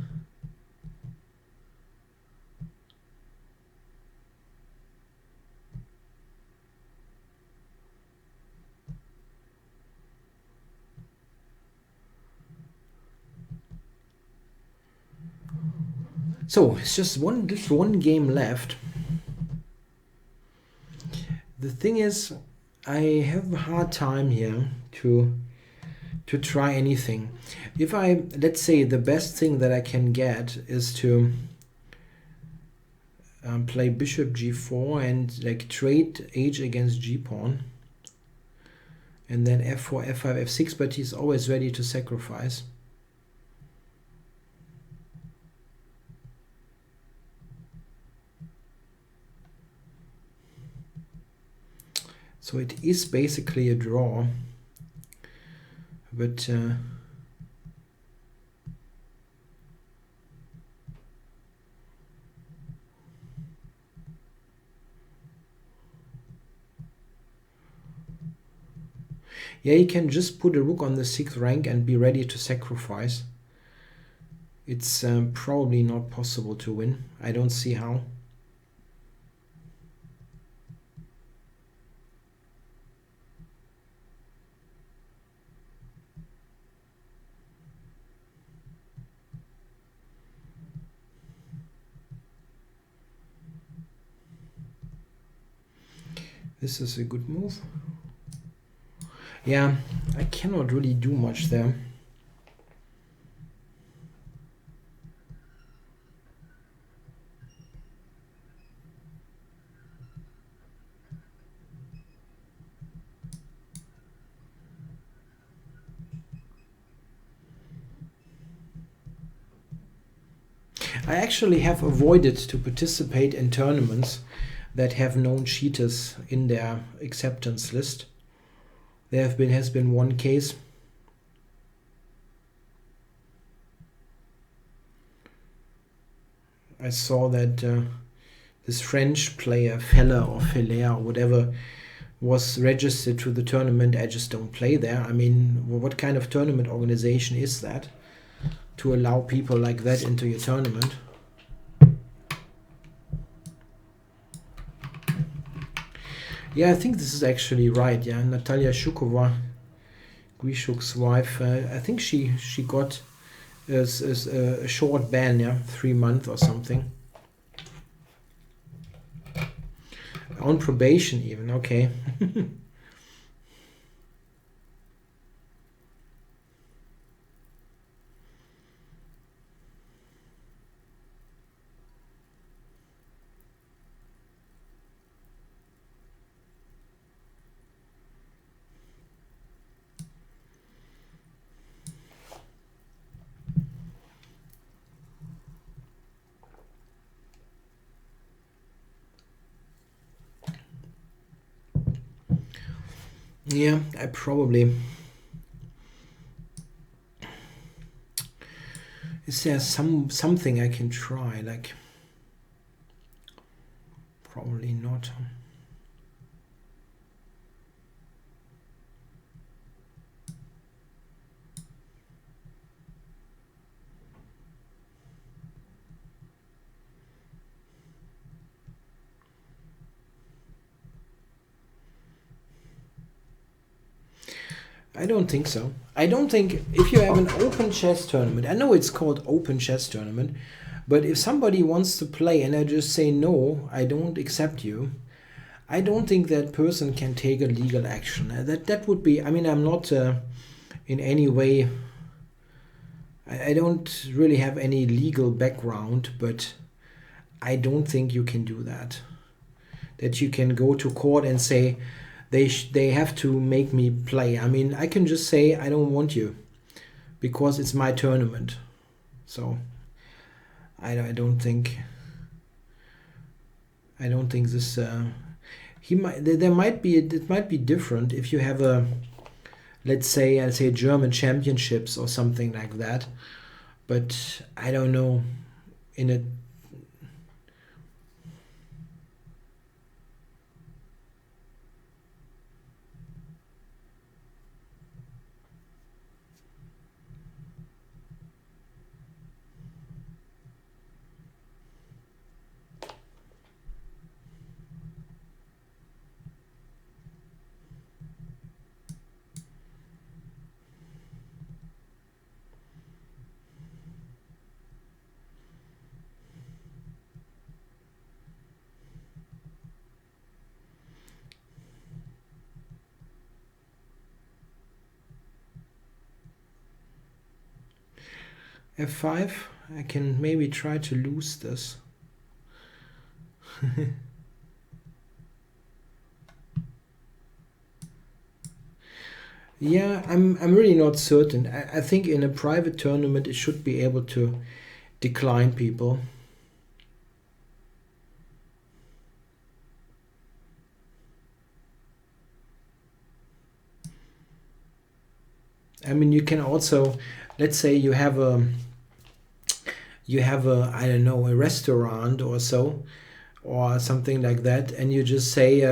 So, it's just one game left. The thing is, I have a hard time here to try anything. If let's say the best thing that I can get is to play bishop g4 and like trade h against g pawn, and then f4, f5, f6, but he's always ready to sacrifice. So it is basically a draw, but yeah, you can just put a rook on the 6th rank and be ready to sacrifice. It's probably not possible to win. I don't see how. This is a good move. Yeah, I cannot really do much there. I actually have avoided to participate in tournaments that have known cheaters in their acceptance list. There has been one case. I saw that this French player, Feller or Feller or whatever, was registered to the tournament. I just don't play there. I mean, what kind of tournament organization is that to allow people like that into your tournament? Yeah, I think this is actually right. Yeah, Natalia Shukova, Grishuk's wife. I think she got a short ban, yeah, 3 months or something. On probation even, okay. Yeah, I probably... Is there something I can try? Like, probably not. I don't think so. I don't think if you have an open chess tournament, I know it's called open chess tournament, but if somebody wants to play and I just say no, I don't accept you, I don't think that person can take a legal action. That would be. I mean, I'm not in any way. I don't really have any legal background, but I don't think you can do that. That you can go to court and say they have to make me play. I mean, I can just say I don't want you because it's my tournament. So I don't think this. There might be, it might be different if you have a, let's say German championships or something like that. But I don't know. In a F5, I can maybe try to lose this. Yeah, I'm really not certain. I think in a private tournament it should be able to decline people. I mean, you can also, let's say you have a I don't know, a restaurant or so, or something like that, and you just say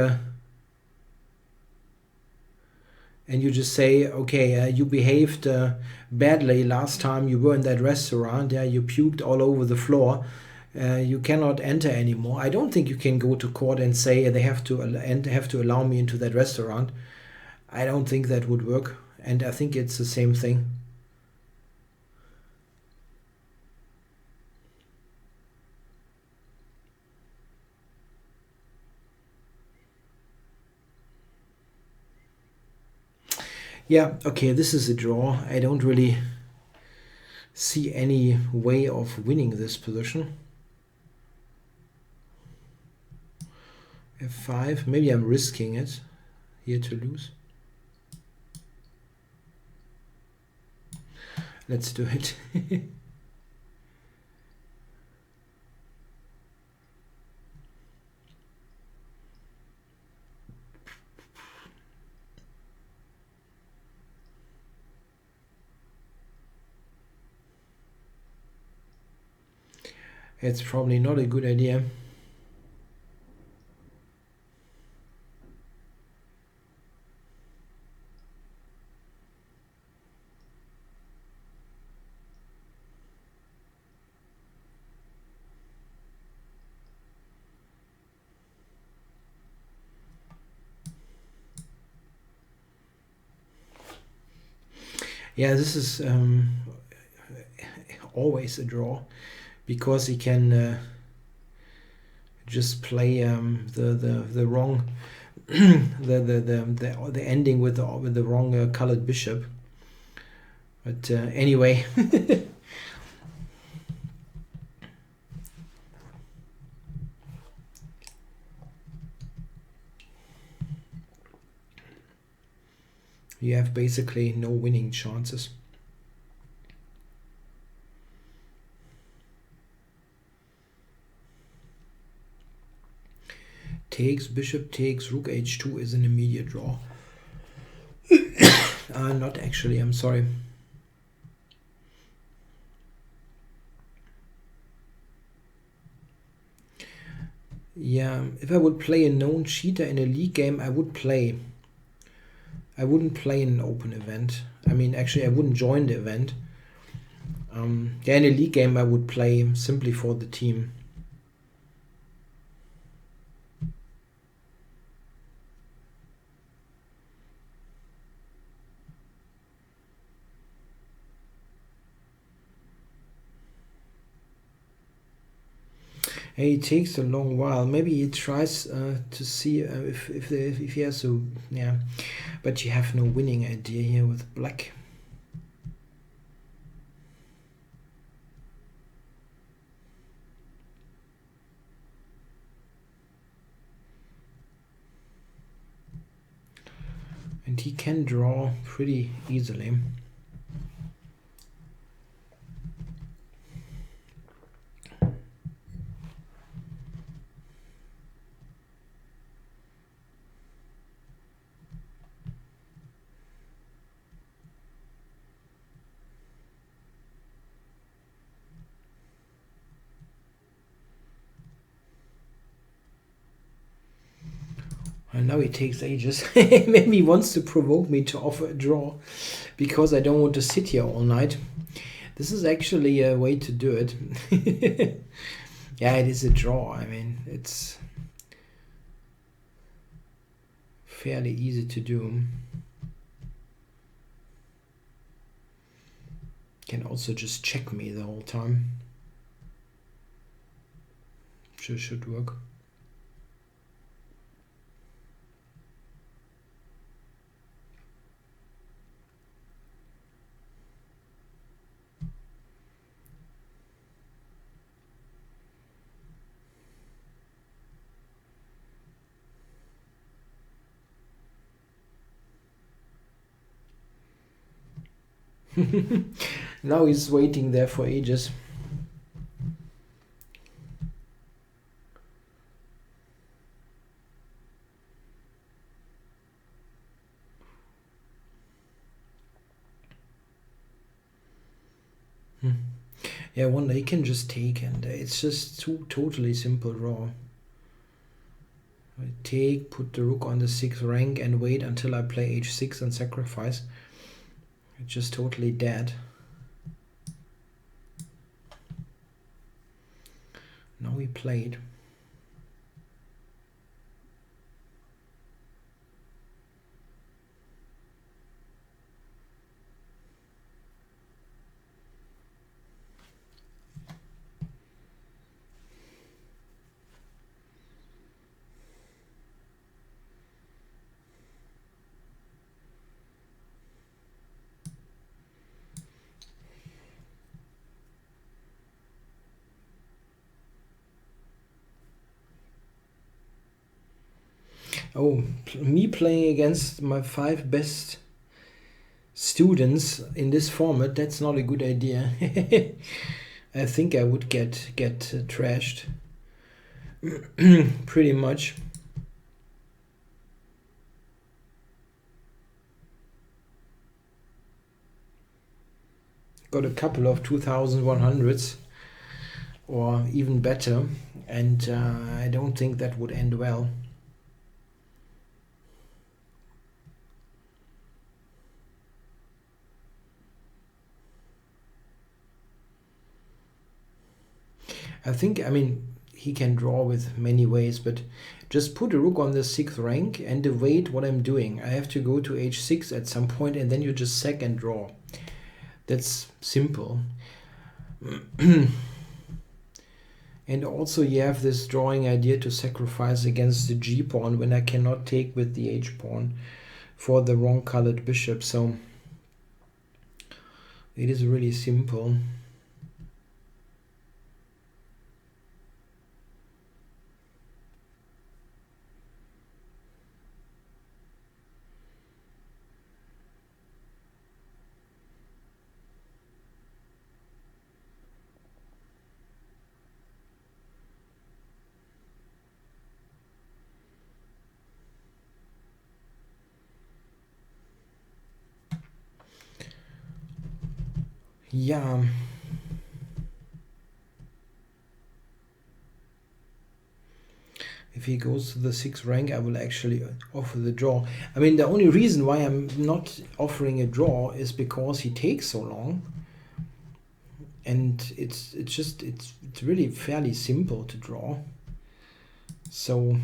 okay, you behaved badly last time you were in that restaurant. Yeah, you puked all over the floor. You cannot enter anymore. I don't think you can go to court and say they have to allow me into that restaurant. I don't think that would work, and I think it's the same thing. Yeah, okay, this is a draw. I don't really see any way of winning this position. F5, maybe I'm risking it here to lose. Let's do it. It's probably not a good idea. Yeah, this is always a draw, because he can just play the wrong the ending with the wrong colored bishop. But anyway. You have basically no winning chances. Takes, bishop takes, rook h2 is an immediate draw. Not actually, I'm sorry. Yeah, if I would play a known cheater in a league game, I would play. I wouldn't play in an open event. I mean, actually, I wouldn't join the event. Yeah, in a league game, I would play simply for the team. He takes a long while. Maybe he tries to see if he has a, yeah, but you have no winning idea here with black. And he can draw pretty easily. And now he takes ages. Maybe he wants to provoke me to offer a draw, because I don't want to sit here all night. This is actually a way to do it. Yeah, it is a draw. I mean, it's fairly easy to do. Can also just check me the whole time. Should work. Now he's waiting there for ages. Yeah, one day he can just take, and it's just too totally simple draw. I take, put the rook on the 6th rank, and wait until I play h6 and sacrifice. It's just totally dead. Now he played. Oh, me playing against my 5 best students in this format, that's not a good idea. I think I would get trashed. Pretty much. Got a couple of 2100s. or even better, and I don't think that would end well. I mean, he can draw with many ways, but just put a rook on the 6th rank and await what I'm doing. I have to go to h6 at some point, and then you just sack and draw. That's simple. And also you have this drawing idea to sacrifice against the g-pawn when I cannot take with the h-pawn for the wrong colored bishop. So it is really simple. Yeah. If he goes to the 6th rank, I will actually offer the draw. I mean, the only reason why I'm not offering a draw is because he takes so long. And it's really fairly simple to draw. So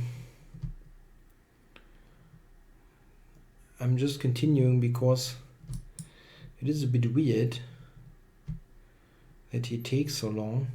I'm just continuing because it is a bit weird that he takes so long.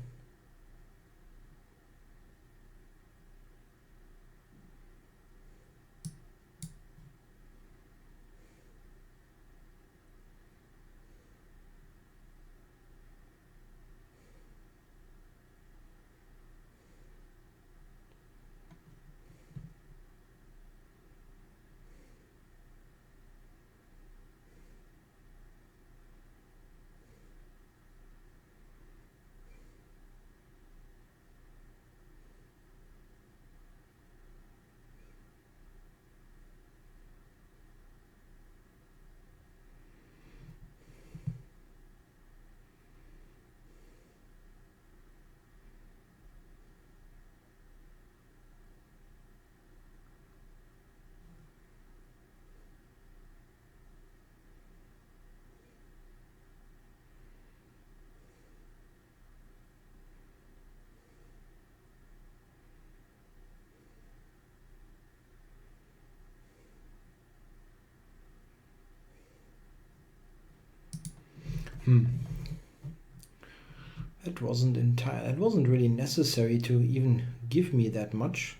That wasn't really necessary to even give me that much.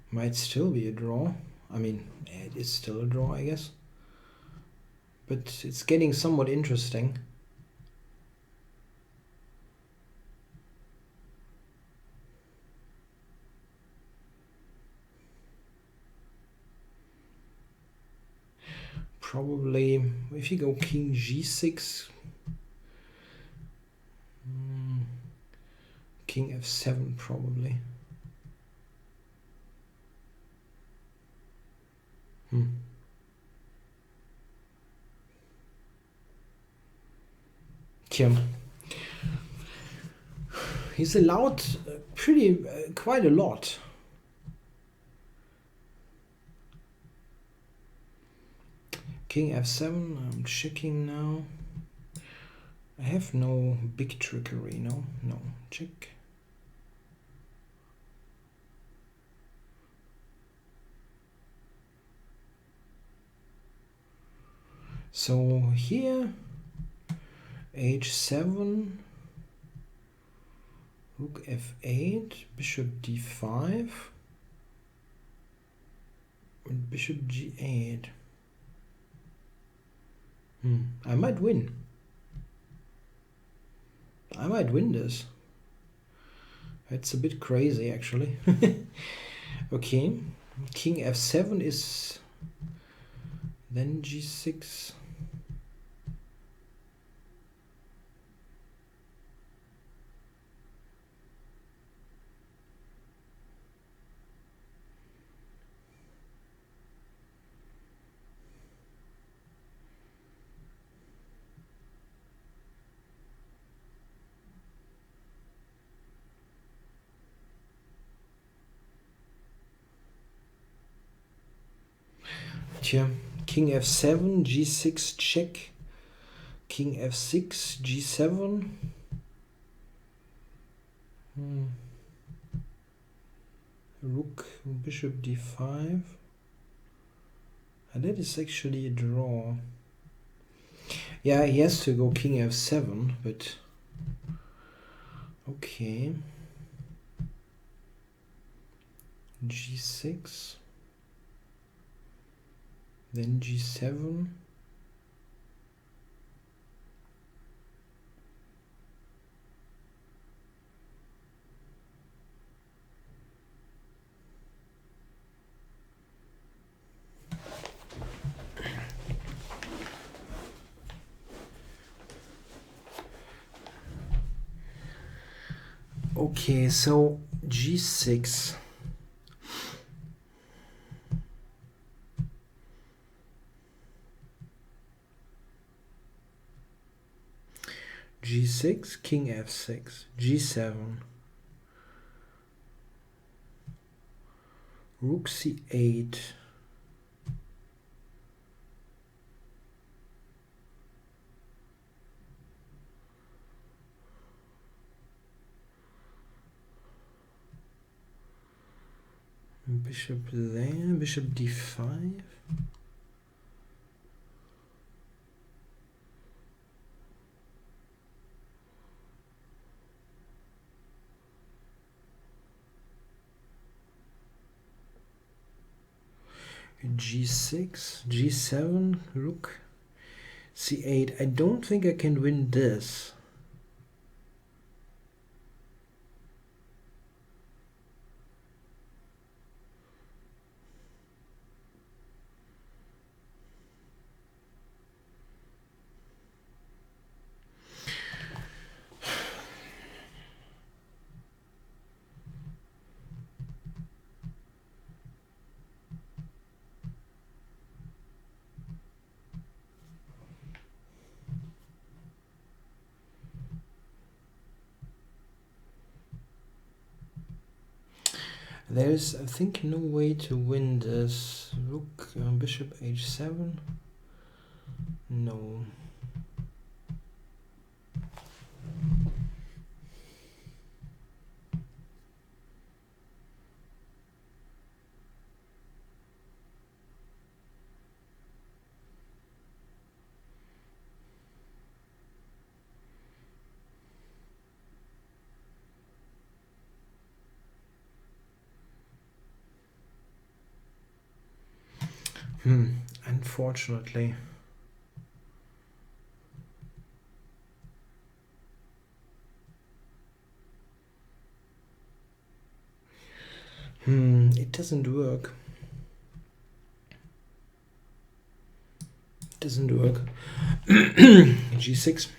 Might still be a draw. I mean, it is still a draw, I guess. But it's getting somewhat interesting. Probably, if you go king g6, king f7 probably. Yeah. He's allowed quite a lot. King f7, I'm checking now. I have no big trickery, no? No, check. So here, h7, rook f8, bishop d5, and bishop g8. I might win. I might win this. It's a bit crazy, actually. Okay, king f7 is then g6. Tja, King f7, g6 check, King f6, g7. Rook, bishop d5. And that is actually a draw. Yeah, he has to go king f7, but okay. g6, then g7. Okay, so g6. g6, king f6, g7, rook c8, bishop there, bishop d5. g6, g7, rook c8. I don't think I can win this. There's, I think, no way to win this. Rook, bishop h7. No. Unfortunately. It doesn't work. It doesn't work. g6.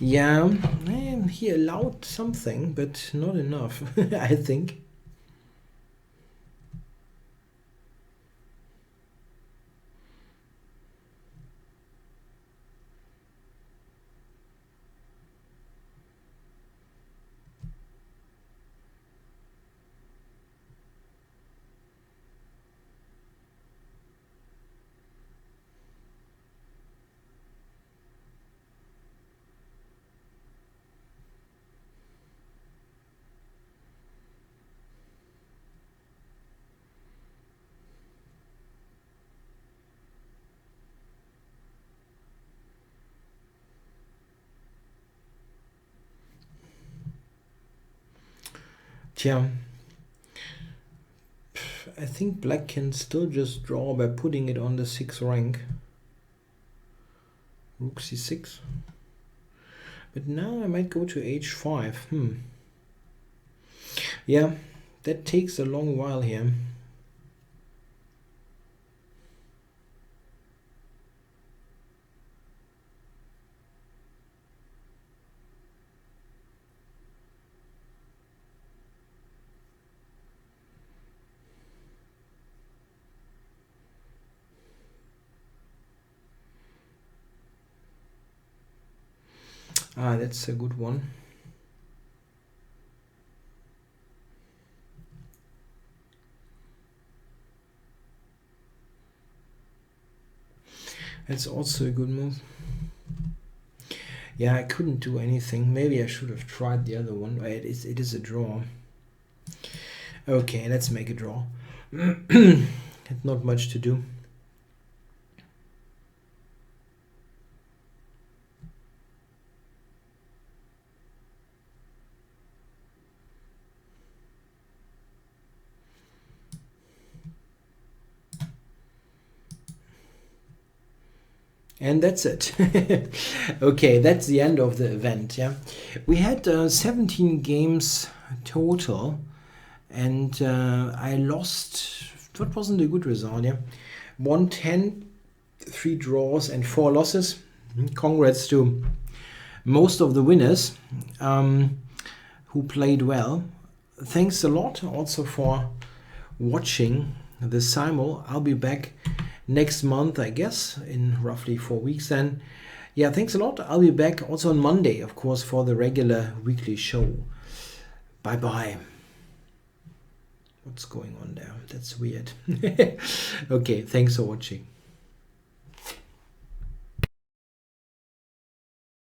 Yeah, he allowed something, but not enough, I think. Tja, I think black can still just draw by putting it on the 6th rank. Rook c6. But now I might go to h5. Yeah, that takes a long while here. Ah, that's a good one. That's also a good move. Yeah, I couldn't do anything. Maybe I should have tried the other one. It is a draw. Okay, let's make a draw. Had not much to do. And that's it. Okay, that's the end of the event. Yeah, we had 17 games total, and I lost. That wasn't a good result. Yeah, 110, 3 draws and 4 losses. Congrats to most of the winners who played well. Thanks a lot also for watching the simul. I'll be back next month, I guess, in roughly 4 weeks then. Yeah, thanks a lot. I'll be back also on Monday, of course, for the regular weekly show. Bye bye. What's going on there? That's weird. Okay, thanks for watching.